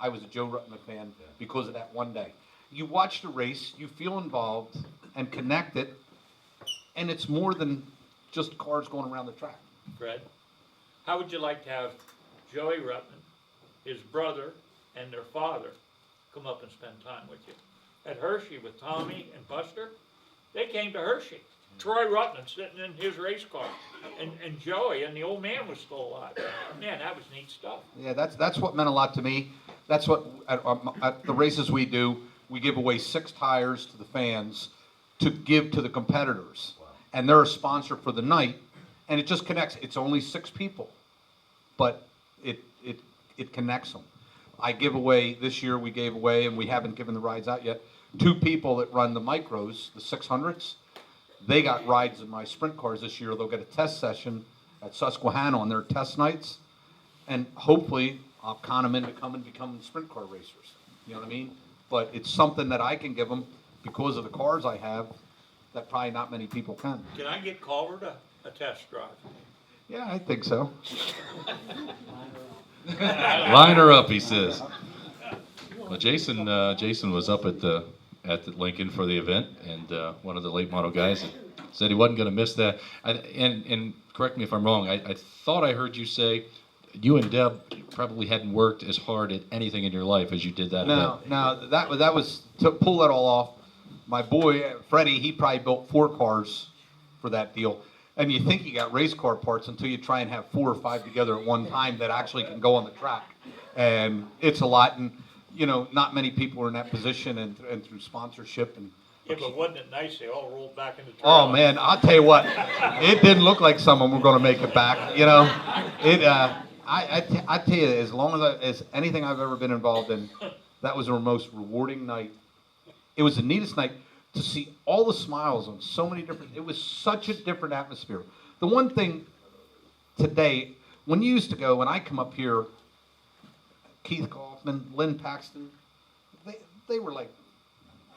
I was a Joe Ruttman fan because of that one day. You watch the race, you feel involved and connected, and it's more than just cars going around the track. Fred, how would you like to have Joey Ruttman, his brother, and their father come up and spend time with you? At Hershey with Tommy and Buster, they came to Hershey. Troy Ruttman sitting in his race car, and Joey, and the old man was still alive. Man, that was neat stuff. Yeah, that's what meant a lot to me. That's what, at the races we do, we give away 6 tires to the fans to give to the competitors. And they're a sponsor for the night, and it just connects. It's only 6 people, but it connects them. I give away, this year we gave away, and we haven't given the rides out yet, 2 people that run the micros, the 600s. They got rides in my sprint cars this year. They'll get a test session at Susquehanna on their test nights, and hopefully I'll con them into becoming sprint car racers. You know what I mean? But it's something that I can give them because of the cars I have that probably not many people can. Can I get Culver a test drive? Yeah, I think so. Line her up, he says. Well, Jason was up at the Lincoln for the event, and one of the late model guys said he wasn't going to miss that. And correct me if I'm wrong. I thought I heard you say you and Deb probably hadn't worked as hard at anything in your life as you did that event. No, that was to pull that all off. My boy Freddie, he probably built 4 cars for that deal. And you think you got race car parts until you try and have 4 or 5 together at one time that actually can go on the track. And it's a lot, and you know, not many people are in that position, and through sponsorship and. Yeah, but wasn't it nice they all rolled back into the Oh man, I'll tell you what, it didn't look like some of them were going to make it back. You know, I tell you, as long as anything I've ever been involved in, that was our most rewarding night. It was the neatest night to see all the smiles on so many different. It was such a different atmosphere. The one thing today, when you used to go, when I come up here, Keith Kauffman, Lynn Paxton, they were like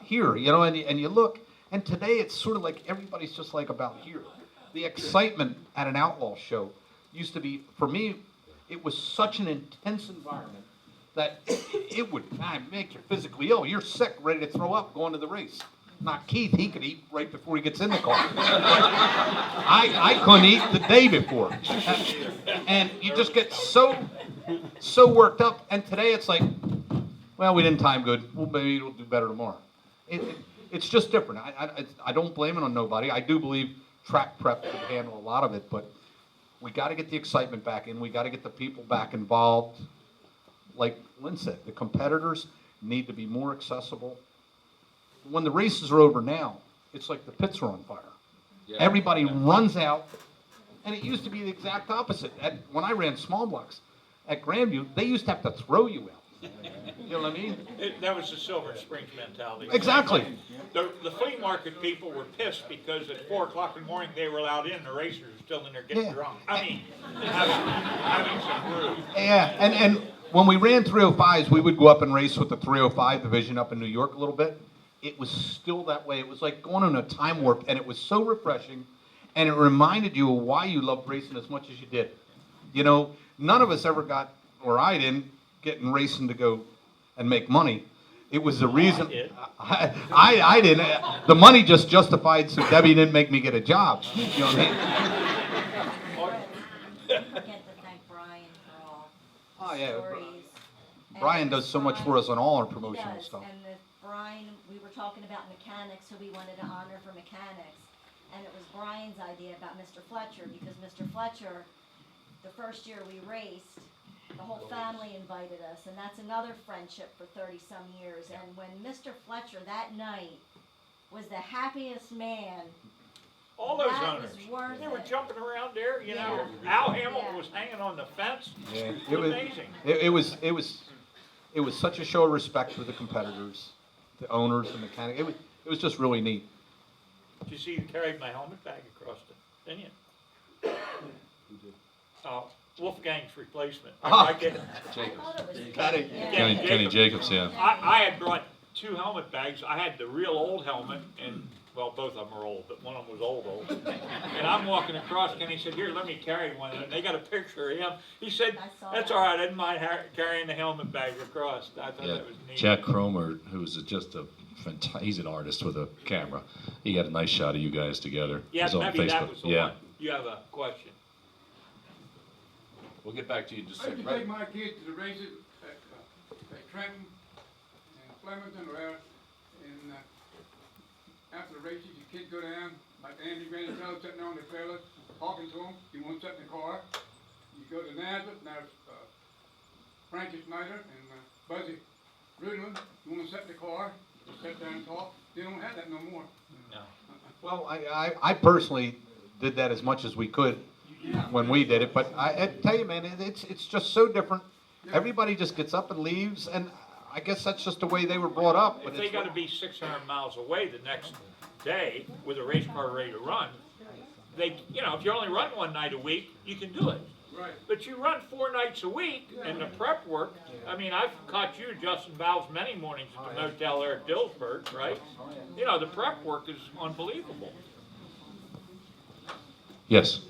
here, you know, and you look, and today it's sort of like everybody's just like about here. The excitement at an Outlaw show used to be, for me, it was such an intense environment that it would make you physically ill. You're sick, ready to throw up, going to the race. Not Keith, he could eat right before he gets in the car. I couldn't eat the day before. And you just get so worked up, and today it's like, well, we didn't time good. Well, maybe it'll do better tomorrow. It's just different. I don't blame it on nobody. I do believe track prep could handle a lot of it, but we got to get the excitement back in. We got to get the people back involved. Like Lynn said, the competitors need to be more accessible. When the races are over now, it's like the pits are on fire. Yeah. Everybody runs out, and it used to be the exact opposite. When I ran small blocks at Grandview, they used to have to throw you out. You know what I mean? That was the Silver Springs mentality. Exactly. The flea market people were pissed because at 4 o'clock in the morning they were allowed in, the racers were still in there getting Yeah. drunk. I mean, having some brew. Yeah, and when we ran 305s, we would go up and race with the 305 division up in New York a little bit. It was still that way. It was like going on a time warp, and it was so refreshing, and it reminded you of why you loved racing as much as you did. You know, none of us ever got, or I didn't, getting racing to go and make money. It was the reason. I didn't. The money just justified so Debbie didn't make me get a job. You know what I mean? Forget to thank Brian for all Oh, yeah. stories. Brian And does so much for us on all our promotional He does, stuff. and Brian, we were talking about mechanics, who we wanted to honor for mechanics. And it was Brian's idea about Mr. Fletcher, because Mr. Fletcher, the first year we raced, the whole family invited us, and that's another friendship for 30-some years. And when Mr. Fletcher that night was the happiest man, All those that owners, was worth they were it. jumping around there, you know. Yeah. Al Hamilton Yeah. was hanging on the fence. Yeah, It it was was. amazing. It was such a show of respect for the competitors, the owners, the mechanic. It was just really neat. Did you see you carried my helmet bag across the, didn't you? Wolfgang's replacement. I did. I thought it was. Kenny. Yeah. Kenny Jacobs, yeah. I had brought 2 helmet bags. I had the real old helmet, and, well, both of them are old, but one of them was old. And I'm walking across, Kenny said, here, let me carry one. And they got a picture of him. He said, I saw that's that. all right, I didn't mind carrying the helmet bag across. I thought Yeah, that was neat. Jack Cromer, who's just a he's an artist with a camera. He got a nice shot of you guys together. Yeah, It was on maybe that Facebook. was the Yeah. one. You have a question? We'll get back to you in just a I used second. to take my kids to the races at Trenton and Flemington or out, and after the races, your kids go down, like Andy Granatello sitting on the trailer, talking to them. You want to sit in the car. You go to Nazareth, now Frankie Snyder and Buzzy Rudlin. You want to sit in the car, you sit down and talk. They don't have that no more. No. Well, I personally did that as much as we could when we did it, but I tell you, man, it's just so different. Everybody just gets up and leaves, and I guess that's just the way they were brought up. But If they it's- gotta be 600 miles away the next day with a race car ready to run, they, you know, if you only run one night a week, you can do it. Right. But you run 4 nights a week, and the prep work, I mean, I've caught you, Justin Valves, many mornings at the motel there at Dillsburg, right? You know, the prep work is unbelievable. Yes.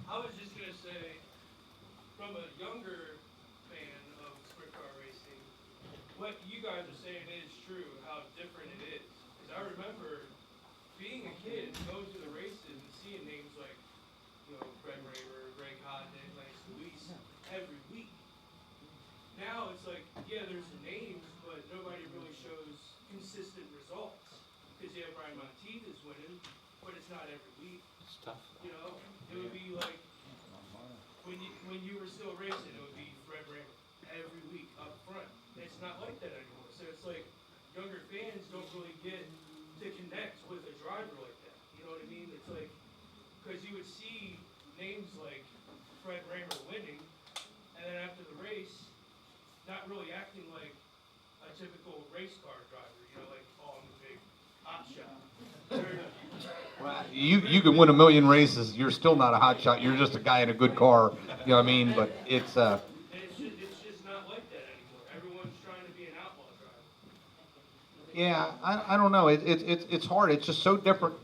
I was just gonna say, from a younger fan of sprint car racing, what you guys are saying is true, how different it is. Because I remember being a kid, going to the races and seeing names like, you know, Fred Rahmer, Greg Hodnick, Lance Luis, every week. Now it's like, yeah, there's the names, but nobody really shows consistent results. Because you have Brian Monteith is winning, but it's not every week. It's tough. You know, it would be like when you were still racing, it would be Fred Rahmer every week up front. It's not like that anymore. So it's like younger fans don't really get to connect with a driver like that. You know what I mean? It's like because you would see names like Fred Rahmer winning, and then after the race, not really acting like a typical race car driver. You know, like oh, I'm a big hot shot. Well, you can win a million races. You're still not a hot shot. You're just a guy in a good car. You know what I mean? But it's And it's just not like that anymore. Everyone's trying to be an outlaw driver. yeah. I don't know. It's hard. It's just so different.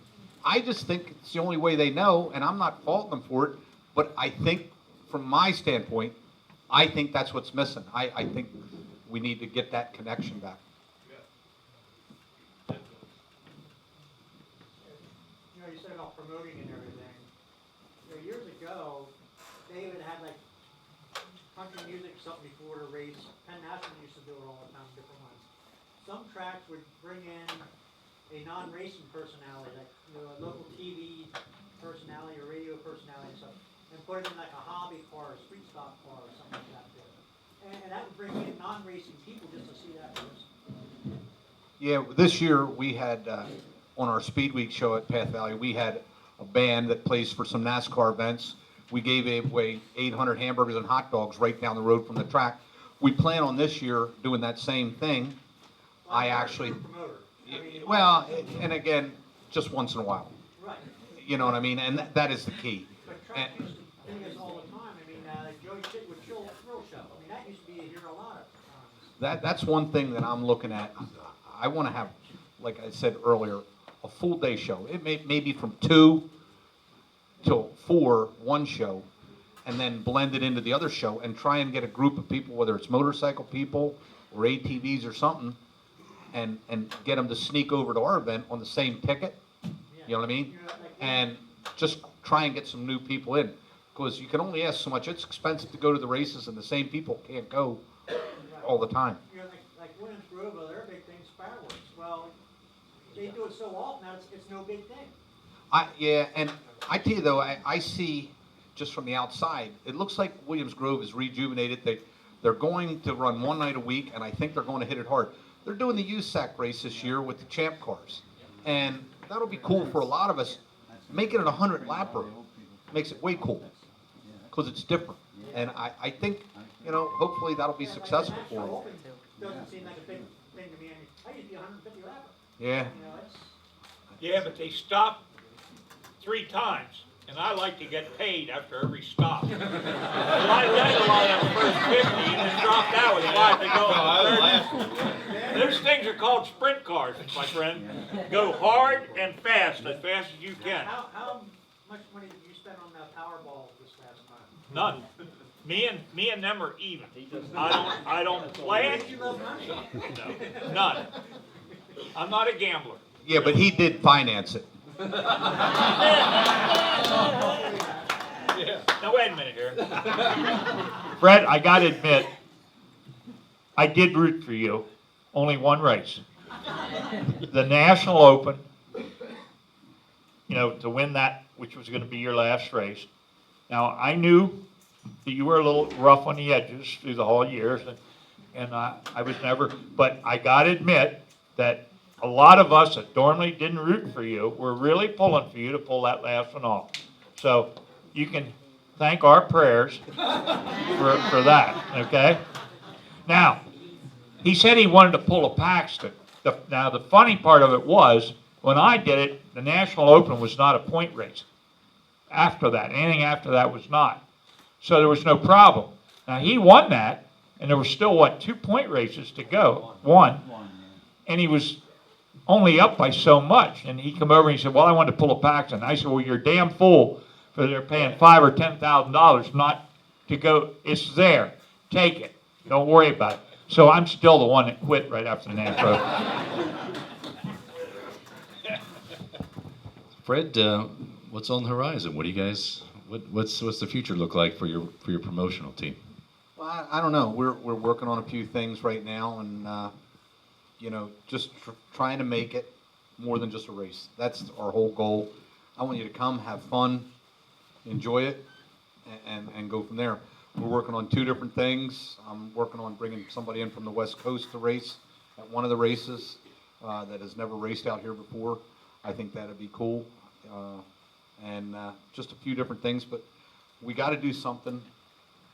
I just think it's the only way they know, and I'm not faulting them for it. But I think, from my standpoint, I think that's what's missing. I think we need to get that connection back. You know, you said about promoting and everything. You know, years ago, David had like country music, something before the race. Penn National used to do it all the time, different ones. Some tracks would bring in a non-racing personality, like you know, a local TV personality or radio personality and stuff, and put it in like a hobby car, a street stock car, or something like that. And that would bring in non-racing people just to see that person. Yeah, this year we had, on our Speed Week show at Path Valley, we had a band that plays for some NASCAR events. We gave away 800 hamburgers and hot dogs right down the road from the track. we plan on this year doing that same thing. I actually, Promoter. I mean, well, and again, just once in a while. Right. You know what I mean? And that is the key. But And- Trent used to do this all the time. I mean, Joey Shit would chill thrill show. I mean, that used to be here a lot of times. That's one thing that I'm looking at. I want to have, like I said earlier, a full day show. It may be from 2 till 4, one show, and then blend it into the other show and try and get a group of people, whether it's motorcycle people or ATVs or something, and get them to sneak over to our event on the same ticket. You know what I mean? And just try and get some new people in, because you can only ask so much. It's expensive to go to the races, and the same people can't go all the time. You know, like Williams Grove, their big thing's fireworks. Well, they do it so often now it's no big thing. Yeah, and I tell you though, I see just from the outside, it looks like Williams Grove is rejuvenated. They're going to run one night a week, and I think they're going to hit it hard. They're doing the USAC race this year with the champ cars, and that'll be cool for a lot of us. Making it a 100-lapper makes it way cool, because it's different. And I think, you know, hopefully that'll be successful for them. Doesn't seem like a big thing to me. I used to be 150 lapper. Yeah. You know, it's. Yeah, but they stop 3 times, and I like to get paid after every stop. A lot of guys, a lot of them first 50 and then dropped out with 5 to go on the 30. Those things are called sprint cars, my friend. Go hard and fast as you can. How much money did you spend on that Powerball this last time? None. Me and them are even. I don't play it. You love money. No, none. I'm not a gambler. Yeah, but he did finance it. Now wait a minute here. Fred, I gotta admit, I did root for you. Only one race. The National Open, you know, to win that, which was gonna be your last race. Now, I knew that you were a little rough on the edges through the whole years, and I was never, but I gotta admit that a lot of us that normally didn't root for you were really pulling for you to pull that last one off. So you can thank our prayers for that, okay? Now, he said he wanted to pull a Paxton. Now, the funny part of it was, when I did it, the National Open was not a point race. After that, anything after that was not. So there was no problem. Now, he won that, and there were still, 2-point races to go? One. And he was only up by so much. And he come over and he said, well, I wanted to pull a Paxton. I said, well, you're a damn fool for they're paying $5,000 or $10,000 not to go. It's there. Take it. Don't worry about it. So I'm still the one that quit right after the NASCAR. Fred, what's on the horizon? What do you guys? What's the future look like for your promotional team? Well, I don't know. We're working on a few things right now, and you know, just trying to make it more than just a race. That's our whole goal. I want you to come, have fun, enjoy it, and go from there. We're working on 2 different things. I'm working on bringing somebody in from the West Coast to race at one of the races that has never raced out here before. I think that'd be cool. And just a few different things, but we got to do something,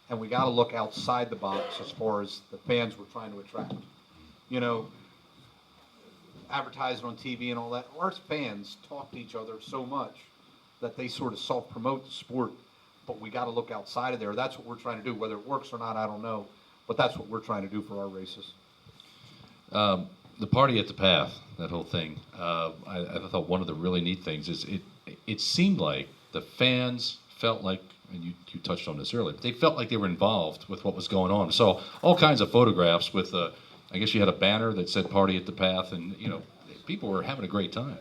and we got to look outside the box as far as the fans we're trying to attract. You know, advertising on TV and all that, our fans talk to each other so much that they sort of self-promote the sport, but we got to look outside of there. That's what we're trying to do. Whether it works or not, I don't know, but that's what we're trying to do for our races. The party at the path, that whole thing. I thought one of the really neat things is it seemed like the fans felt like, and you touched on this earlier, but they felt like they were involved with what was going on. So all kinds of photographs with, I guess you had a banner that said "Party at the Path," and you know, people were having a great time.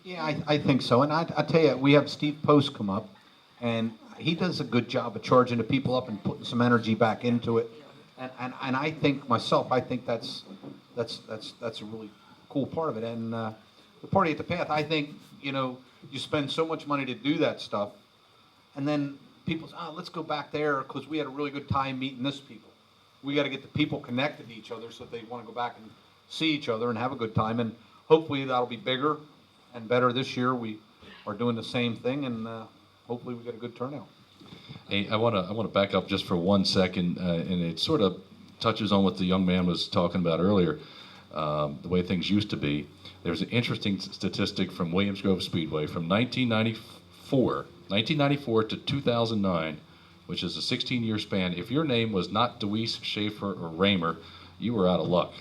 Yeah, I think so. And I tell you, we have Steve Post come up, and he does a good job of charging the people up and putting some energy back into it. And I think myself, I think that's a really cool part of it. And the Party at the Path, I think, you know, you spend so much money to do that stuff, and then people say, let's go back there because we had a really good time meeting this people. We got to get the people connected to each other so that they want to go back and see each other and have a good time. And hopefully that'll be bigger and better this year. We are doing the same thing, and hopefully we get a good turnout. Hey, I want to back up just for 1 second, and it sort of touches on what the young man was talking about earlier, the way things used to be. There's an interesting statistic from Williams Grove Speedway from 1994 to 2009, which is a 16-year span. If your name was not Deweese, Schaefer, or Rahmer, you were out of luck,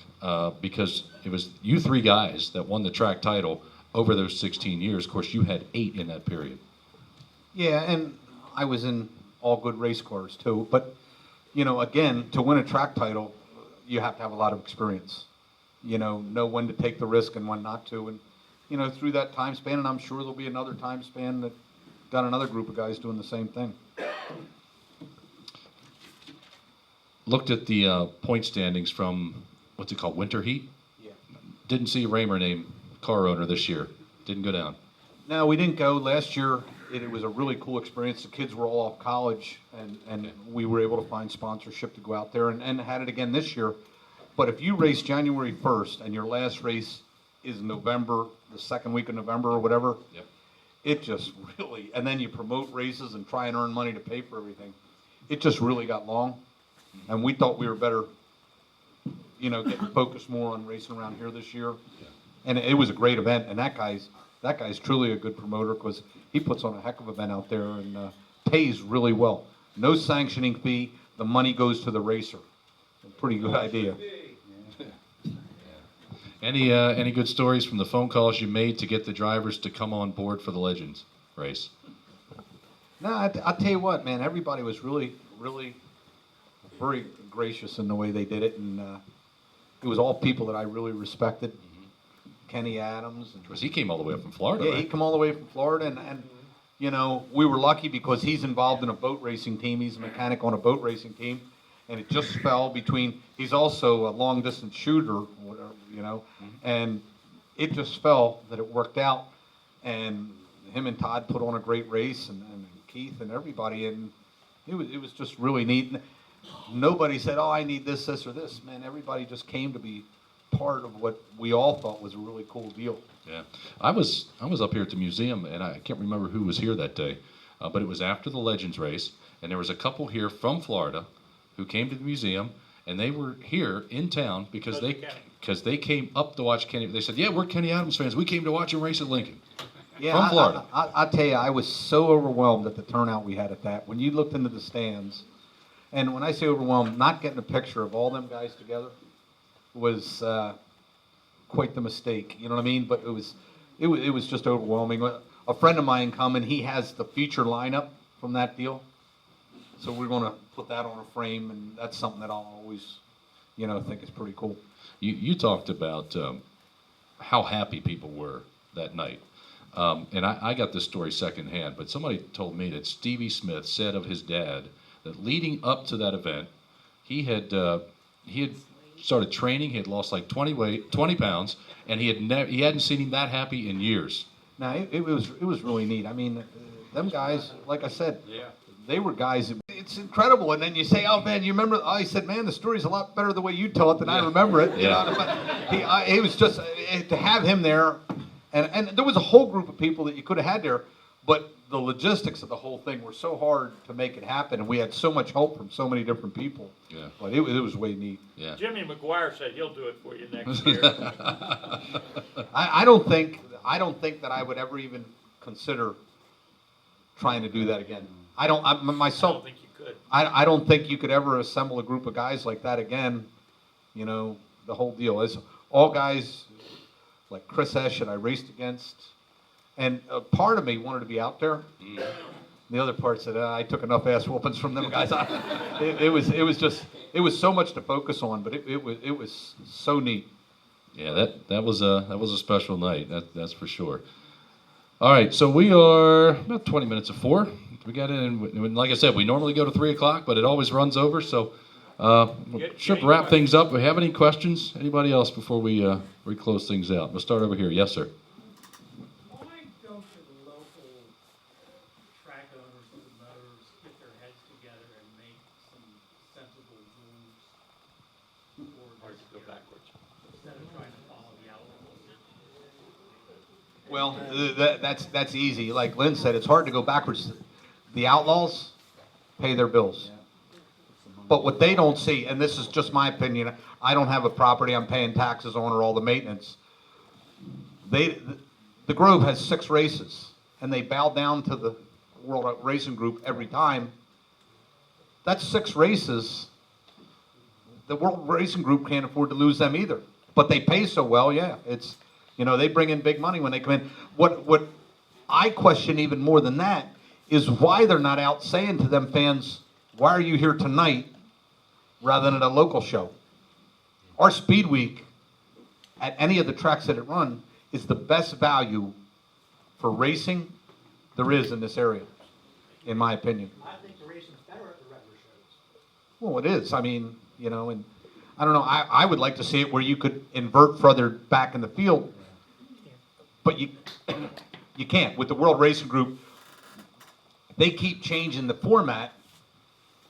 because it was you three guys that won the track title over those 16 years. Of course, you had 8 in that period. Yeah, and I was in all good race cars too. But, you know, again, to win a track title, you have to have a lot of experience. You know when to take the risk and when not to. And, you know, through that time span, and I'm sure there'll be another time span that got another group of guys doing the same thing. Looked at the point standings from, what's it called, Winter Heat? Yeah. Didn't see Rahmer named car owner this year. Didn't go down. No, we didn't go. Last year, it was a really cool experience. The kids were all off college, and we were able to find sponsorship to go out there, and had it again this year. But if you race January 1st and your last race is November, the second week of November or whatever, Yep. it just really, and then you promote races and try and earn money to pay for everything, it just really got long. And we thought we were better, you know, getting focused more on racing around here this year. Yeah. And it was a great event, and that guy's truly a good promoter, because he puts on a heck of an event out there and pays really well. No sanctioning fee, the money goes to the racer. A pretty good idea. Any good stories from the phone calls you made to get the drivers to come on board for the Legends race? No, I'll tell you what, man, everybody was really, really very gracious in the way they did it, and it was all people that I really respected. Kenny Adams. Because he came all the way up from Florida, Yeah, right? he came all the way from Florida, and you know, we were lucky because he's involved in a boat racing team. He's a mechanic on a boat racing team, and it just fell between, he's also a long-distance shooter, whatever, you know, and it just fell that it worked out, and him and Todd put on a great race, and Keith and everybody, and it was just really neat. Nobody said, oh, I need this, or this. Man, everybody just came to be part of what we all thought was a really cool deal. Yeah, I was up here at the museum, and I can't remember who was here that day, but it was after the Legends race, and there was a couple here from Florida who came to the museum, and they were here in town because they came up to watch Kenny. They said, yeah, we're Kenny Adams fans. We came to watch him race at Lincoln. Yeah, from Florida. I'll tell you, I was so overwhelmed at the turnout we had at that. When you looked into the stands, and when I say overwhelmed, not getting a picture of all them guys together was quite the mistake. You know what I mean? But it was just overwhelming. A friend of mine come, and he has the feature lineup from that deal. So we're going to put that on a frame, and that's something that I'll always, you know, think is pretty cool. You talked about how happy people were that night. And I got this story secondhand, but somebody told me that Stevie Smith said of his dad that leading up to that event, he had started training. He had lost like 20 pounds, and he hadn't seen him that happy in years. Now it was really neat. I mean, them guys, like I said, they were guys. It's incredible. And then you say, "Oh man, you remember?" Oh, he said, "Man, the story's a lot better the way you tell it than I remember it." You know? But he was just to have him there, and there was a whole group of people that you could have had there, but the logistics of the whole thing were so hard to make it happen, and we had so much help from so many different people. Yeah. But it was way neat. Yeah. Jimmy McGuire said he'll do it for you next year. I don't think that I would ever even consider trying to do that again. I don't think you could. I don't think you could ever assemble a group of guys like that again. You know, the whole deal is all guys like Chris Esch that I raced against, and a part of me wanted to be out there. The other part said, I took enough ass whoopings from them guys. It was so much to focus on, but it was so neat. Yeah, that was a special night. That's for sure. All right, so we are about 20 minutes of 4. We got in, like I said, we normally go to 3 o'clock, but it always runs over. So we should wrap things up. Do we have any questions? Anybody else before we close things out? We'll start over here. Yes, sir. Why don't the local track owners and promoters get their heads together and make some sensible rules for Hard to go backwards. instead of trying to follow the Outlaws? Well, that's easy. Like Lynn said, it's hard to go backwards. The Outlaws pay their bills. But what they don't see, and this is just my opinion, I don't have a property I'm paying taxes on or all the maintenance. The Grove has 6 races, and they bow down to the World Racing Group every time. That's 6 races. The World Racing Group can't afford to lose them either. But they pay so well, yeah. It's, you know, they bring in big money when they come in. What I question even more than that is why they're not out saying to them fans, why are you here tonight rather than at a local show? Our Speed Week at any of the tracks that it run is the best value for racing there is in this area, in my opinion. I think the racing's better at the regular shows. Well, it is. I mean, you know, and I don't know. I would like to see it where you could invert further back in the field, but you can't. With the World Racing Group, they keep changing the format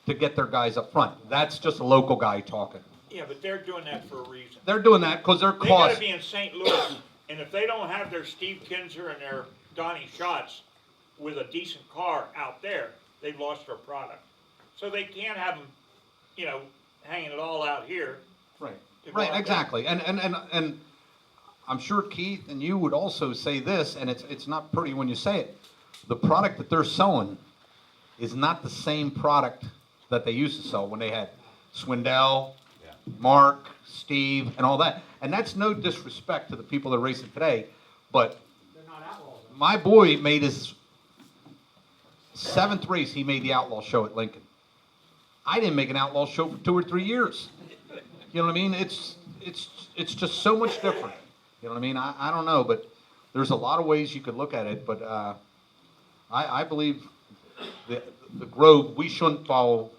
to get their guys up front. That's just a local guy talking. Yeah, but they're doing that for a reason. They're doing that because they're They gotta cost. be in St. Louis, and if they don't have their Steve Kinzer and their Donnie Schatz with a decent car out there, they've lost their product. So they can't have them, you know, hanging it all out here. Right. They go Right. out there. Exactly. And I'm sure Keith and you would also say this, and it's not pretty when you say it. The product that they're selling is not the same product that they used to sell when they had Swindell, Mark, Steve, and all that. And that's no disrespect to the people that are racing today, but They're not outlaws. my boy made his 7th race. He made the Outlaw show at Lincoln. I didn't make an Outlaw show for 2 or 3 years. You know what I mean? It's just so much different. You know what I mean? I don't know, but there's a lot of ways you could look at it. But I believe the Grove, we shouldn't follow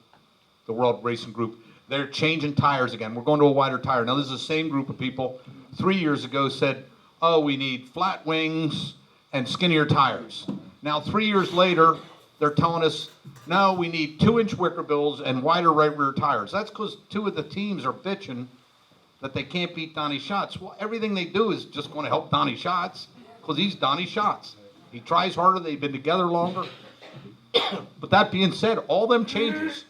the World Racing Group. They're changing tires again. We're going to a wider tire. Now, this is the same group of people 3 years ago said, oh, we need flat wings and skinnier tires. Now, 3 years later, they're telling us, no, we need 2-inch wicker bills and wider right rear tires. That's because 2 of the teams are bitching that they can't beat Donnie Schatz. Well, everything they do is just going to help Donnie Schatz because he's Donnie Schatz. He tries harder. They've been together longer. But that being said, all them changes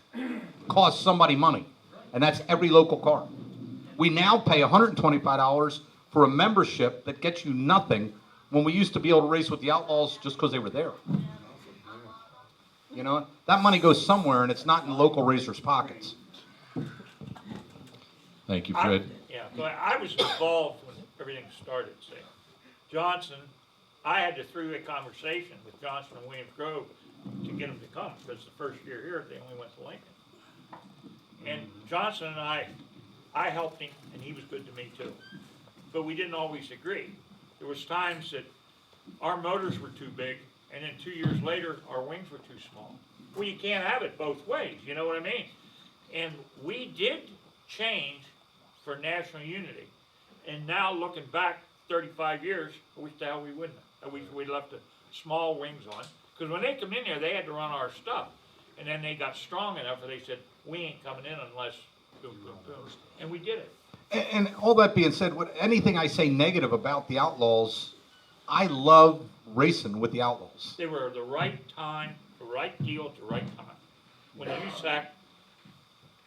cost somebody money, and that's every local car. We now pay $125 for a membership that gets you nothing when we used to be able to race with the Outlaws just because they were there. You know, that money goes somewhere, and it's not in local racers' pockets. Thank you, Fred. But I was involved when everything started, see. Johnson, I had the 3-way conversation with Johnson and Williams Grove to get them to come, because the first year here, they only went to Lincoln. And Johnson and I helped him, and he was good to me too. But we didn't always agree. There was times that our motors were too big, and then 2 years later, our wings were too small. Well, you can't have it both ways, you know what I mean? And we did change for national unity. And now looking back 35 years, I wish the hell we wouldn't have. I wish we'd left the small wings on. Because when they come in there, they had to run our stuff. And then they got strong enough that they said, we ain't coming in unless boom, boom, boom. And we did it. And all that being said, anything I say negative about the Outlaws, I love racing with the Outlaws. They were the right time, the right deal at the right time. When USAC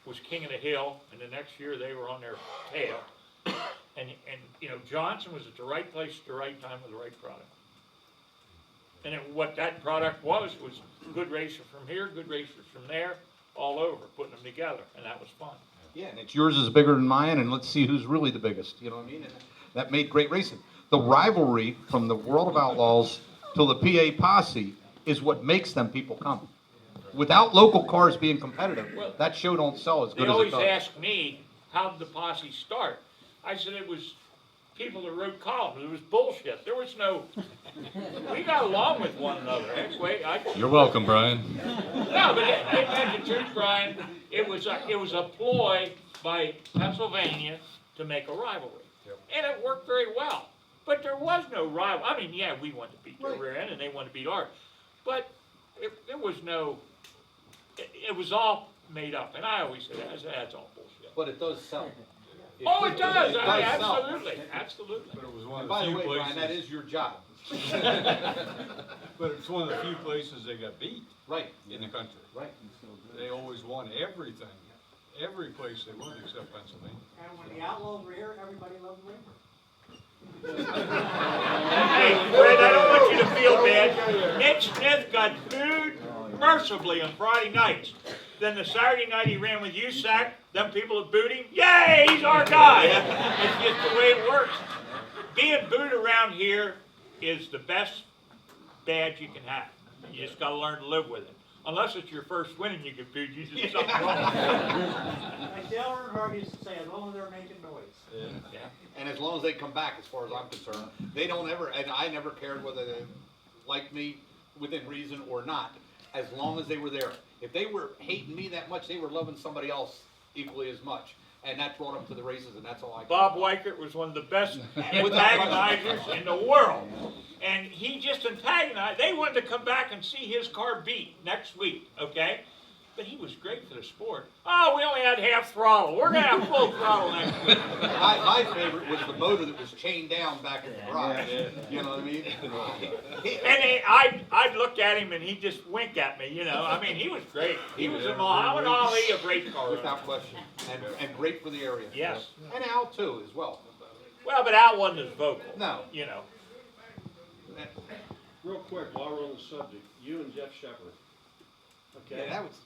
was king of the hill, and the next year they were on their tail. And you know, Johnson was at the right place at the right time with the right product. And what that product was good racers from here, good racers from there, all over, putting them together, and that was fun. Yeah, and it's yours is bigger than mine, and let's see who's really the biggest. You know what I mean? And that made great racing. The rivalry from the World of Outlaws to the PA Posse is what makes them people come. Without local cars being competitive, that show don't sell as good They as it always does. ask me, how did the posse start? I said it was people that wrote columns. It was bullshit. There was no, we got along with one another. Anyway, You're welcome, Brian. No, but it meant the truth, Brian. It was a ploy by Pennsylvania to make a rivalry. And it worked very well. But there was no rival. I mean, yeah, we wanted to beat their rear end and they wanted to beat ours. But there was no, it was all made up. And I always say that's all bullshit. But it does sell. Oh, it does. It does Absolutely. Absolutely. But it was one And of by the the few way, places. Brian, that is your job. But it's one of the few places they got beat Right. in the country. Right. They always won everything. every place they went except Pennsylvania. And when the Outlaws were here, everybody loved Raymond. Hey, Fred, I don't want you to feel bad. Mitch Smith got booed mercifully on Friday nights. Then the Saturday night he ran with USAC, them people that booed him, yay, he's our guy. It's just the way it works. Being booed around here is the best badge you can have. You just gotta learn to live with it. Unless it's your first win and you get booed, you just something wrong. Like Dale Earnhardt used to say, as long as they're making noise. Yeah. And as long as they come back, as far as I'm concerned, they don't ever, and I never cared whether they liked me within reason or not, as long as they were there. If they were hating me that much, they were loving somebody else equally as much. And that brought them to the races, and that's all I Bob Weichert was one of the best antagonizers in the world. And he just antagonized. They wanted to come back and see his car beat next week, okay? But he was great for the sport. Oh, we only had half throttle. We're going to have full throttle next week. My favorite was the motor that was chained down back in the garage. You know what I mean? And I'd look at him and he'd just wink at me, you know. I mean, he was great. He was a Muhammad Ali of race cars. Without question. And great for the area. Yes. And Al, too, as well. Well, but Al wasn't as vocal. No. You know. Real quick, while we're on the subject, you and Jeff Shepard. Okay. Yeah, that was...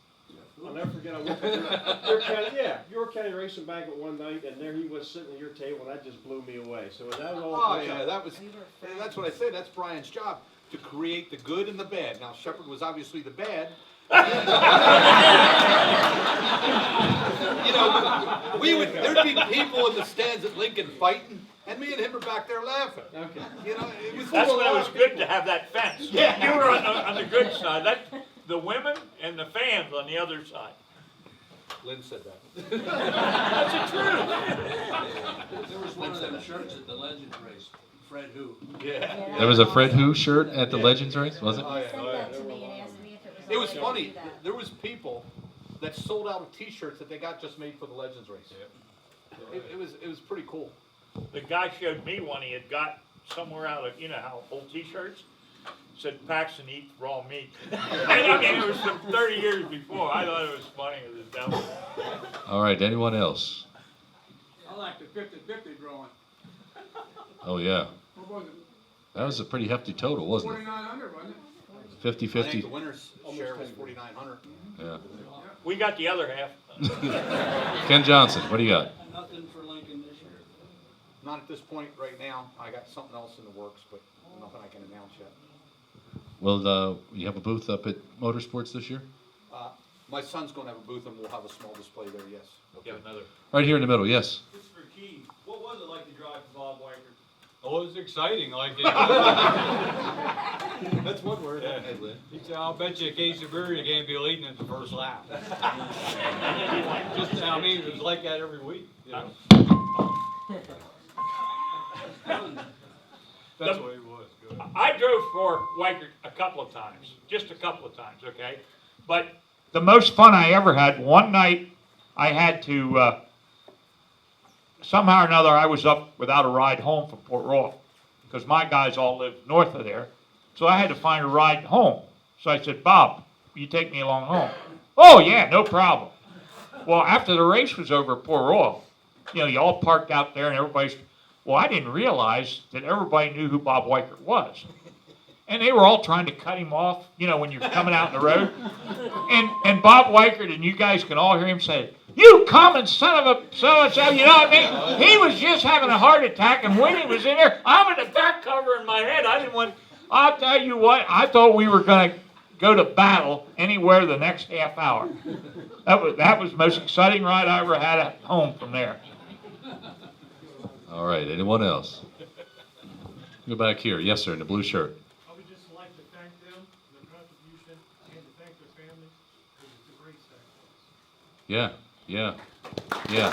I'll never forget. I went to your county racing banquet one night, and there he was sitting at your table, and that just blew me away. So that was all. Oh yeah, that's what I said. That's Brian's job, to create the good and the bad. Now Shepard was obviously the bad. You know, there'd be people in the stands at Lincoln fighting, and me and him are back there laughing. Okay. You know, it was That's full when of it was good to have that fence. Yeah. You were on the good side. The women and the fans on the other side. Lynn said that. That's the truth. There was one of them shirts at the Legends race. Fred who? Yeah. There was a Fred Who shirt at the Legends race, was it? Oh, yeah. Sent that to me and asked me if it was. It was okay to funny. do that. There was people that sold out of T-shirts that they got just made for the Legends race. It was pretty cool. The guy showed me one he had got somewhere out of, you know how old T-shirts? Said Paxton eats raw meat. I mean, it was some 30 years before. I thought it was funny as the devil. All right, anyone else? I like the 50-50 drawing. Oh, yeah. What was it? That was a pretty hefty total, wasn't it? 4,900, wasn't it? 50-50. I think the winner's share was 4,900. Yeah. We got the other half. Ken Johnson, what do you got? Nothing for Lincoln this year. Not at this point right now. I got something else in the works, but nothing I can announce yet. Well, you have a booth up at Motorsports this year? My son's going to have a booth, and we'll have a small display there, yes. Give another. Right here in the middle, yes. This is for Keith. What was it like to drive for Bob Weichert? Oh, it was exciting, like it. That's one word. Yeah. He said, I'll bet you a case of beer you can't be leading at the first lap. Just, I mean, it was like that every week, you know. That's what it was, good. I drove for Weichert a couple of times. Just a couple of times, okay? But The most fun I ever had, one night I had to, somehow or another, I was up without a ride home from Port Royal because my guys all live north of there. So I had to find a ride home. So I said, Bob, will you take me along home? Oh, yeah, no problem. Well, after the race was over at Port Royal, you know, you all parked out there and everybody's, well, I didn't realize that everybody knew who Bob Weichert was. And they were all trying to cut him off, you know, when you're coming out in the road. And Bob Weichert, and you guys can all hear him say, you common son of a so-and-so, you know what I mean? He was just having a heart attack, and when he was in there, I'm in the back cover in my head. I didn't want, I'll tell you what, I thought we were going to go to battle anywhere the next half hour. That was the most exciting ride I ever had at home from there. All right, anyone else? Go back here. Yes, sir, in the blue shirt. I would just like to thank them for their contribution and to thank their families because it's a great sacrifice. Yeah, yeah, yeah.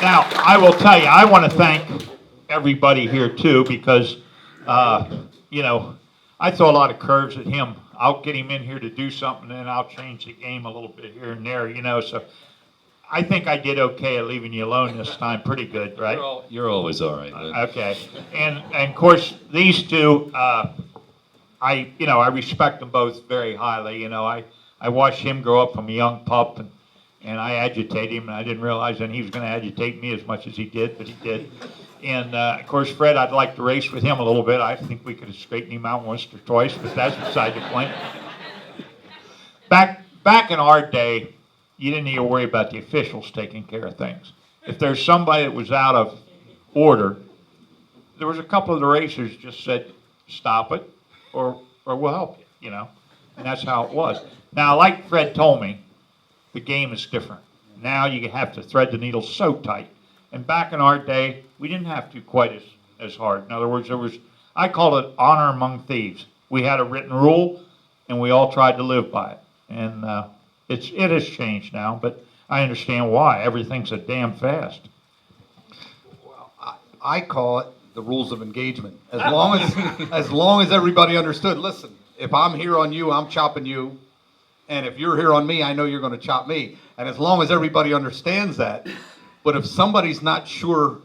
Now, I will tell you, I want to thank everybody here too because, you know, I throw a lot of curves at him. I'll get him in here to do something and then I'll change the game a little bit here and there, you know, so I think I did okay at leaving you alone this time, pretty good, right? You're always all right, Lynn. Okay, and of course, these two, I respect them both very highly, you know, I I watched him grow up from a young pup, and I agitated him, and I didn't realize then he was going to agitate me as much as he did, but he did. And of course, Fred, I'd like to race with him a little bit. I think we could have straightened him out once or twice, but that's beside the point. Back in our day, you didn't need to worry about the officials taking care of things. If there's somebody that was out of order, there was a couple of the racers just said, stop it, or we'll help you, you know? And that's how it was. Now, like Fred told me, the game is different. Now you have to thread the needle so tight. And back in our day, we didn't have to quite as hard. In other words, I call it honor among thieves. We had a written rule, and we all tried to live by it. And it has changed now, but I understand why. Everything's so damn fast. I call it the rules of engagement. As long as everybody understood, listen, if I'm here on you, I'm chopping you. And if you're here on me, I know you're going to chop me. And as long as everybody understands that, but if somebody's not sure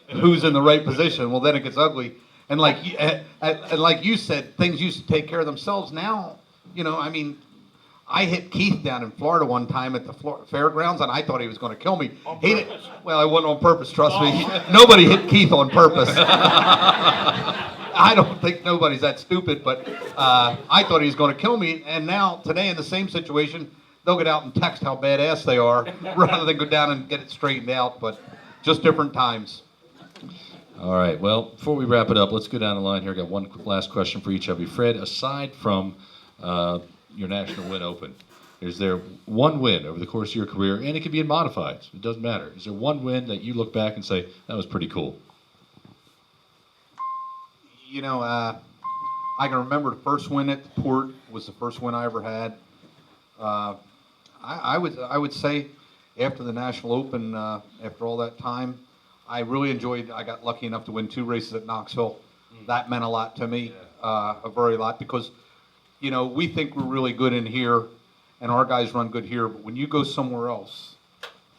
who's in the right position, well, then it gets ugly. And like you said, things used to take care of themselves. Now, you know, I mean, I hit Keith down in Florida one time at the fairgrounds, and I thought he was going to kill me. Well, I wasn't on purpose, trust me. Nobody hit Keith on purpose. I don't think nobody's that stupid, but I thought he was going to kill me. And now, today, in the same situation, they'll get out and text how badass they are rather than go down and get it straightened out, but just different times. All right, well, before we wrap it up, let's go down the line here. I got one last question for each of you. Fred, aside from your National Win Open, is there one win over the course of your career, and it can be in modifieds, it doesn't matter. Is there one win that you look back and say, that was pretty cool? You know, I can remember the first win at the port was the first win I ever had. I would say after the National Open, after all that time, I really enjoyed. I got lucky enough to win 2 races at Knoxville. That meant a lot to me, a very lot, because you know we think we're really good in here, and our guys run good here. But when you go somewhere else,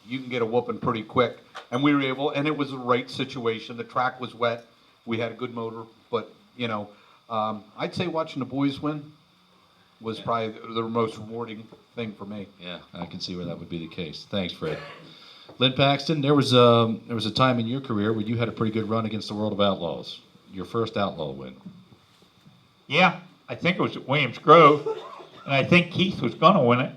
you can get a whooping pretty quick. And we were able, and it was the right situation. The track was wet. We had a good motor, but you know, I'd say watching the boys win was probably the most rewarding thing for me. Yeah, I can see where that would be the case. Thanks, Fred. Lynn Paxton, there was a time in your career where you had a pretty good run against the World of Outlaws. Your first Outlaw win. Yeah, I think it was at Williams Grove, and I think Keith was going to win it.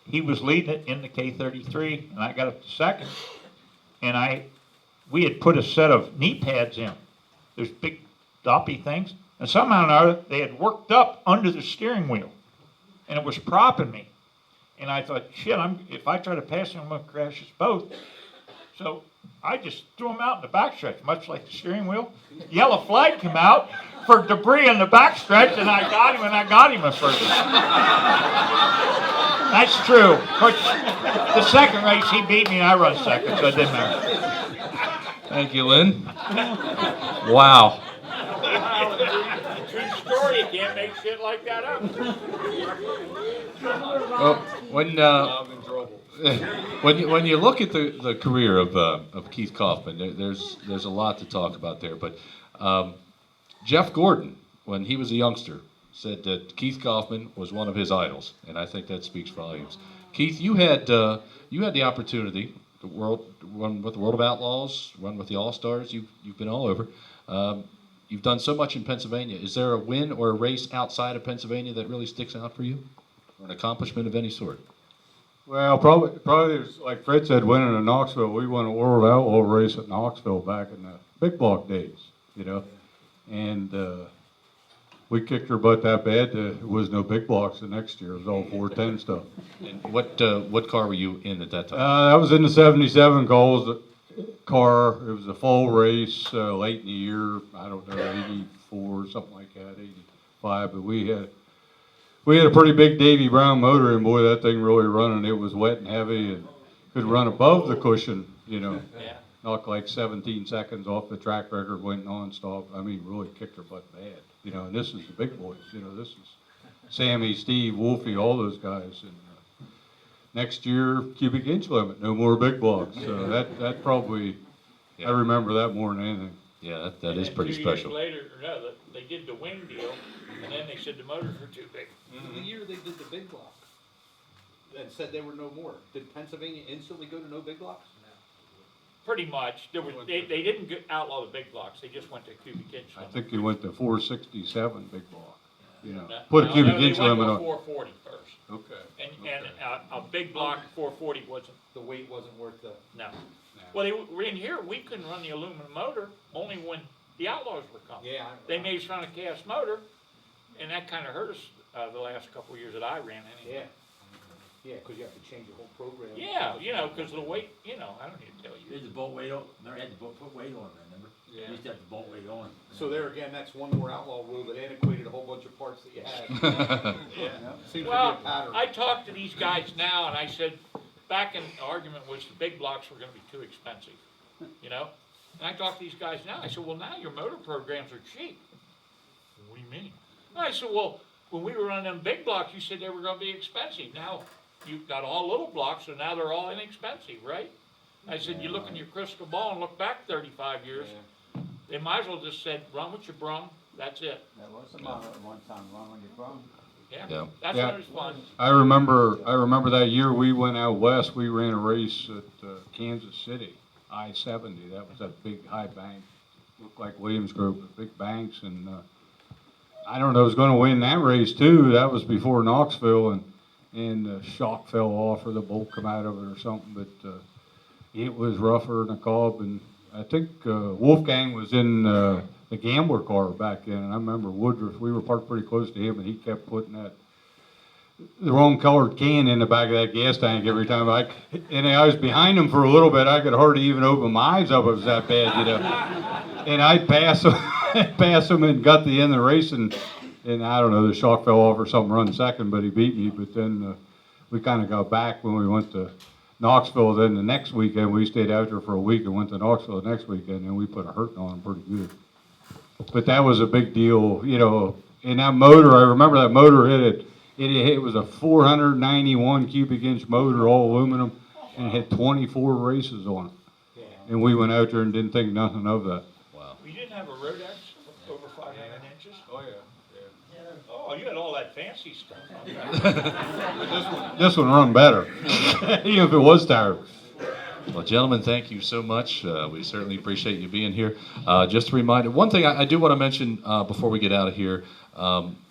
He was leading it in the K33, and I got up to second. And we had put a set of knee pads in. There's big doppy things. And somehow or another, they had worked up under the steering wheel. And it was propping me. And I thought, shit, if I try to pass him, I'm going to crash us both. So I just threw him out in the backstretch, much like the steering wheel. Yellow flag came out for debris in the backstretch, and I got him at first. That's true. Of course, the second race, he beat me, and I run second, so it didn't matter. Thank you, Lynn. Wow. True story, you can't make shit like that up. Well, when you look at the career of Keith Kaufman, there's a lot to talk about there. But Jeff Gordon, when he was a youngster, said that Keith Kaufman was one of his idols, and I think that speaks volumes. Keith, you had the opportunity to run with the World of Outlaws, run with the All-Stars. You've been all over. You've done so much in Pennsylvania. Is there a win or a race outside of Pennsylvania that really sticks out for you, or an accomplishment of any sort? Well, probably like Fred said, winning in Knoxville. We won a World Outlaw race at Knoxville back in the big block days, you know, and we kicked her butt that bad. There was no big blocks the next year. It was all 410 stuff. And what car were you in at that time? That was in the '77 car. It was a full race late in the year. I don't know, 84, something like that, 85. But we had a pretty big Davy Brown motor, and boy, that thing really running. It was wet and heavy, and could run above the cushion, you know. Yeah. Knocked like 17 seconds off the track record, went nonstop. I mean, really kicked her butt bad, you know. And this is the big boys, you know. This is Sammy, Steve, Wolfie, all those guys. And next year, cubic inch limit, no more big blocks. So that probably, I remember that more than anything. Yeah, that And is then pretty 2 special. years later, no, they did the wing deal, and then they said the motors were too big. Mm-hmm. The year they did the big block. And said they were no more. Did Pennsylvania instantly go to no big blocks? Pretty much, they didn't outlaw the big blocks, they just went to cubic inch I limit. think he went to 467 big block. You know, No, put a no, cubic they inch went limit to a on. 440 first. Okay. And a big block 440 wasn't, The weight wasn't worth the. no. Well, they were in here, we couldn't run the aluminum motor, only when the Outlaws were coming. Yeah. They made us run a cast motor, and that kinda hurt us, the last couple of years that I ran anyway. Yeah. Yeah, because you have to change the whole program. Yeah, you know, cause of the weight, you know, I don't need to tell You you. had the bolt weight on, never had to put weight on, remember? Yeah. You used to have the bolt weight on. So there again, that's one more outlaw rule that antiquated a whole bunch of parts that you had. Yeah. Seems Well, to be a pattern. I talked to these guys now, and I said, back in the argument was the big blocks were gonna be too expensive, you know? And I talked to these guys now, I said, well, now your motor programs are cheap. What do you mean? I said, well, when we were running them big blocks, you said they were gonna be expensive. Now, you've got all little blocks, so now they're all inexpensive, right? I said, you look in your crystal ball and look back 35 years, they might as well just said, run with your brung, that's it. That was the motto at one time, run when you're wrong. Yeah, Yeah. that's Yeah. when it was fun. I remember that year we went out west, we ran a race at Kansas City, I-70. That was that big high bank, looked like Williams Grove with big banks. And I don't know, I was going to win that race too. That was before Knoxville, and the shock fell off or the bolt come out of it or something. But it was rougher than a cob. And I think Wolfgang was in the Gambler car back then. And I remember Woodruff, we were parked pretty close to him, and he kept putting the wrong colored can in the back of that gas tank every time. And I was behind him for a little bit. I could hardly even open my eyes up. It was that bad, you know. And I'd pass him and got to the end of the race, and I don't know, the shock fell off or something, run second, but he beat me. But then we kind of got back when we went to Knoxville. Then the next weekend, we stayed out there for a week and went to Knoxville the next weekend, and we put a hurting on him pretty good. But that was a big deal, you know. And that motor, I remember that motor it was a 491 cubic inch motor, all aluminum, and it had 24 races on it. And we went out there and didn't think nothing of that. You didn't have a road X over 500 inches? Oh, yeah. Oh, you had all that fancy stuff. This one run better, even if it was tired. Well, gentlemen, thank you so much. We certainly appreciate you being here. Just a reminder, one thing I do want to mention before we get out of here,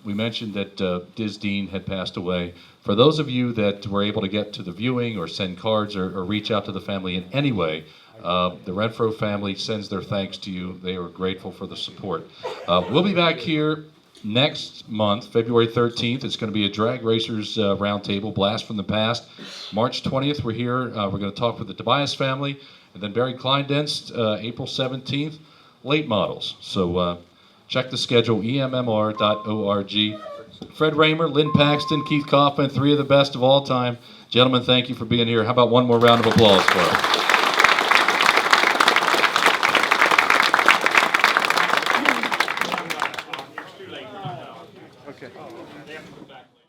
we mentioned that Diz Dean had passed away. For those of you that were able to get to the viewing or send cards or reach out to the family in any way, the Renfro family sends their thanks to you. They are grateful for the support. We'll be back here next month, February 13th. It's going to be a drag racers roundtable, blast from the past. March 20th, we're here. We're going to talk with the Tobias family, and then Barry Kleindenst, April 17th, late models. So check the schedule, EMMR.org. Fred Rahmer, Lynn Paxton, Keith Kaufman, three of the best of all time. Gentlemen, thank you for being here. How about one more round of applause for them? Okay. They have to go back later.